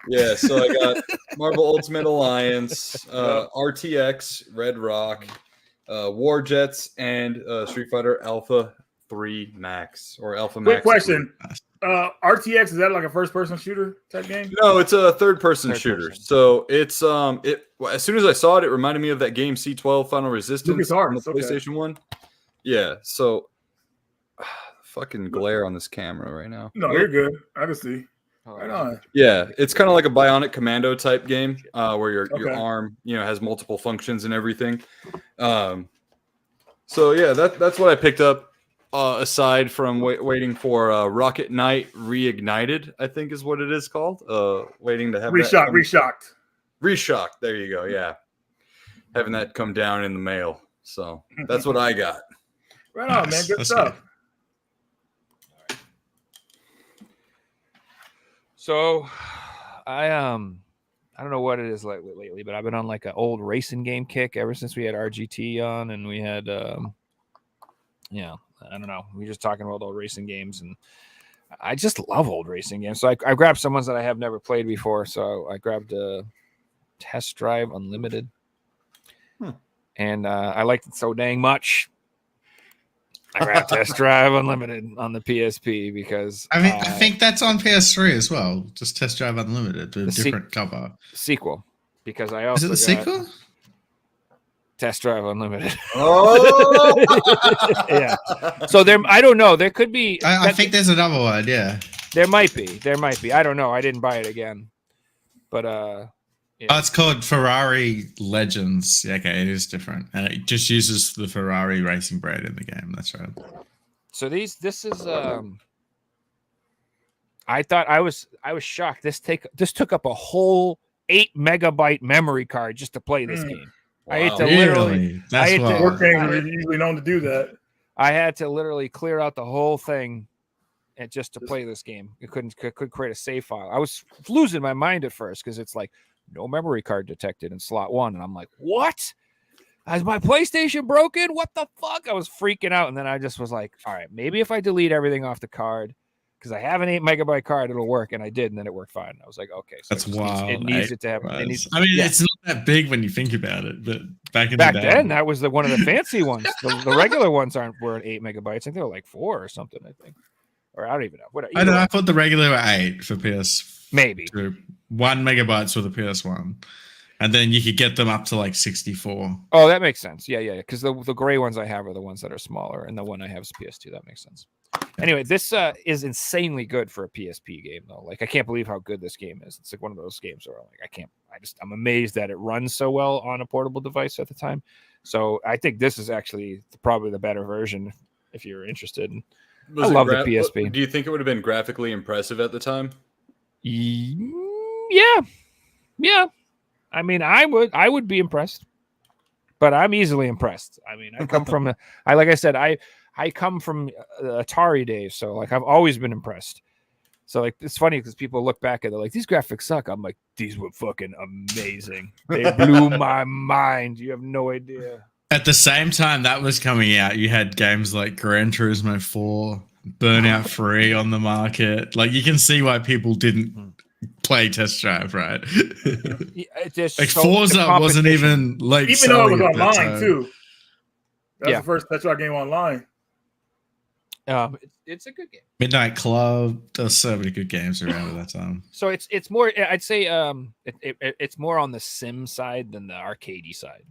Yeah. So I got Marvel Ultimate Alliance, RTX, Red Rock, War Jets, and Street Fighter Alpha 3 Max or Alpha Max. Quick question. RTX, is that like a first person shooter type game? No, it's a third-person Third shooter. person. So it's as soon as I saw it, it reminded me of that game C12 Final Resistance on the LucasArts, okay. PlayStation 1. Yeah. So fucking glare on this camera right now. No, you're good. I can see. Right on. Yeah, it's kind of like a Bionic Commando type game where your Okay. arm, you know, has multiple functions and everything. So yeah, that's what I picked up. Aside from waiting for Rocket Knight Reignited, I think is what it is called. Waiting to have that Reshocked. Reshocked. There you go. Yeah, having that come down in the mail. So that's what I got. Right on, man. Nice. Good That's stuff. So, I don't know what it is like lately, but I've been on like an old racing game kick ever since we had RGT on, and we had yeah, I don't know. We were just talking about old racing games, and I just love old racing games. So I grabbed some ones that I have never played before. So I grabbed Test Drive Unlimited. and I liked it so dang much. I got Test Drive Unlimited on the PSP because I mean, I think that's on PS3 as well. Just Test Drive Unlimited, a different cover. Sequel, because I Is also it the sequel? Test Drive Unlimited. Oh, Yeah. So there, I don't know. There could be. I think there's another one. Yeah. There might be. There might be. I don't know. I didn't buy it again, but yeah. Oh, it's called Ferrari Legends. Yeah, okay, it is different, and it just uses the Ferrari racing brand in the game. That's right. So this is I thought I was shocked. This took up a whole 8 megabyte memory card just to play this game. I had to literally. Really? That's I had to- wild. Work games are usually known to do that. I had to literally clear out the whole thing, and just to play this game. It couldn't create a save file. I was losing my mind at first because it's like no memory card detected in slot 1, and I'm like, what? Is my PlayStation broken? What the fuck? I was freaking out, and then I just was like, all right, maybe if I delete everything off the card, because I have an 8 megabyte card, it'll work, and I did, and then it worked fine. I was like, okay, so That's wild. It needs it to have. It needs, I mean, yeah. it's not that big when you think about it, but back Back in the day, then, that was one of the fancy ones. The regular ones weren't 8 megabytes. I think they were like 4 or something. I think, or I don't even know. Whatever. I know. I thought the regular were 8 for PS. Maybe 1 megabytes for the PS1, and then you could get them up to like 64. Oh, that makes sense. Yeah. Because the gray ones I have are the ones that are smaller, and the one I have is PS2. That makes sense. Anyway, this is insanely good for a PSP game, though. Like, I can't believe how good this game is. It's like one of those games where I'm amazed that it runs so well on a portable device at the time. So I think this is actually probably the better version if you're interested. I love the PSP. Do you think it would have been graphically impressive at the time? Yeah. I mean, I would be impressed, but I'm easily impressed. I mean, I come from like I said, I come from Atari days, so like I've always been impressed. So like it's funny because people look back and they're like, these graphics suck. I'm like, these were fucking amazing. They blew my mind. You have no idea. At the same time that was coming out, you had games like Gran Turismo 4, Burnout 3 on the market. Like, you can see why people didn't play Test Drive, right? Like Forza wasn't even like Even though it was selling at that online time. too. That's Yeah. the first Test Drive game online. It's a good game. Midnight Club. There's so many good games around at that time. So it's more. I'd say it's more on the sim side than the arcadey side.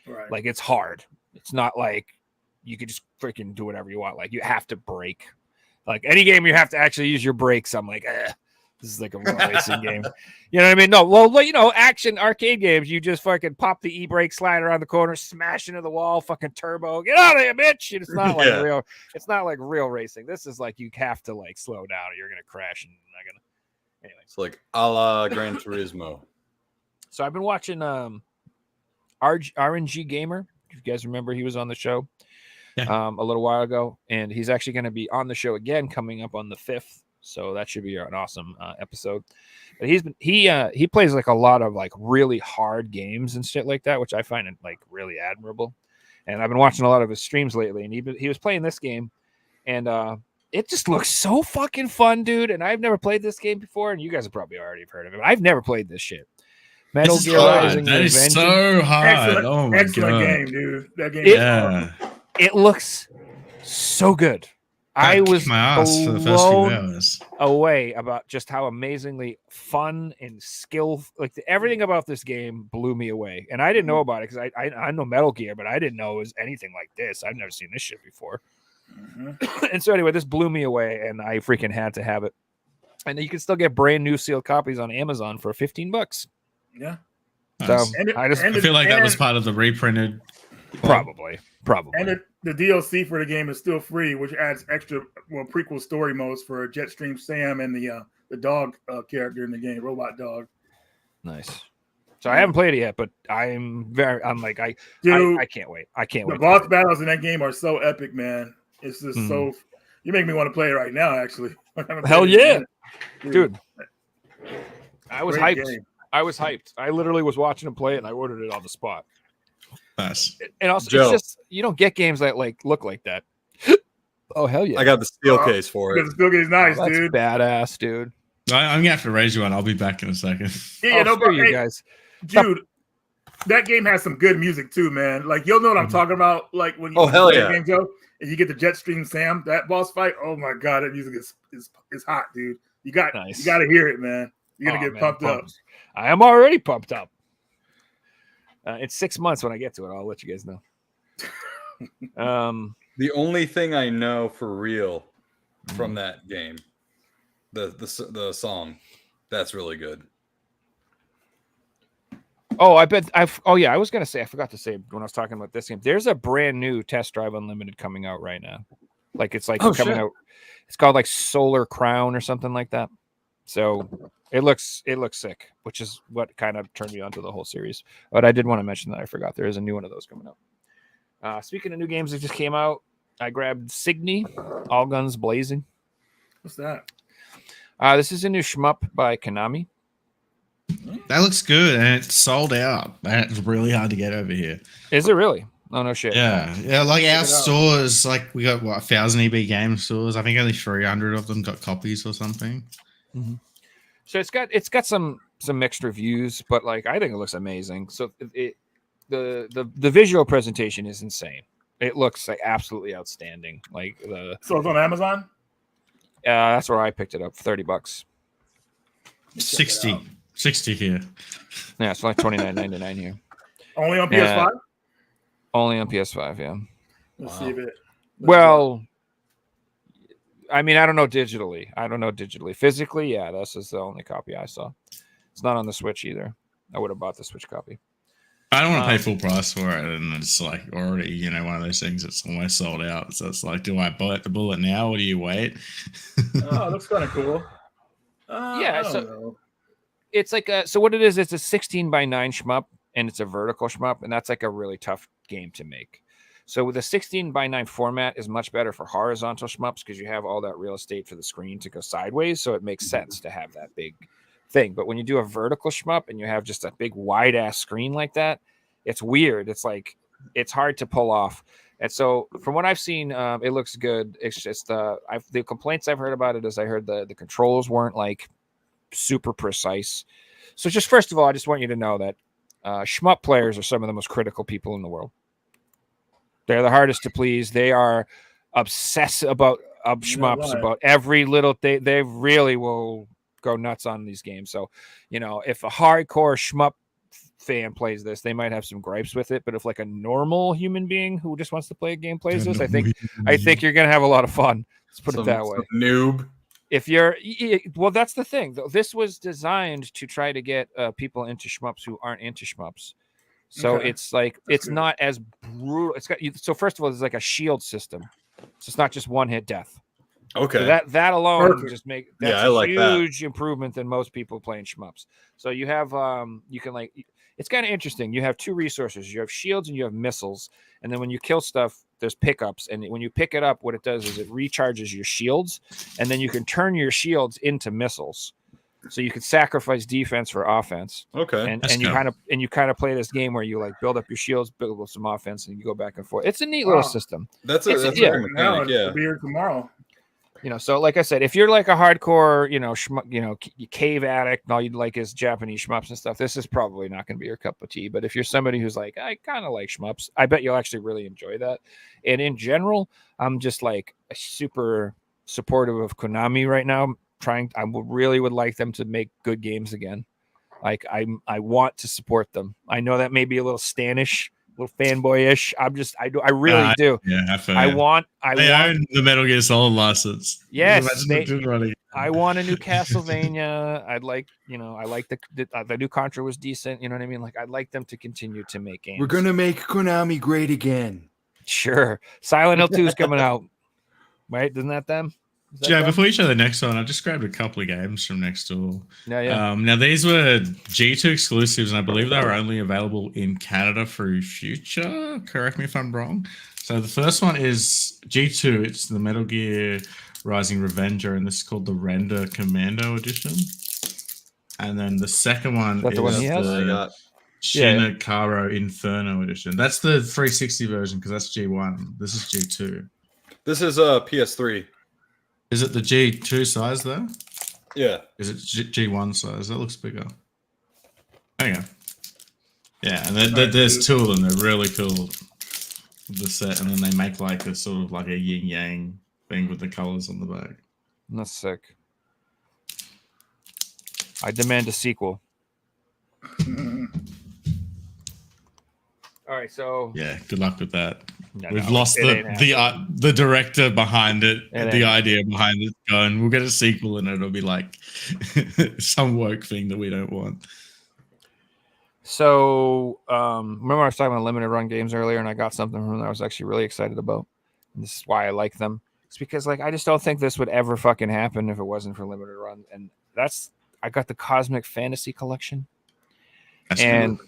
Right. Like, it's hard. It's not like you could just freaking do whatever you want. Like, you have to brake. Like, any game you have to actually use your brakes. I'm like, this is like a real racing game. You know what I mean? No, well, action arcade games, you just fucking pop the e-brake, slide around the corner, smash into the wall, fucking turbo, get out of here, bitch. It's not like real. It's not like real racing. This is like you have to like slow down, or you're gonna crash and not gonna. Anyway, It's like a la Gran Turismo. so I've been watching RNG Gamer. If you guys remember, he was on the show a little while ago, and he's actually going to be on the show again coming up on the 5th. So that should be an awesome episode. But he plays like a lot of like really hard games and shit like that, which I find like really admirable. And I've been watching a lot of his streams lately, and he was playing this game, and it just looks so fucking fun, dude. And I've never played this game before, and you guys have probably already heard of it. I've never played this shit. Metal This is Gear hard. Rising: That is Revengeance. so hard. Excellent, excellent game, dude. That game is Yeah. hard. It looks so good. I kicked was my ass for the first few blown hours. away about just how amazingly fun and everything about this game blew me away. And I didn't know about it because I know Metal Gear, but I didn't know it was anything like this. I've never seen this shit before. And so anyway, this blew me away, and I freaking had to have it. And you can still get brand new sealed copies on Amazon for $15. Yeah. So Nice. I I feel like that was part of the reprinted. probably. And the DLC for the game is still free, which adds extra prequel story modes for Jetstream Sam and the dog character in the game, Robot Dog. Nice. So I haven't played it yet, but I'm like I can't wait. I can't The wait. boss battles in that game are so epic, man. It's just so. You make me want to play it right now. Actually, Hell yeah, dude! I was Great hyped. game. I was hyped. I literally was watching him play it, and I ordered it on the spot. Nice. And also, Joe. it's just you don't get games that like look like that. Oh hell yeah! I got the steel case for it. Because it still gets nice, That's dude. badass, dude. I'm gonna have to raise you one. I'll be back in a second. Yeah, Oh, no, screw but you hey, guys. dude. that game has some good music too, man. Like you'll know what I'm talking about. Like when you Oh, hell play yeah. a game, Joe, and you get the Jetstream Sam, that boss fight. Oh my god, that music is hot, dude. You got to hear it, man. You're gonna get pumped up. I am already pumped up. It's 6 months when I get to it. I'll let you guys know. The only thing I know for real from that game, the song, that's really good. Oh, I bet I was gonna say, I forgot to say when I was talking about this game. There's a brand new Test Drive Unlimited coming out right now. It's coming out. It's called like Solar Crown or something like that. So it looks sick, which is what kind of turned me onto the whole series. But I did want to mention that I forgot there is a new one of those coming out. Speaking of new games that just came out, I grabbed Signy, All Guns Blazing. What's that? This is a new shmup by Konami. That looks good, and it's sold out. That's really hard to get over here. Is it really? Oh, no shit. Yeah. Like our stores, like we got 1,000 EB game stores. I think only 300 of them got copies or something. Mm-hmm. So it's got some mixed reviews, but like I think it looks amazing. So the visual presentation is insane. It looks like absolutely outstanding. So it's on Amazon. That's where I picked it up for $30. 60 here. Yeah, it's like $29.99 here. Only on PS5. Only on PS5. Yeah. Let's see if it. Well, I mean, I don't know digitally. Physically, yeah, this is the only copy I saw. It's not on the Switch either. I would have bought the Switch copy. I don't want to pay full price for it, and it's like already, one of those things that's almost sold out. So it's like, do I bite the bullet now, or do you wait? Oh, it looks kind of cool. Yeah, it's like so what it is, it's a 16:9 shmup, and it's a vertical shmup, and that's like a really tough game to make. So with the 16:9 format is much better for horizontal shmups because you have all that real estate for the screen to go sideways, so it makes sense to have that big thing. But when you do a vertical shmup and you have just a big wide ass screen like that, it's weird. It's like it's hard to pull off. And so from what I've seen, it looks good. It's just the complaints I've heard about it is I heard the controls weren't like super precise. So just first of all, I just want you to know that shmup players are some of the most critical people in the world. They're the hardest to please. They are obsessed about shmups, about every little thing. They really will go nuts on these games. So, if a hardcore shmup fan plays this, they might have some gripes with it. But if like a normal human being who just wants to play a game plays this, I think you're gonna have a lot of fun. Let's put it that way. Noob. If you're that's the thing. This was designed to try to get people into shmups who aren't into shmups. So it's like it's not as brutal. So first of all, there's like a shield system. So it's not just one hit death. Okay. So that alone just that's I like a huge improvement than most people playing shmups. So you have you can it's kind of interesting. You have two resources. You have shields and you have missiles. And then when you kill stuff, there's pickups. And when you pick it up, what it does is it recharges your shields, and then you can turn your shields into missiles. So you can sacrifice defense for offense. Okay. And you kind of play this game where you like build up your shields, build up some offense, and you go back and forth. It's a neat little system. That's a good mechanic. Yeah. It'll be here tomorrow. So like I said, if you're like a hardcore, cave addict and all you'd like is Japanese shmups and stuff, this is probably not going to be your cup of tea. But if you're somebody who's like, I kind of like shmups, I bet you'll actually really enjoy that. And in general, I'm just like super supportive of Konami right now. I really would like them to make good games again. Like I want to support them. I know that may be a little Stanish, a little fanboyish. I really do. Yeah, I want own the Metal Gear Solid license. Yes, I want a new Castlevania. I like the new Contra was decent. You know what I mean? Like I'd like them to continue to make games. We're gonna make Konami great again. Sure. Silent Hill 2 is coming out. Right? Isn't that them? Joe, before you show the next one, I just grabbed a couple of games from next door. Yeah. Now, these were G2 exclusives, and I believe they were only available in Canada through Future. Correct me if I'm wrong. So the first one is G2. It's the Metal Gear Rising Revenger, and this is called the Render Commando Edition. And then the second one is the one he has? the Shinakaro Inferno Edition. That's the 360 version because that's G1. This is G2. This is PS3. Is it the G2 size though? Yeah. Is it G1 size? That looks bigger. Hang on. Yeah, and there's two of them. They're really cool. The set, and then they make like a sort of like a yin yang thing with the colors on the back. That's sick. I demand a sequel. All right, so Yeah, good luck with that. No, We've no, lost it ain't the director behind it, It the ain't. idea behind it. Going, we'll get a sequel, and it'll be like some woke thing that we don't want. So, remember I was talking about limited run games earlier, and I got something from them that I was actually really excited about. And this is why I like them. It's because, like, I just don't think this would ever fucking happen if it wasn't for limited run. And I got the Cosmic Fantasy Collection. That's And, cool.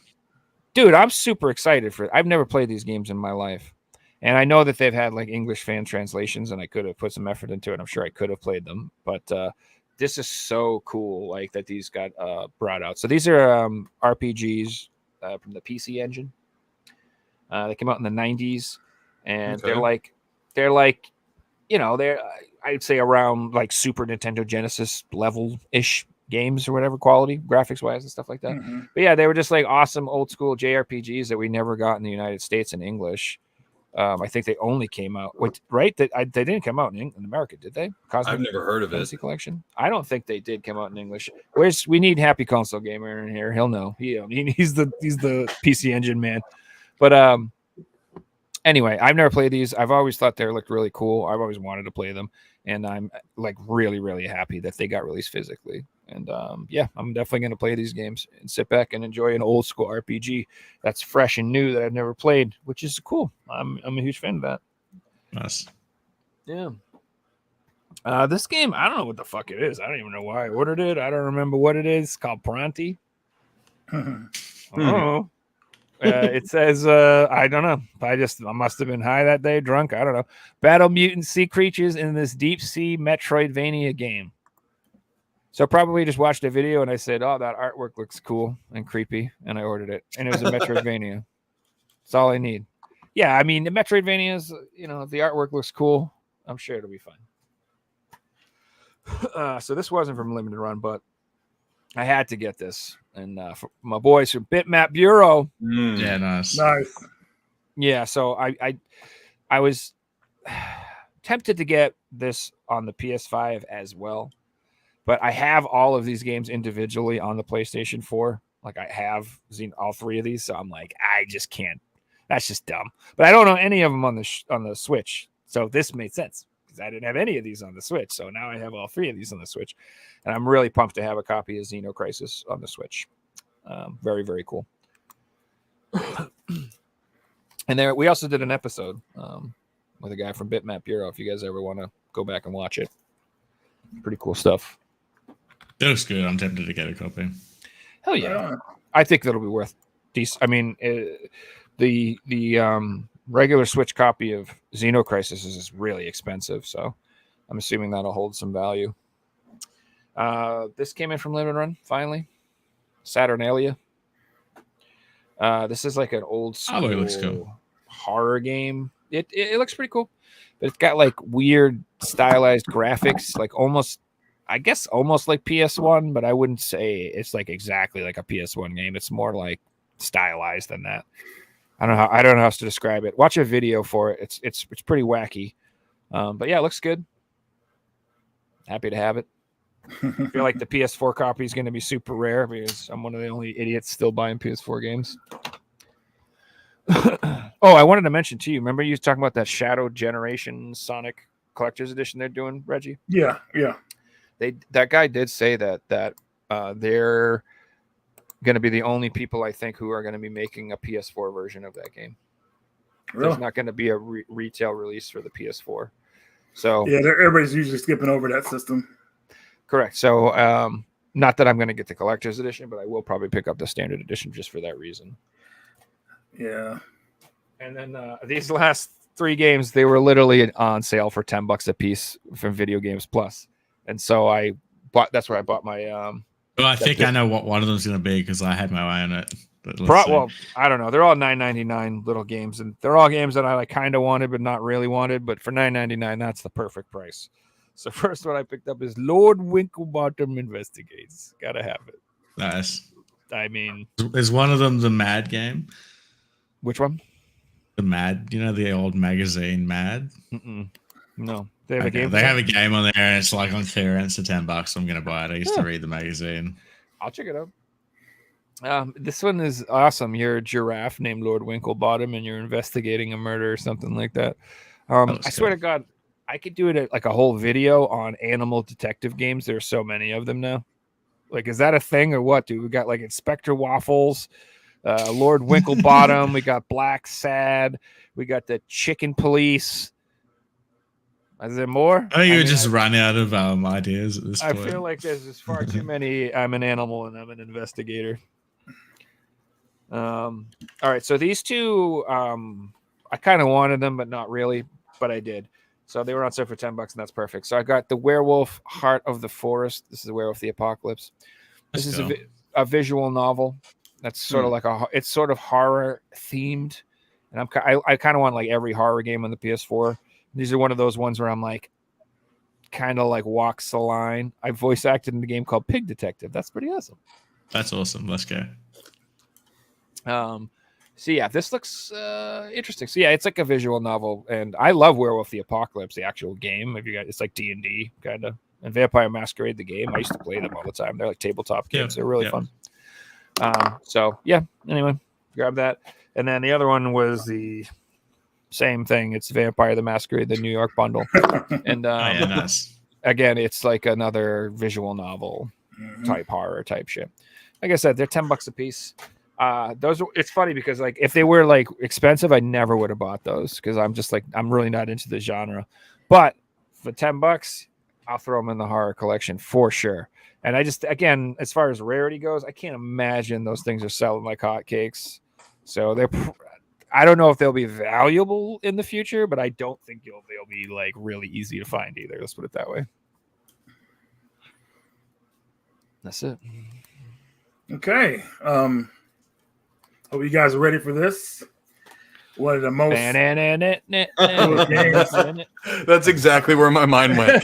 dude, I'm super excited for it. I've never played these games in my life. And I know that they've had, like, English fan translations, and I could have put some effort into it. I'm sure I could have played them. But, this is so cool, like that these got brought out. So these are RPGs from the PC Engine. They came out in the 90s, and Okay. they're like, you know, they're I'd say around like Super Nintendo Genesis level ish games or whatever, quality graphics wise and stuff like that. Mhm. But yeah, they were just like awesome old school JRPGs that we never got in the United States in English. I think they only came out right. They didn't come out in America, did they? Cosmic I've never heard of it. Fantasy Collection. I don't think they did come out in English. We need Happy Console Gamer in here. He'll know. He's the PC Engine man. But anyway, I've never played these. I've always thought they looked really cool. I've always wanted to play them, and I'm like really, really happy that they got released physically. And yeah, I'm definitely going to play these games and sit back and enjoy an old school RPG that's fresh and new that I've never played, which is cool. I'm a huge fan of that. Nice. Yeah. This game, I don't know what the fuck it is. I don't even know why I ordered it. I don't remember what it is. It's called Pranti. I don't know. It says, I don't know. I must have been high that day, drunk. I don't know. Battle mutant sea creatures in this deep sea Metroidvania game. So probably just watched a video and I said, oh, that artwork looks cool and creepy. And I ordered it. And it was a Metroidvania. That's all I need. Yeah, I mean, the Metroidvanias, you know, if the artwork looks cool, I'm sure it'll be fun. So this wasn't from Limited Run, but I had to get this. And for my boys from Bitmap Bureau. Yeah, nice. Nice. Yeah, so I was tempted to get this on the PS5 as well. But I have all of these games individually on the PlayStation 4. Like I have seen all three of these, so I'm like, I just can't. That's just dumb. But I don't know any of them on the Switch, so this made sense because I didn't have any of these on the Switch. So now I have all three of these on the Switch, and I'm really pumped to have a copy of Xenocrisis on the Switch. Very, very cool. And there, we also did an episode with a guy from Bitmap Bureau. If you guys ever want to go back and watch it, pretty cool stuff. That looks good. I'm tempted to get a copy. Hell yeah! I think that'll be worth decent. I mean, the regular Switch copy of Xenocrisis is really expensive, so I'm assuming that'll hold some value. This came in from Limited Run finally. Saturnalia. This is like an old school it looks cool. horror game. It looks pretty cool, but it's got like weird stylized graphics, like almost like PS1, but I wouldn't say it's like exactly like a PS1 game. It's more like stylized than that. I don't know how else to describe it. Watch a video for it. It's pretty wacky. But yeah, it looks good. Happy to have it. I feel like the PS4 copy is going to be super rare because I'm one of the only idiots still buying PS4 games. Oh, I wanted to mention to you. Remember you talking about that Shadow Generation Sonic Collector's Edition they're doing, Reggie? Yeah. That guy did say that they're going to be the only people I think who are going to be making a PS4 version of that game. Really? There's not going to be a retail release for the PS4. So Yeah, everybody's usually skipping over that system. correct. So not that I'm going to get the collector's edition, but I will probably pick up the standard edition just for that reason. Yeah. And then these last three games, they were literally on sale for $10 a piece from Video Games Plus. And so that's where I bought my Well, I think I know what one of them's going to be because I had my eye on it. But well, I don't know. They're all $9.99 little games, and they're all games that I like kind of wanted but not really wanted. But for $9.99, that's the perfect price. So first one I picked up is Lord Winklebottom Investigates. Gotta have it. nice. I mean, Is one of them the Mad game? which one? The Mad, the old magazine Mad. Mm-mm. No, they have a Okay, game. they have a game on there, and it's like on clearance for $10. I'm gonna buy it. I used to read the magazine. I'll check it out. This one is awesome. You're a giraffe named Lord Winklebottom, and you're investigating a murder or something like that. I swear to God, I could do it like a whole video on animal detective games. There are so many of them now. Like, is that a thing or what, dude? We got like Inspector Waffles, Lord Winklebottom. We got Black Sad. We got the Chicken Police. Is there more? I think you just run out of ideas at this point. I feel like there's just far too many. I'm an animal and I'm an investigator. All right, so these two, I kind of wanted them, but not really, but I did. So they were on sale for $10, and that's perfect. So I got the Werewolf Heart of the Forest. This is the Werewolf the Apocalypse. This is a visual novel. That's sort of like it's sort of horror themed, and I kind of want like every horror game on the PS4. These are one of those ones where I'm like, kind of like walks the line. I voice acted in a game called Pig Detective. That's pretty awesome. That's awesome. Let's go. So yeah, this looks interesting. So yeah, it's like a visual novel, and I love Werewolf the Apocalypse, the actual game. If you guys, it's like D&D kind of, and Vampire Masquerade the game. I used to play them all the time. They're like tabletop games. They're really fun. So yeah. Anyway, grab that, and then the other one was the same thing. It's Vampire the Masquerade, the New York bundle, and nice. Again, it's like another visual novel type horror type shit. Like I said, they're $10 a piece. It's funny because like if they were like expensive, I never would have bought those because I'm just like I'm really not into the genre. But for $10, I'll throw them in the horror collection for sure. And I just again, as far as rarity goes, I can't imagine those things are selling like hotcakes. So I don't know if they'll be valuable in the future, but I don't think they'll be like really easy to find either. Let's put it that way. That's it. Okay. Hope you guys are ready for this. One of the most That's exactly where my mind went.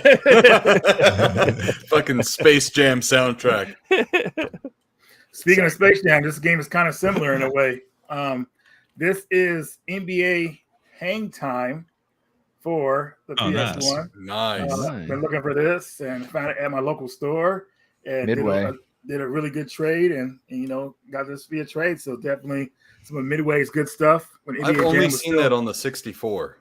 Fucking Space Jam soundtrack. Speaking of Space Jam, this game is kind of similar in a way. This is NBA Hang Time for the PS1. Nice. Been looking for this and found it at my local store. And Midway. did a really good trade and got this via trade. So definitely some of Midway's good stuff. When I've only seen that on the 64.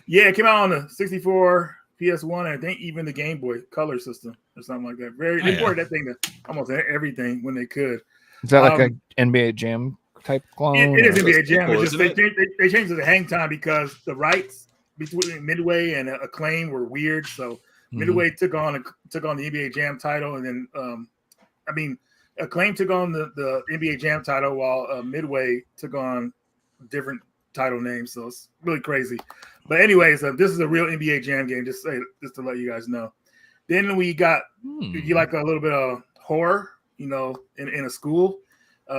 Yeah, it came out on the 64, PS1, and I think even the Game Boy Color system or something like that. They ported that thing to almost everything when they could. Is that like an NBA Jam type clone? It is NBA Jam. Cool, It's just they changed it to Hang Time because the rights between Midway and Acclaim were weird. So Midway took on the NBA Jam title, and then Acclaim took on the NBA Jam title while Midway took on different title names. So it's really crazy. But anyways, this is a real NBA Jam game. Just to let you guys know. Then we got if you like a little bit of horror, in a school.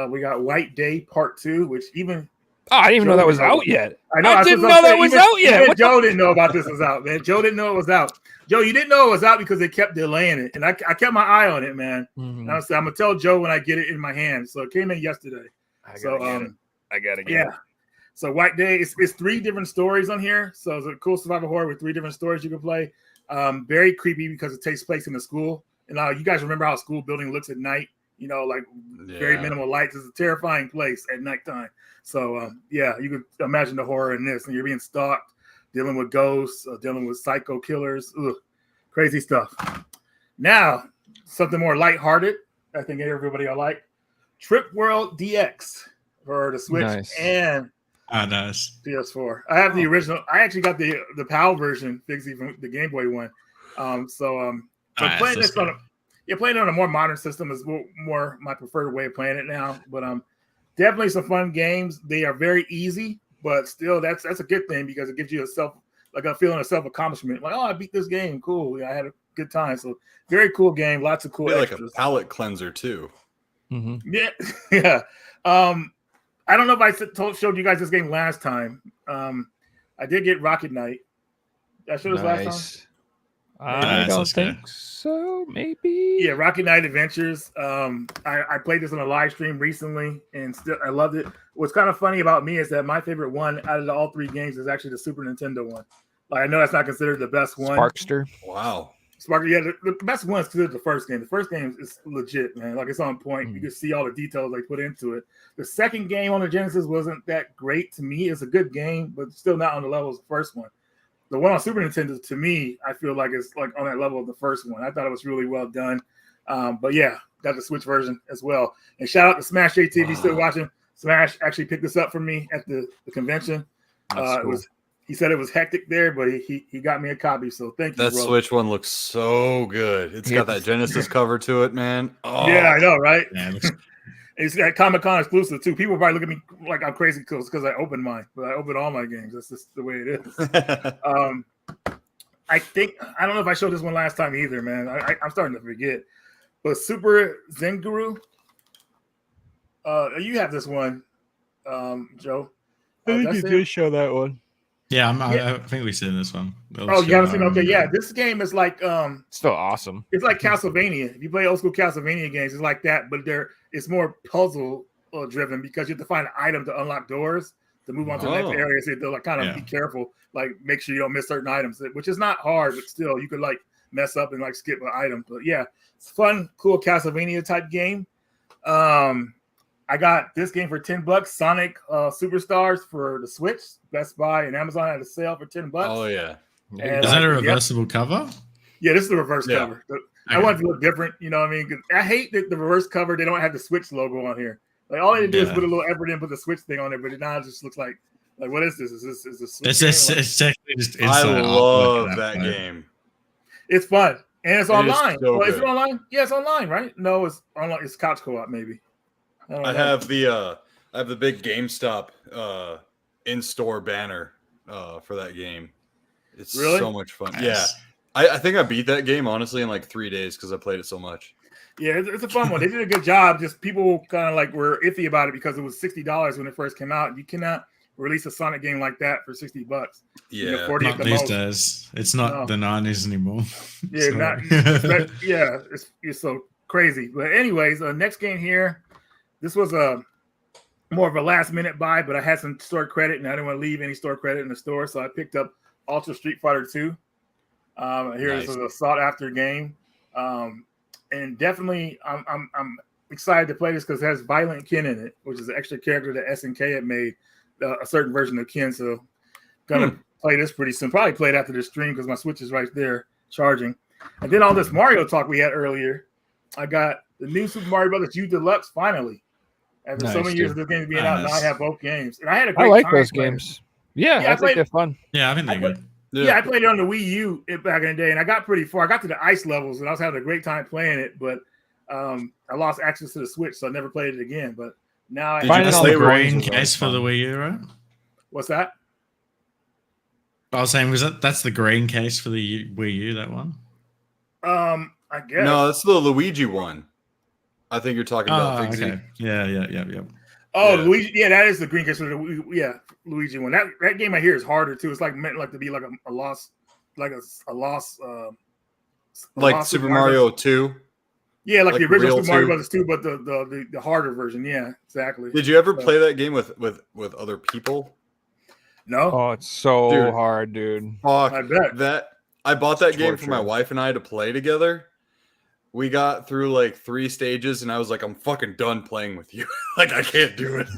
We got White Day Part 2, which even I didn't even know that was out yet. I know. I didn't know that was out yet. Joe didn't know about this was out, man. Joe didn't know it was out. Joe, you didn't know it was out because they kept delaying it, and I kept my eye on it, man. And I said, I'm gonna tell Joe when I get it in my hand. So it came in yesterday. I gotta get it. So White Day, it's 3 different stories on here. So it's a cool survival horror with 3 different stories you can play. Very creepy because it takes place in a school. And you guys remember how a school building looks at night? Very minimal lights. It's a terrifying place at nighttime. So you could imagine the horror in this. And you're being stalked, dealing with ghosts, dealing with psycho killers. Ugh, crazy stuff. Now, something more lighthearted. I think everybody will like. Trip World DX for the Switch and PS4. I have the original. I actually got the PAL version, Fixie, from the Game Boy one. Playing this playing it on a more modern system is more my preferred way of playing it now. But definitely some fun games. They are very easy, but still that's a good thing because it gives you a feeling of self-accomplishment. Like, I beat this game. Cool. I had a good time. So very cool game. Lots of cool extras. Like a palate cleanser too. Yeah. Yeah. I don't know if I showed you guys this game last time. I did get Rocket Knight. I showed us last time. I don't let's go. think so. Maybe. Yeah, Rocky Knight Adventures. I played this on a live stream recently, and still I loved it. What's kind of funny about me is that my favorite one out of all 3 games is actually the Super Nintendo one. Like, I know that's not considered the best one. Sparkster. Wow. Sparker, yeah, the best one is considered the first game. The first game is legit, man. Like, it's on point. You can see all the details they put into it. The second game on the Genesis wasn't that great to me. It's a good game, but still not on the level of the first one. The one on Super Nintendo, to me, I feel like it's like on that level of the first one. I thought it was really well done. But yeah, got the Switch version as well. And shout out to Smash JT if you're still watching. Smash actually picked this up for me at the convention. Cool. He said it was hectic there, but he got me a copy. So thank you, That bro. Switch one looks so good. It's got that Genesis cover to it, man. Oh, Yeah, I know, right? Yeah, it looks- It's got Comic-Con exclusive too. People probably look at me like I'm crazy because I opened mine, but I open all my games. That's just the way it is. I think I don't know if I showed this one last time either, man. I'm starting to forget. But Super Zenguru, you have this one, Joe. show that one. yeah, I think we've seen this one. Oh, you haven't seen? Okay, yeah. This game is like Still awesome. it's like Castlevania. If you play old school Castlevania games, it's like that, but it's more puzzle driven because you have to find an item to unlock doors to move on to the next Oh. area. So you have to like kind of Yeah. be careful, like make sure you don't miss certain items, which is not hard, but still you could like mess up and like skip an item. But yeah, it's fun, cool Castlevania type game. I got this game for $10. Sonic Superstars for the Switch. Best Buy and Amazon had a sale for $10. oh yeah. And, Is that a yeah. reversible cover? Yeah, this is the reverse Yeah. cover. I want it to look different, you know what I mean? 'Cause I hate that the reverse cover, they don't have the Switch logo on here. Like all they do is Yeah. put a little effort in, put the Switch thing on there, but now it just looks like what is this? Is this a Switch? It's game? just, Like, it's technically just I inside love artwork that though. game. it's fun. And it's It is online. so Well, is it good. online? Yeah, it's online, right? No, it's online. It's couch co-op, maybe. I don't I know. have the big GameStop in-store banner for that game. It's Really? so much fun. Nice. Yeah. I think I beat that game honestly in like 3 days because I played it so much. Yeah, it's a fun one. They did a good job. Just people kind of like were iffy about it because it was $60 when it first came out. You cannot release a Sonic game like that for $60. You know, Yeah. 40 at Not the these most. days. It's not No. the 90s anymore. Yeah, So- not, it's so crazy. But anyways, next game here. This was a more of a last minute buy, but I had some store credit and I didn't want to leave any store credit in the store, so I picked up Ultra Street Fighter 2. This is a sought after game, and definitely I'm excited to play this because it has Violent Ken in it, which is an extra character that SNK had made a certain version of Ken. So gonna play this pretty soon. Probably play it after the stream because my Switch is right there charging. And then all this Mario talk we had earlier, I got the new Super Mario Brothers U Deluxe finally. After so Nice, many years of dude. this game being out, now I Nice. have both games, and I had a I great like time those playing it. games. Yeah, Yeah, I I think played- they're fun. Yeah, I think they're good. Yeah, I played it on the Wii U back in the day, and I got pretty far. I got to the ice levels, and I was having a great time playing it. But I lost access to the Switch, so I never played it again. But now, Did I Find you it That's on play the the with- green Ones is case for fun. the Wii U, right? what's that? I was saying, that's the green case for the Wii U, that one? I guess. No, that's the Luigi one. I think you're talking about Oh, Big Z. okay. Yeah. Oh, Yeah. Luigi. Yeah, that is the green case for the Luigi one. That game I hear is harder too. It's like meant like to be like a lost, like a lost. Like lost Super Mario 2. Yeah, like the like original real Super Mario 2. Brothers 2, but the harder version. Yeah, exactly. Did you ever So- play that game with other people? No, Oh, it's so Dude. hard, dude. Fuck I bet. that. I bought that game for my Torture. wife and I to play together. We got through like 3 stages, and I was like, "I'm fucking done playing with you. Like, I can't do it."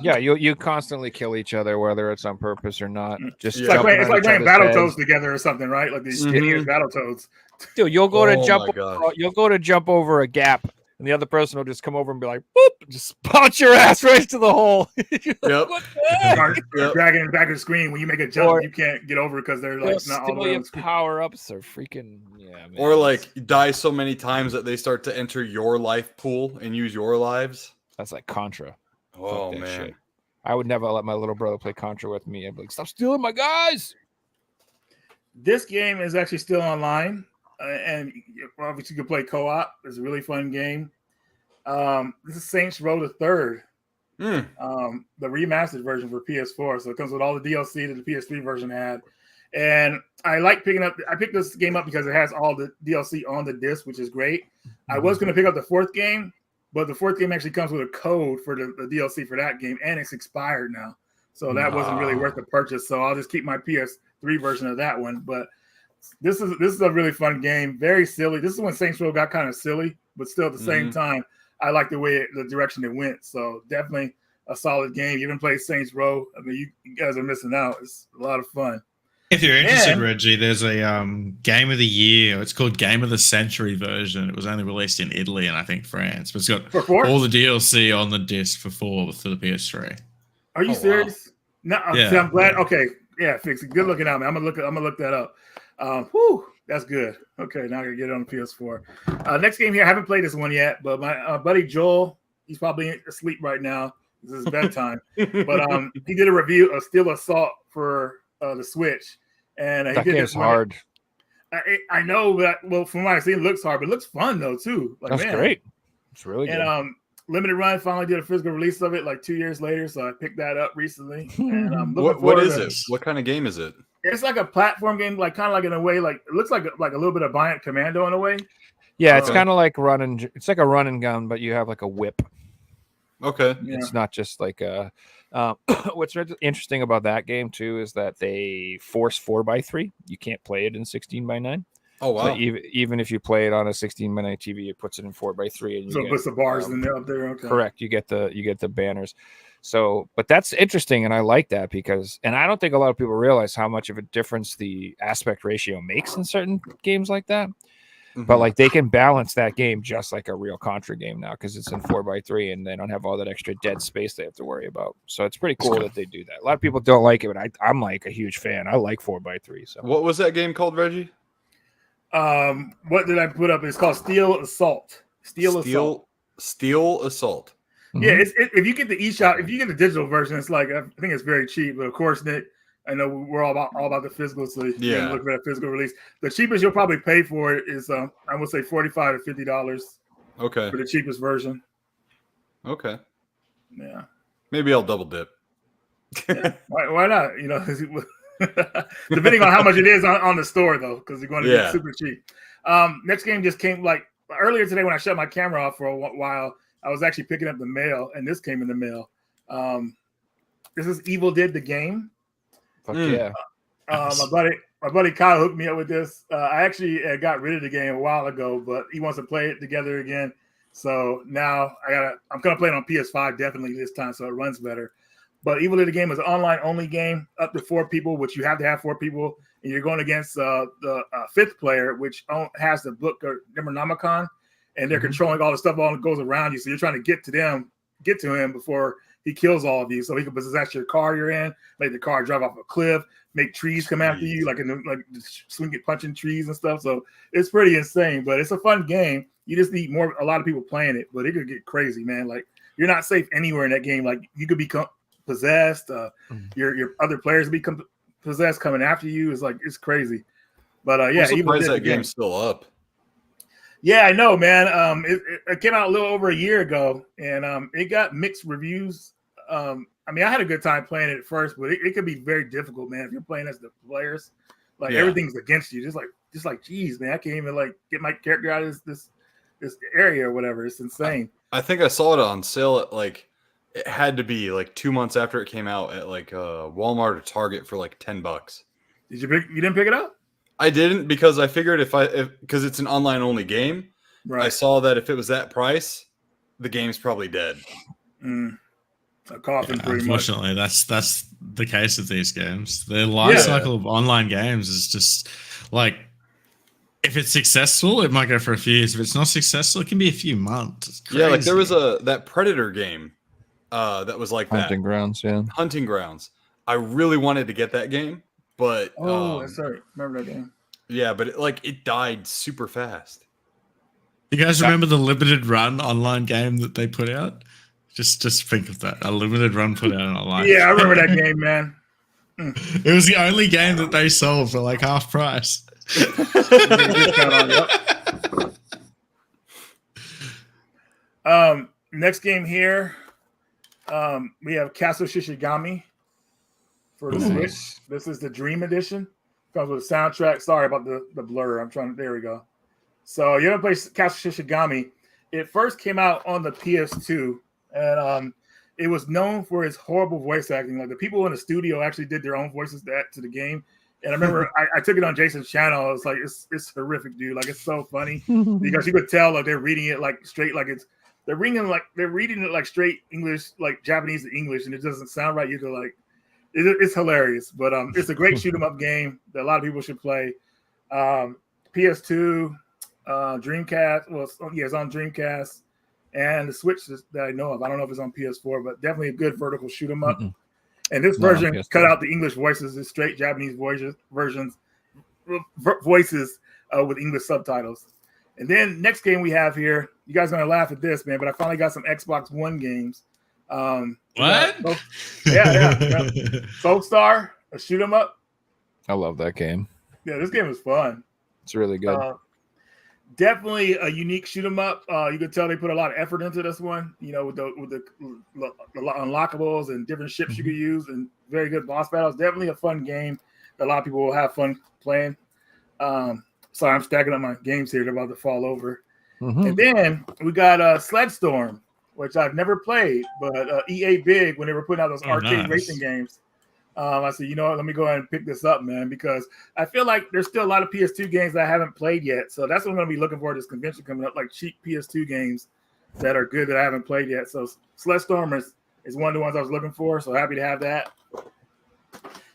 Yeah, you constantly kill each other, whether it's on purpose or not. Just Yeah. It's like jumping playing, on each other's Battletoads heads. together or something, right? Like these Mhm. NES Battletoads. Dude, you'll go to Oh jump. my gosh. You'll go to jump over a gap, and the other person will just come over and be like, "Boop!" Just bounce your ass right to the hole. You're like, Yep. "What the heck?" Start Yep. dragging it back to the screen when you make a jump, Or- you can't get over because they're They'll like not all the steal way on your the screen. power ups are freaking man. Or like you die so many times that they start to enter your life pool and use your lives. that's like Contra. Oh that man. shit. I would never let my little brother play Contra with me. I'd be like, "Stop stealing my guys!" This game is actually still online, and obviously you can play co-op. It's a really fun game. This is Saints Row the Third, Hmm. the remastered version for PS4. So it comes with all the DLC that the PS3 version had, And I like picking up. I picked this game up because it has all the DLC on the disc, which is great. I was going to pick up the fourth game, but the fourth game actually comes with a code for the DLC for that game, and it's expired now. So that wasn't really worth the purchase. So I'll just keep my PS3 version of that one. But this is a really fun game. Very silly. This is when Saints Row got kind of silly, but still at the same time, I like the direction it went. So definitely a solid game. You even played Saints Row. I mean, you guys are missing out. It's a lot of fun. If you're interested, Reggie, there's a Game of the Year. It's called Game of the Century version. It was only released in Italy and I think France, but it's got all the DLC on the disc for the PS3. Are you serious? Wow. No, yeah, I'm glad. Yeah. Okay, yeah, Fix it. Good looking out, man. I'm gonna look that up. Whew, that's good. Okay, now I gotta get it on the PS4. Next game here, I haven't played this one yet, but my buddy Joel, he's probably asleep right now. This is bedtime. But he did a review of Steel Assault for the Switch, and he that did game's hard. I know, but from what I've seen, it looks hard, but it looks fun though too. Like, that's great. It's really good. And Limited Run finally did a physical release of it like 2 years later, so I picked that up recently. And what is it? What kind of game is it? It's like a platform game, like kind of like in a way, like it looks like a little bit of Bionic Commando in a way. Yeah, it's kind of like it's like a run and gun, but you have like a whip. Okay, it's not just like a. What's interesting about that game too is that they force 4x3. You can't play it in 16:9. Oh wow! So even if you play it on a 16:9 TV, it puts it in 4x3, and it puts the bars in there up there. Okay, correct. You get the banners. So, but that's interesting, and I like that because, and I don't think a lot of people realize how much of a difference the aspect ratio makes in certain games like that. Mm-hmm. But like they can balance that game just like a real Contra game now because it's in 4x3 and they don't have all that extra dead space they have to worry about. So it's pretty cool that they do that. A lot of people don't like it, but I'm like a huge fan. I like 4x3. So what was that game called, Reggie? What did I put up? It's called Steel Assault. Steel Assault. Mm-hmm. Yeah, if you get the eShop, if you get the digital version, it's like I think it's very cheap. But of course, Nick, I know we're all about the physical, so you can look for that physical release. The cheapest you'll probably pay for it is I would say $45 to $50. Okay. For the cheapest version. Okay. Yeah. Maybe I'll double dip. Yeah. Why not? You know, depending on how much it is on the store though, because you're going to be super cheap. Next game just came like earlier today when I shut my camera off for a while. I was actually picking up the mail, and this came in the mail. This is Evil Dead the game. Fuck yeah. My buddy Kyle hooked me up with this. I actually got rid of the game a while ago, but he wants to play it together again. So now I'm gonna play it on PS5 definitely this time, so it runs better. But Evil Dead the game is an online only game, up to 4 people, which you have to have 4 people, and you're going against the 5th player, which has the book Necronomicon, and they're controlling all the stuff all that goes around you. So you're trying to get to him before he kills all of you, so he can possess your car you're in, make the car drive off a cliff, make trees come after you, like punching trees and stuff. So it's pretty insane, but it's a fun game. You just need a lot of people playing it, but it could get crazy, man. Like you're not safe anywhere in that game. Like you could become possessed. Your other players become possessed coming after you. It's crazy. But I'm surprised that game's still up. Yeah, I know, man. It came out a little over a year ago, and it got mixed reviews. I mean, I had a good time playing it at first, but it could be very difficult, man. If you're playing as the players, everything's against you. Just like, geez, man, I can't even like get my character out of this area or whatever. It's insane. I think I saw it on sale at like it had to be like 2 months after it came out at like Walmart or Target for like $10. You didn't pick it up? I didn't because I figured because it's an online only game. Right. I saw that if it was that price, the game's probably dead. A coffin, pretty unfortunately, much. That's the case with these games. The life cycle of online games is just like if it's successful, it might go for a few years. If it's not successful, it can be a few months. Yeah, like there was that Predator game that was like Hunting Grounds. Yeah, Hunting Grounds. I really wanted to get that game, but sorry, remember that game? Yeah, but it died super fast. You guys remember the limited run online game that they put out? Just think of that. A limited run put out online. Yeah, I remember that game, man. It was the only game that they sold for like half price. Next game here, we have Castle Shishigami for the Switch. This is the Dream Edition. Comes with a soundtrack. Sorry about the blur. There we go. So you ever play Castle Shishigami? It first came out on the PS2, and it was known for its horrible voice acting. Like the people in the studio actually did their own voices to the game. And I remember I took it on Jason's channel. I was like, it's horrific, dude. Like it's so funny because you could tell like they're reading it like straight, like they're reading it like straight English, like Japanese to English, and it doesn't sound right. You go like. It's hilarious, but it's a great shoot 'em up game that a lot of people should play. PS2, Dreamcast. Well, it's on Dreamcast and the Switch that I know of. I don't know if it's on PS4, but definitely a good vertical shoot 'em up. And this version cut out the English voices, the straight Japanese voices with English subtitles. And then next game we have here, you guys are gonna laugh at this, man, but I finally got some Xbox One games. What? Yeah. Soulstar, a shoot 'em up. I love that game. Yeah, this game is fun. It's really good. Definitely a unique shoot 'em up. You could tell they put a lot of effort into this one. You know, with the unlockables and different ships you could use, and very good boss battles. Definitely a fun game that a lot of people will have fun playing. Sorry, I'm stacking up my games here. They're about to fall over. And then we got Sledstorm, which I've never played, but EA Big, when they were putting out those arcade racing games, I said, you know what, let me go ahead and pick this up, man, because I feel like there's still a lot of PS2 games that I haven't played yet. So that's what I'm going to be looking for at this convention coming up, like cheap PS2 games that are good that I haven't played yet. So Sledstorm is one of the ones I was looking for, so happy to have that.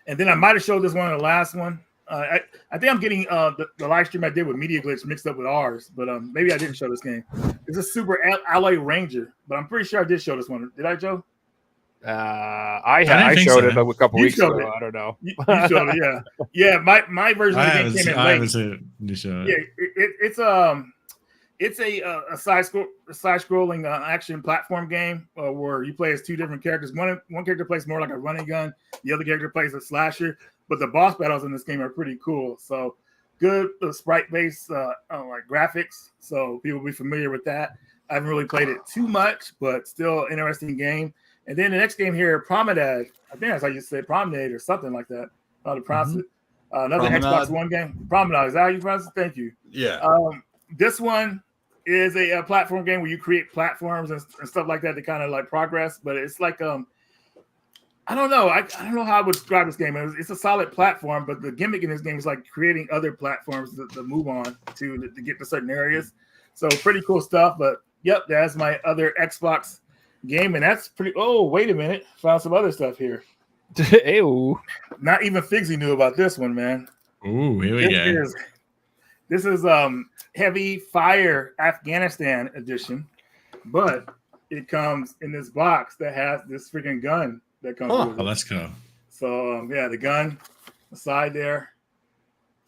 And then I might have showed this one in the last one. I think I'm getting the live stream I did with Media Glitch mixed up with ours, but maybe I didn't show this game. It's a Super Alloy Ranger, but I'm pretty sure I did show this one. Did I, Joe? I showed it a couple weeks ago. I don't know. You showed it, yeah. My version of the game came in late. It's a side-scrolling action platform game where you play as two different characters. One character plays more like a running gun. The other character plays a slasher. But the boss battles in this game are pretty cool. So good sprite-based like graphics. So people will be familiar with that. I haven't really played it too much, but still interesting game. And then the next game here, Promenade. I think that's how you say Promenade or something like that. How to pronounce it. Another Promenade. Xbox One game. Promenade. Is that how you pronounce it? Thank you. Yeah. This one is a platform game where you create platforms and stuff like that to kind of like progress. But it's like I don't know. I don't know how I would describe this game. It's a solid platform, but the gimmick in this game is like creating other platforms to move on to get to certain areas. So pretty cool stuff. But yep, that's my other Xbox game, and that's pretty. Oh, wait a minute! Found some other stuff here. Ew. Not even Figsy knew about this one, man. Ooh, here we go. This is Heavy Fire Afghanistan edition, but it comes in this box that has this freaking gun that comes with it. Oh, let's go. So the gun, the side there,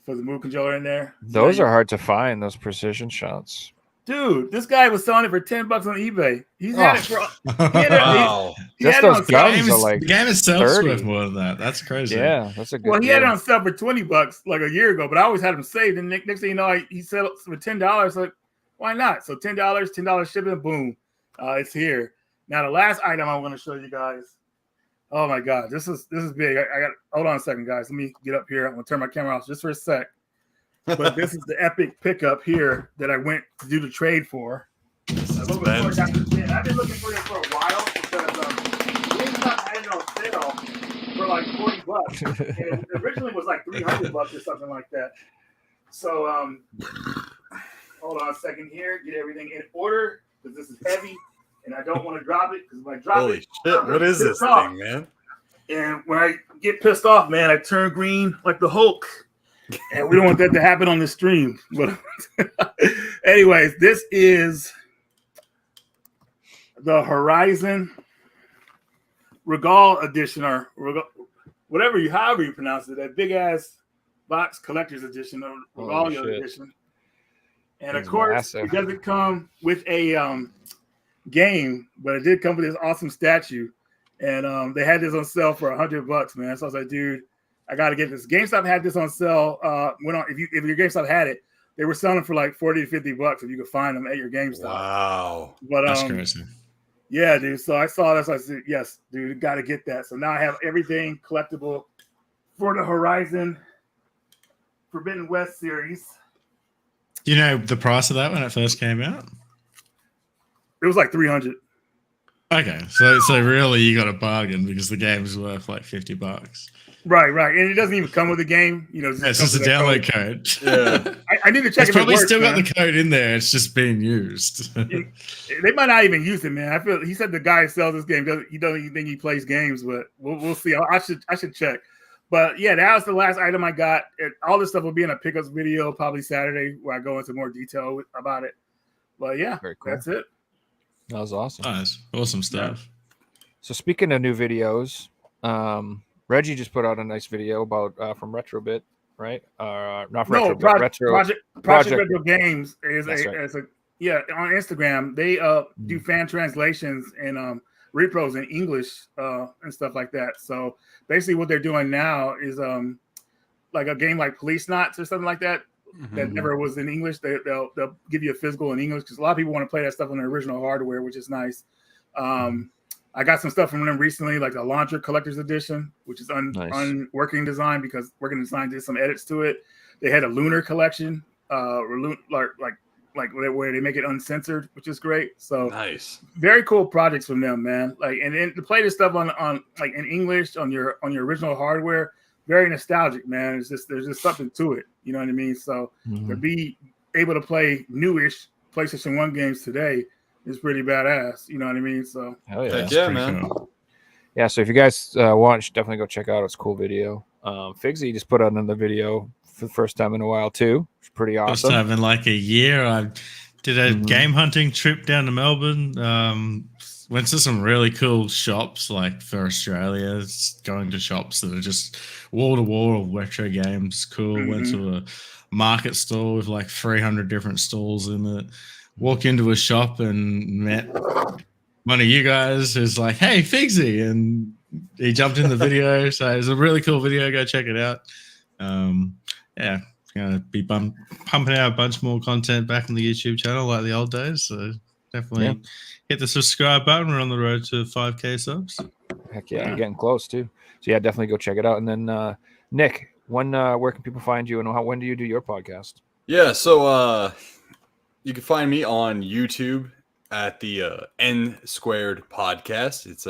for the move controller in there. Those are hard to find. Those precision shots. Dude, this guy was selling it for $10 on eBay. He's had it for. Wow. Just those guns are like the game itself worth more than that. That's crazy. Yeah, that's a good. Well, he had it on sale for $20 like a year ago, but I always had him saved. And next thing you know, he sold it for $10. Like, why not? So $10 shipping, boom, it's here. Now the last item I want to show you guys. Oh my God, this is big. I got. Hold on a second, guys. Let me get up here. I'm gonna turn my camera off just for a sec. But this is the epic pickup here that I went to do the trade for. I've been looking for this for a while because GameStop had it on sale for like $40, and it originally was like $300 or something like that. So hold on a second here, get everything in order because this is heavy, and I don't want to drop it because if I drop Holy it, shit! What is this thing, man? And when I get pissed off, man, I turn green like the Hulk. And we don't want that to happen on the stream. But anyways, this is the Horizon Regal edition, or whatever however you pronounce it, that big ass box collector's edition or Regalia edition. And of course, massive. It doesn't come with a game, but it did come with this awesome statue. And they had this on sale for $100, man. So I was like, dude, I got to get this. GameStop had this on sale. If your GameStop had it, they were selling for like $40 to $50 if you could find them at your GameStop. Wow, but that's crazy. Yeah, dude. So I saw this. I said, yes, dude, got to get that. So now I have everything collectible for the Horizon Forbidden West series. You know the price of that when it first came out? It was like 300. Okay, so really you got a bargain because the game's worth like $50. Right, and it doesn't even come with a game. You know, It's just a download code. Yeah. I need to check. It's if probably it works, still got man. the code in there. It's just being used. They might not even use it, man. I feel he said the guy who sells this game doesn't even think he plays games, but we'll see. I should check. But yeah, that was the last item I got. All this stuff will be in a pickups video probably Saturday where I go into more detail about it. But yeah, Very cool. that's it. That was awesome. Nice. Awesome stuff. So speaking of new videos, Reggie just put out a nice video about from Retrobit, right? Not from No, Retrobit, Retro. Project Retro Games is That's a right. on Instagram they do fan translations and repros in English and stuff like that. So basically, what they're doing now is like a game like Police Knots or something like that that never was in English. They'll give you a physical in English because a lot of people want to play that stuff on the original hardware, which is nice. I got some stuff from them recently, like the Launcher Collector's Edition, which is unworking design because Working Design did some edits to it. They had a Lunar Collection, like where they make it uncensored, which is great. So Nice. very cool projects from them, man. Like, and then to play this stuff on like in English on your original hardware, very nostalgic, man. It's just there's just something to it. You know what I mean? So to be able to play newish PlayStation 1 games today is pretty badass. You know what I mean? So Hell yeah. Heck That's yeah, pretty man. cool. Yeah, so if you guys want, you should definitely go check out. It's a cool video. Figsy just put out another video for the first time in a while too. It's pretty First awesome. time in like a year. I did a game hunting trip down to Melbourne. Went to some really cool shops, like for Australia. It's going to shops that are just wall to wall of retro games. Cool. Went to a market store with like 300 different stalls in it. Walk into a shop and met one of you guys who's like, "Hey, Figsy," and he jumped in the video. So it's a really cool video. Go check it out. Yeah, gonna be pumping out a bunch more content back on the YouTube channel like the old days. So definitely hit the subscribe button. We're on the road to 5K subs. Heck yeah, I'm getting close too. So yeah, definitely go check it out. And then Nick, where can people find you, and when do you do your podcast? Yeah, so you can find me on YouTube at the N Squared Podcast. It's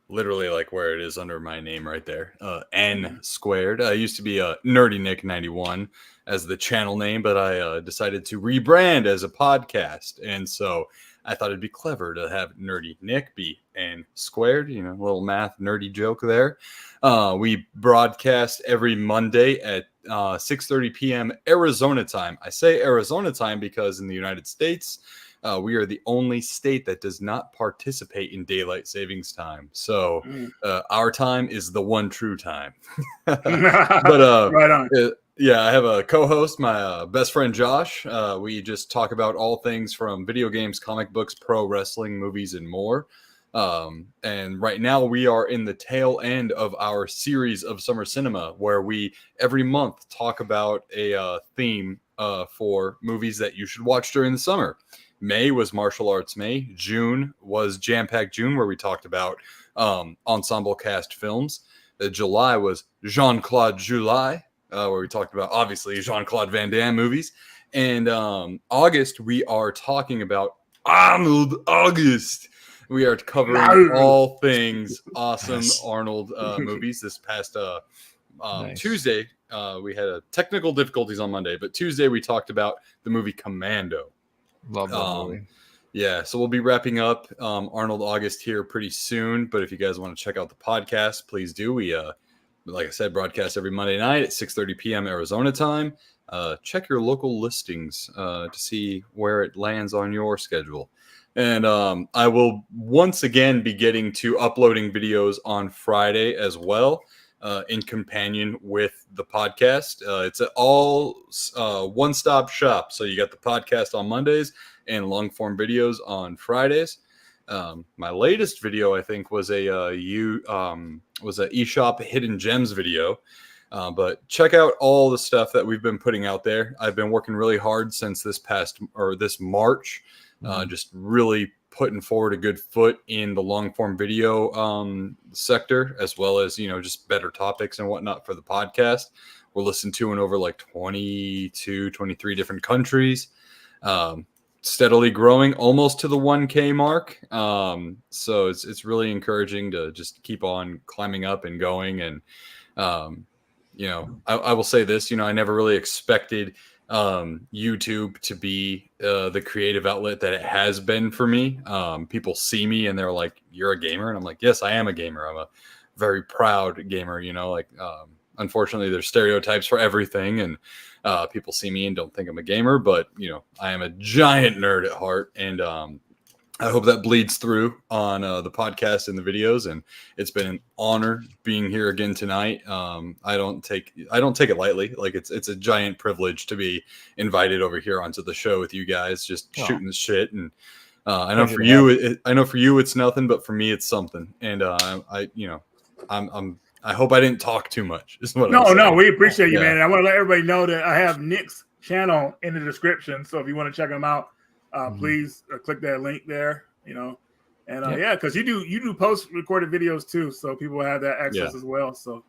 literally like where it is under my name right there. N Squared. I used to be Nerdy Nick 91 as the channel name, but I decided to rebrand as a podcast, and so I thought it'd be clever to have Nerdy Nick be N Squared. You know, a little math nerdy joke there. We broadcast every Monday at 6:30 p.m. Arizona time. I say Arizona time because in the United States, we are the only state that does not participate in daylight savings time. So our time is the one true time. But right on. yeah, I have a co-host, my best friend Josh. We just talk about all things from video games, comic books, pro wrestling, movies, and more. And right now we are in the tail end of our series of Summer Cinema, where we every month talk about a theme for movies that you should watch during the summer. May was Martial Arts May. June was Jam Pack June, where we talked about ensemble cast films. July was Jean-Claude July, where we talked about obviously Jean-Claude Van Damme movies. And August we are talking about Arnold August. We are covering all things awesome Arnold movies. This past Nice. Tuesday, we had technical difficulties on Monday, but Tuesday we talked about the movie Commando. Love that movie. Yeah, so we'll be wrapping up Arnold August here pretty soon. But if you guys want to check out the podcast, please do. We, like I said, broadcast every Monday night at 6:30 p.m. Arizona time. Check your local listings to see where it lands on your schedule. And I will once again be getting to uploading videos on Friday as well, in companion with the podcast. It's an all one-stop shop. So you got the podcast on Mondays and long-form videos on Fridays. My latest video, I think, was a eShop Hidden Gems video. But check out all the stuff that we've been putting out there. I've been working really hard since this March. Just really putting forward a good foot in the long form video sector, as well as, just better topics and whatnot for the podcast. we're listened to in over like 22, 23 different countries. Steadily growing almost to the 1K mark. So it's really encouraging to just keep on climbing up and going. And, you know, I will say this, you know, I never really expected YouTube to be the creative outlet that it has been for me. People see me and they're like, "You're a gamer?" And I'm like, "Yes, I am a gamer. I'm a very proud gamer." You know, like, unfortunately there's stereotypes for everything, and people see me and don't think I'm a gamer, but you know, I am a giant nerd at heart. And I hope that bleeds through on the podcast and the videos. And it's been an honor being here again tonight. I don't take it lightly. Like, it's a giant privilege to be invited over here onto the show with you guys, just shooting the shit. And I know for you, it's nothing, but for me, it's something. And I hope I didn't talk too much. Is what No, we appreciate you, man. And I want to let everybody know that I have Nick's channel in the description. So if you want to check him out, please click that link there. You know, and because you do post recorded videos too, so people have that access as well. So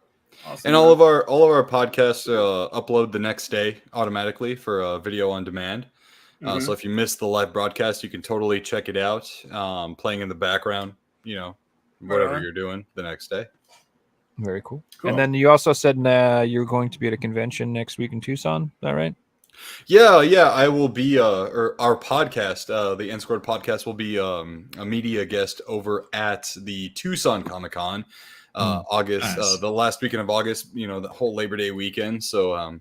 awesome. And all of our podcasts upload the next day automatically for video on demand. So if you missed the live broadcast, you can totally check it out, playing in the background. You know, whatever you're doing the next day. Very cool. And then you also said you're going to be at a convention next week in Tucson. Is that right? Yeah. I will be, or our podcast, the N Squared podcast, will be a media guest over at the Tucson Comic-Con, August, Nice. The last weekend of August. You know, the whole Labor Day weekend. So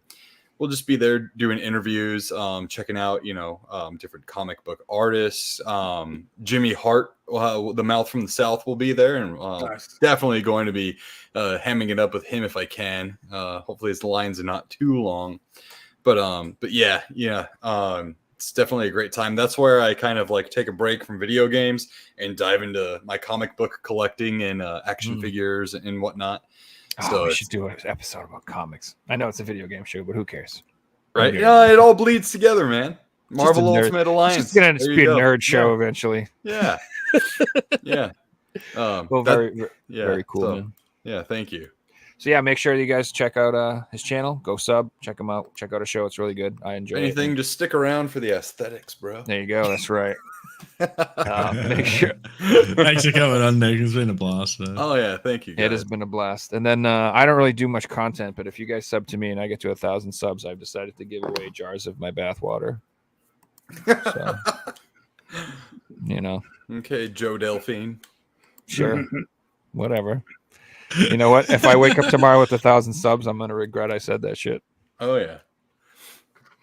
we'll just be there doing interviews, checking out, you know, different comic book artists. Jimmy Hart, the Mouth from the South, will be there, and definitely going to be hamming it up with him if I can. Hopefully his lines are not too long, but yeah, it's definitely a great time. That's where I kind of like take a break from video games and dive into my comic book collecting and action figures and whatnot. So we should do an episode about comics. I know it's a video game show, but who cares? Right? Yeah, it all bleeds together, man. Marvel Ultimate Alliance. It's just gonna be a nerd show eventually. Yeah. Yeah. Well, very cool, so, man. Yeah, thank you. So yeah, make sure you guys check out his channel. Go sub, check him out. Check out his show. It's really good. I enjoy it. Just stick around for the aesthetics, bro. There you go. That's right. Make sure. Thanks for coming on, Nick. It's been a blast, man. Oh yeah, thank you guys. It has been a blast. And then I don't really do much content, but if you guys sub to me and I get to 1,000 subs, I've decided to give away jars of my bathwater. So, you know. Okay, Joe Delphine. Sure. Whatever. You know what? If I wake up tomorrow with 1,000 subs, I'm gonna regret I said that shit. Oh yeah.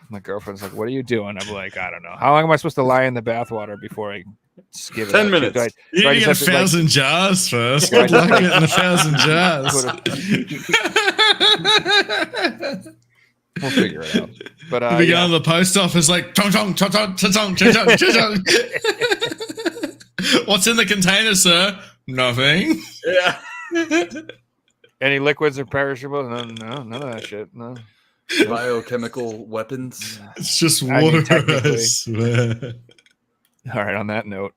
My girlfriend's like, "What are you doing?" I'm like, "I don't know. How long am I supposed to lie in the bathwater before I give it 10 out? minutes. You need to get 1,000 jars first. Good luck getting 1,000 jars. We'll figure it out. But we go to the post office like chong chong chong chong chong chong chong chong. What's in the container, sir? Nothing. Yeah. Any liquids are perishable? No, none of that shit. No. Biochemical weapons. It's just I mean, water. I technically. swear. All right. On that note,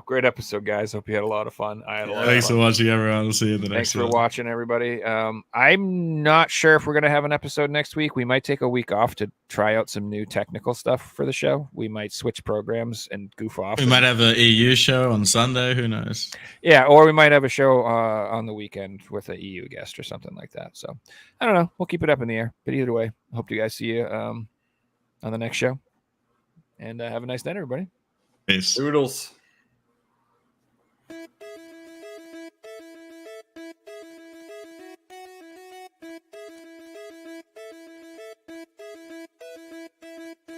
great episode, guys. Hope you had a lot of fun. I had a lot Thanks of fun. for watching, everyone. We'll see you in the Thanks next for one. watching, everybody. I'm not sure if we're going to have an episode next week. We might take a week off to try out some new technical stuff for the show. We might switch programs and goof off. We might have an EU show on Sunday. Who knows? Yeah, or we might have a show on the weekend with an EU guest or something like that. So I don't know. We'll keep it up in the air. But either way, I hope you guys see you on the next show. And have a nice night, everybody. Peace. Doodles.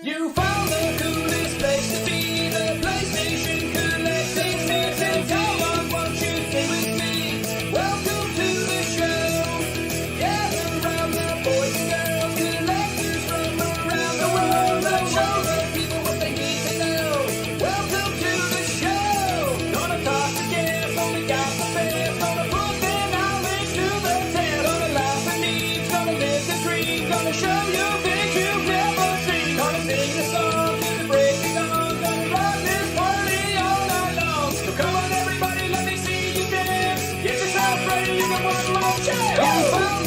You found the coolest place to be, the PlayStation collecting season. Come on, won't you stay with me? Welcome to the show. Gather round the boys and girls, collectors from around the world. Let's show the people what they need to know. Welcome to the show. Gonna talk again, only got the best. Gonna put their knowledge to the test. Gonna laugh and eat, gonna live the dream. Gonna show you things you've never seen. Gonna sing a song to break it down. Gonna rock this party all night long. So come on everybody, let me see you dance. Get yourself ready, you got one more chance.